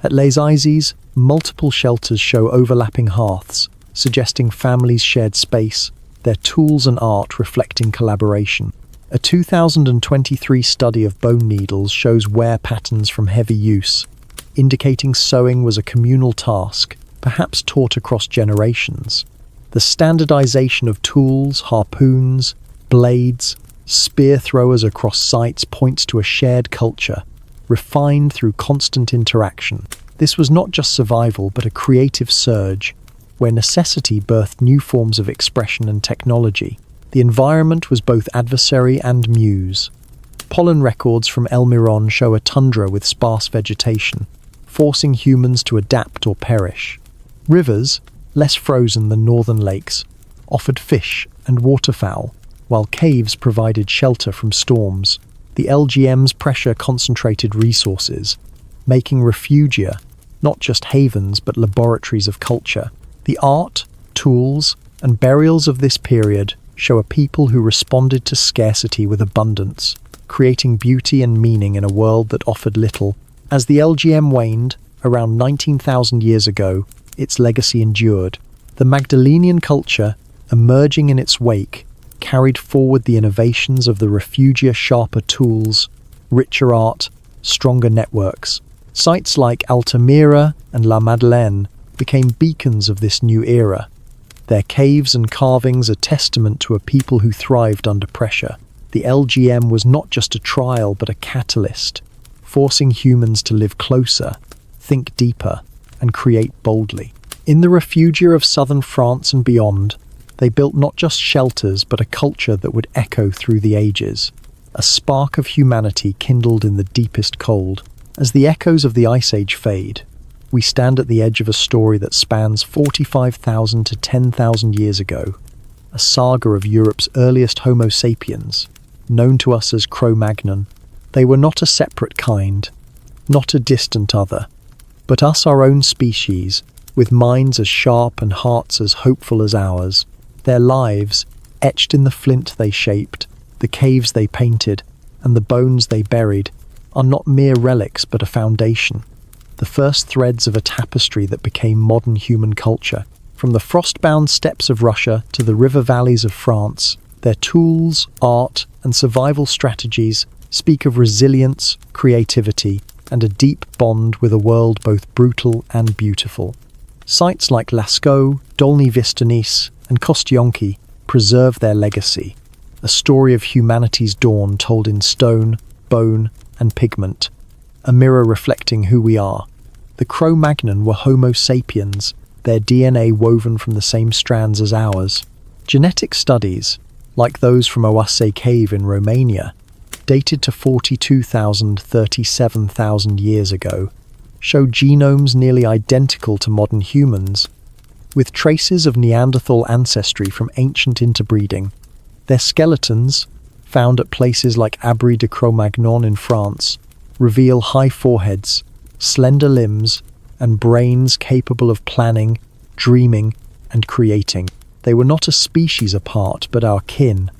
At Les Eyes, multiple shelters show overlapping hearths, suggesting families shared space, their tools and art reflecting collaboration. A 2023 study of bone needles shows wear patterns from heavy use, indicating sewing was a communal task, perhaps taught across generations. The standardization of tools, harpoons, blades, spear throwers across sites points to a shared culture, refined through constant interaction. This was not just survival, but a creative surge, where necessity birthed new forms of expression and technology. The environment was both adversary and muse. Pollen records from El Miron show a tundra with sparse vegetation, forcing humans to adapt or perish. Rivers, less frozen than northern lakes, offered fish and waterfowl, while caves provided shelter from storms. The LGM's pressure concentrated resources, making refugia not just havens but laboratories of culture. The art, tools, and burials of this period show a people who responded to scarcity with abundance, creating beauty and meaning in a world that offered little. As the LGM waned, around 19,000 years ago, its legacy endured. The Magdalenian culture, emerging in its wake, carried forward the innovations of the refugia, sharper tools, richer art, stronger networks. Sites like Altamira and La Madeleine became beacons of this new era. Their caves and carvings are testament to a people who thrived under pressure. The LGM was not just a trial but a catalyst, forcing humans to live closer, think deeper, and create boldly. In the refugia of southern France and beyond, they built not just shelters but a culture that would echo through the ages. A spark of humanity kindled in the deepest cold. As the echoes of the Ice Age fade, we stand at the edge of a story that spans 45,000 to 10,000 years ago, a saga of Europe's earliest Homo sapiens, known to us as Cro-Magnon. They were not a separate kind, not a distant other, but us, our own species, with minds as sharp and hearts as hopeful as ours. Their lives, etched in the flint they shaped, the caves they painted, and the bones they buried, are not mere relics but a foundation, the first threads of a tapestry that became modern human culture. From the frost-bound steppes of Russia to the river valleys of France, their tools, art, and survival strategies speak of resilience, creativity, and a deep bond with a world both brutal and beautiful. Sites like Lascaux, Dolny-Vistonis, and Kostyonki preserve their legacy, a story of humanity's dawn told in stone, bone, and pigment, a mirror reflecting who we are. The Cro-Magnon were Homo sapiens, their DNA woven from the same strands as ours. Genetic studies, like those from Oase Cave in Romania, dated to 42,000 to 37,000 years ago, show genomes nearly identical to modern humans, with traces of Neanderthal ancestry from ancient interbreeding. Their skeletons, found at places like Abri de Cro-Magnon in France, reveal high foreheads, slender limbs, and brains capable of planning, dreaming, and creating. They were not a species apart, but our kin.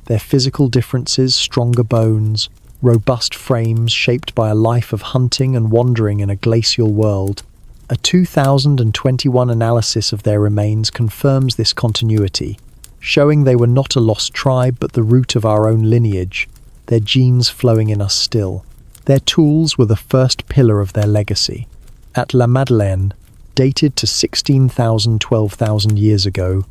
Their physical differences, stronger bones, robust frames shaped by a life of hunting and wandering in a glacial world. A 2021 analysis of their remains confirms this continuity, showing they were not a lost tribe but the root of our own lineage, their genes flowing in us still. Their tools were the first pillar of their legacy. At La Madeleine, dated to 16,000 to 12,000 years ago,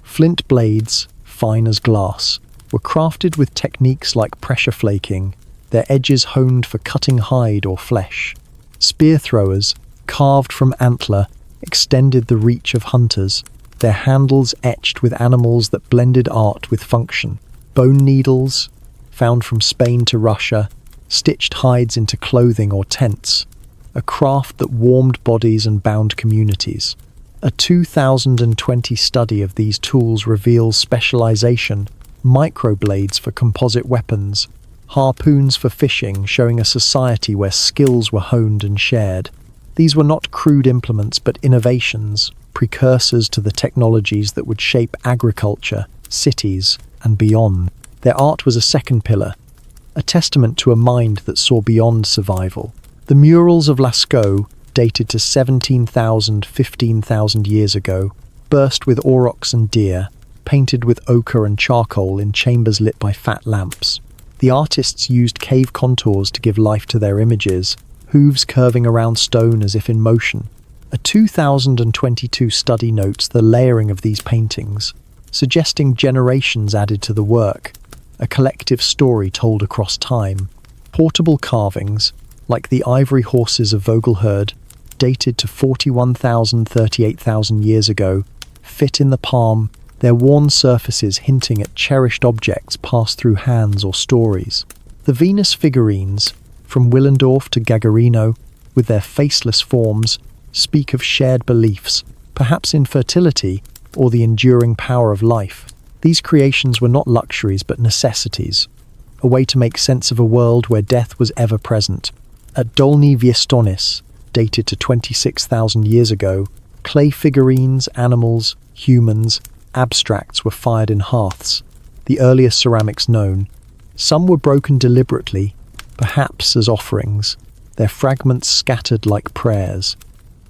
flint blades, fine as glass, were crafted with techniques like pressure flaking, their edges honed for cutting hide or flesh. Spear throwers, carved from antler, extended the reach of hunters, their handles etched with animals that blended art with function. Bone needles, found from Spain to Russia, stitched hides into clothing or tents, a craft that warmed bodies and bound communities. A 2020 study of these tools reveals specialization: microblades for composite weapons, harpoons for fishing, showing a society where skills were honed and shared. These were not crude implements but innovations, precursors to the technologies that would shape agriculture, cities, and beyond. Their art was a second pillar, a testament to a mind that saw beyond survival. The murals of Lascaux, dated to 17,000 to 15,000 years ago, burst with aurochs and deer, painted with ochre and charcoal in chambers lit by fat lamps. The artists used cave contours to give life to their images, hooves curving around stone as if in motion. A 2022 study notes the layering of these paintings, suggesting generations added to the work, a collective story told across time. Portable carvings, like the ivory horses of Vogelherd, dated to 41,000 to 38,000 years ago, fit in the palm, their worn surfaces hinting at cherished objects passed through hands or stories. The Venus figurines, from Willendorf to Gagarino, with their faceless forms, speak of shared beliefs, perhaps infertility or the enduring power of life. These creations were not luxuries but necessities, a way to make sense of a world where death was ever present. At Dolny-Vistonis, dated to 26,000 years ago, clay figurines, animals, humans, abstracts were fired in hearths, the earliest ceramics known. Some were broken deliberately, perhaps as offerings, their fragments scattered like prayers.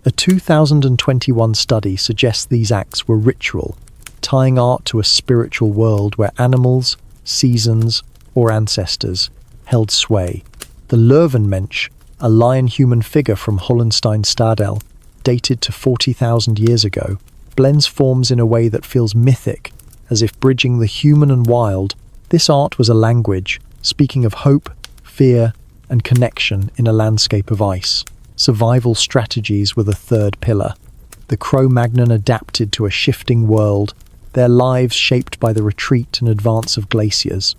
A 2021 study suggests these acts were ritual, tying art to a spiritual world where animals, seasons, or ancestors held sway. The Löwenmensch, a lion-human figure from Hollenstein-Stadel, dated to 40,000 years ago, blends forms in a way that feels mythic, as if bridging the human and wild. This art was a language, speaking of hope, fear, and connection in a landscape of ice. Survival strategies were the third pillar. The Cro-Magnon adapted to a shifting world, their lives shaped by the retreat and advance of glaciers.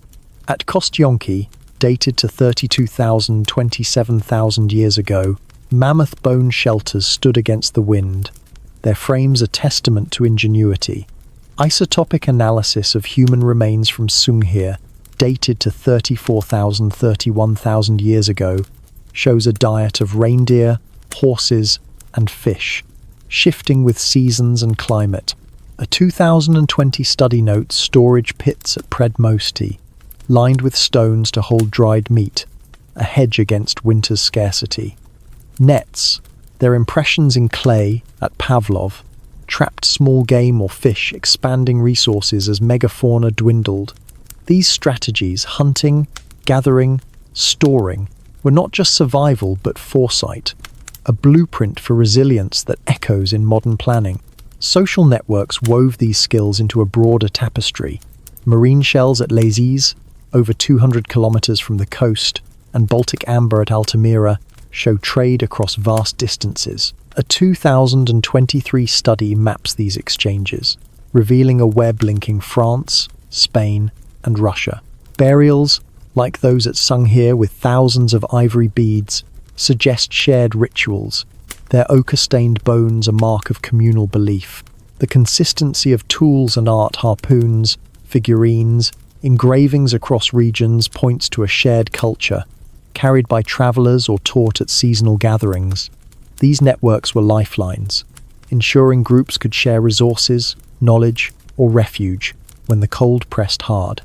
At Kostionki, dated to 27,000 years ago, mammoth bone shelters stood against the wind, their frames a testament to ingenuity. Isotopic analysis of human remains from Sunghir, dated to 31,000 years ago, shows a diet of reindeer, horses, and fish, shifting with seasons and climate. A 2020 study notes storage pits at Predmosti, lined with stones to hold dried meat, a hedge against winter's scarcity. Nets, their impressions in clay at Pavlov, trapped small game or fish, expanding resources as megafauna dwindled. These strategies, hunting, gathering, storing, were not just survival but foresight, a blueprint for resilience that echoes in modern planning. Social networks wove these skills into a broader tapestry. Marine shells at Lazise, over 200 kilometers from the coast, and Baltic amber at Altamira show trade across vast distances. A 2023 study maps these exchanges, revealing a web linking France, Spain, and Russia. Burials, like those at Sunghir with thousands of ivory beads, suggest shared rituals, their ochre-stained bones a mark of communal belief. The consistency of tools and art, harpoons, figurines, engravings across regions points to a shared culture, carried by travelers or taught at seasonal gatherings. These networks were lifelines, ensuring groups could share resources, knowledge, or refuge when the cold pressed hard.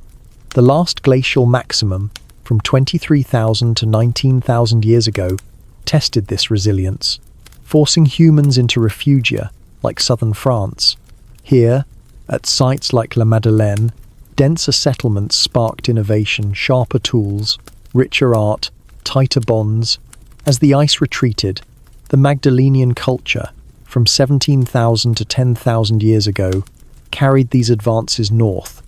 The last glacial maximum, from 23,000 to 19,000 years ago, tested this resilience, forcing humans into refugia like southern France. Here, at sites like La Madeleine, denser settlements sparked innovation, sharper tools, richer art, tighter bonds. As the ice retreated, the Magdalenian culture, from 17,000 to 10,000 years ago, carried these advances north,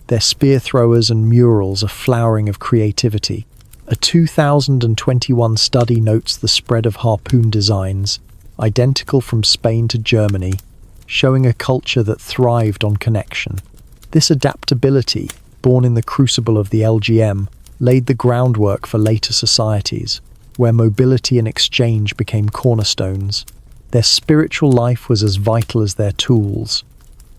their spear throwers and murals a flowering of creativity. A 2021 study notes the spread of harpoon designs, identical from Spain to Germany, showing a culture that thrived on connection. This adaptability, born in the crucible of the LGM, laid the groundwork for later societies, where mobility and exchange became cornerstones. Their spiritual life was as vital as their tools.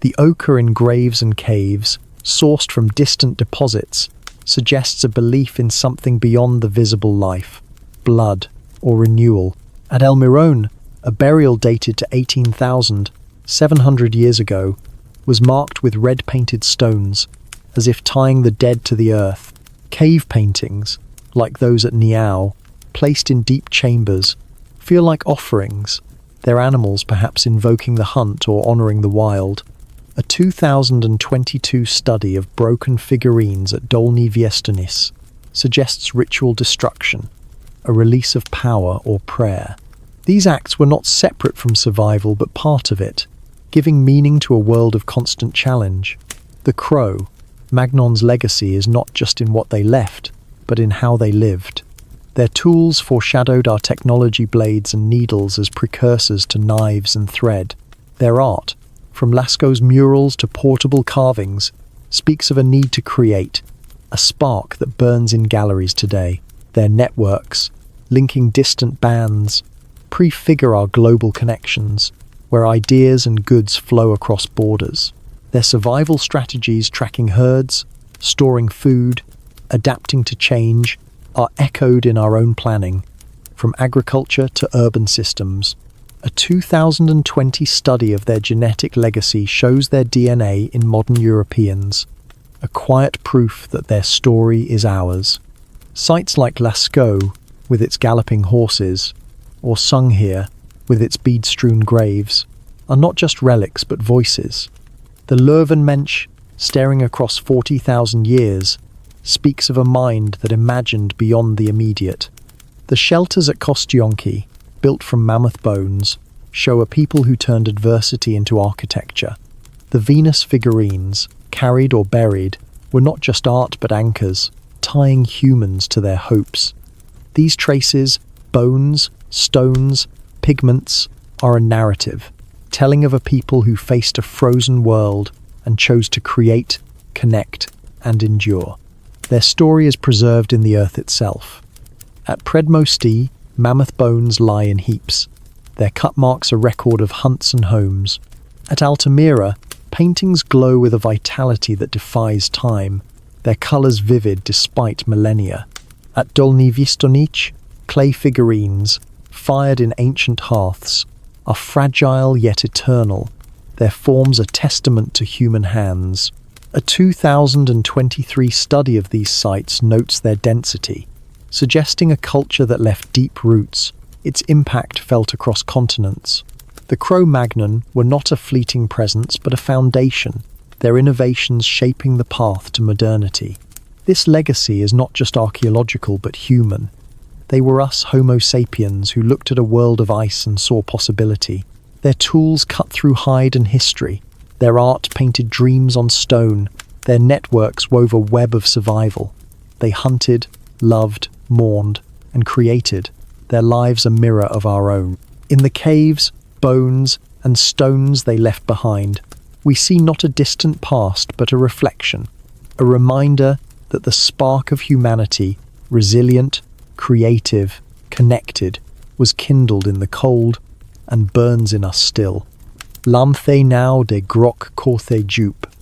The ochre in graves and caves, sourced from distant deposits, suggests a belief in something beyond the visible life, blood, or renewal. At El Mirón, a burial dated to 18,700 years ago, was marked with red-painted stones, as if tying the dead to the earth. Cave paintings, like those at Niao, placed in deep chambers, feel like offerings, their animals perhaps invoking the hunt or honoring the wild. A 2022 study of broken figurines at Dolny Viestanis suggests ritual destruction, a release of power or prayer. These acts were not separate from survival but part of it, giving meaning to a world of constant challenge. The Cro-Magnon's legacy is not just in what they left, but in how they lived. Their tools foreshadowed our technology, blades and needles as precursors to knives and thread. Their art, from Lascaux's murals to portable carvings, speaks of a need to create, a spark that burns in galleries today. Their networks, linking distant bands, prefigure our global connections, where ideas and goods flow across borders. Their survival strategies, tracking herds, storing food, adapting to change, are echoed in our own planning, from agriculture to urban systems. A 2020 study of their genetic legacy shows their DNA in modern Europeans, a quiet proof that their story is ours. Sites like Lascaux, with its galloping horses, or Sunghear, with its bead-strewn graves, are not just relics but voices. The Leuvenmensch, staring across 40,000 years, speaks of a mind that imagined beyond the immediate. The shelters at Kostionki, built from mammoth bones, show a people who turned adversity into architecture. The Venus figurines, carried or buried, were not just art but anchors, tying humans to their hopes. These traces, bones, stones, pigments, are a narrative, telling of a people who faced a frozen world and chose to create, connect, and endure. Their story is preserved in the earth itself. At Predmosty, mammoth bones lie in heaps, their cut marks a record of hunts and homes. At Altamira, paintings glow with a vitality that defies time, their colours vivid despite millennia. At Dolny Vistonich, clay figurines, fired in ancient hearths, are fragile yet eternal, their forms a testament to human hands. A 2023 study of these sites notes their density, suggesting a culture that left deep roots, its impact felt across continents. The Cro-Magnon were not a fleeting presence but a foundation, their innovations shaping the path to modernity. This legacy is not just archaeological but human. They were us Homo sapiens who looked at a world of ice and saw possibility. Their tools cut through hide and history, their art painted dreams on stone, their networks wove a web of survival. They hunted, loved, mourned, and created, their lives a mirror of our own. In the caves, bones, and stones they left behind, we see not a distant past but a reflection, a reminder that the spark of humanity, resilient, creative, connected, was kindled in the cold and burns in us still. Lamthe now de grok korthe jup.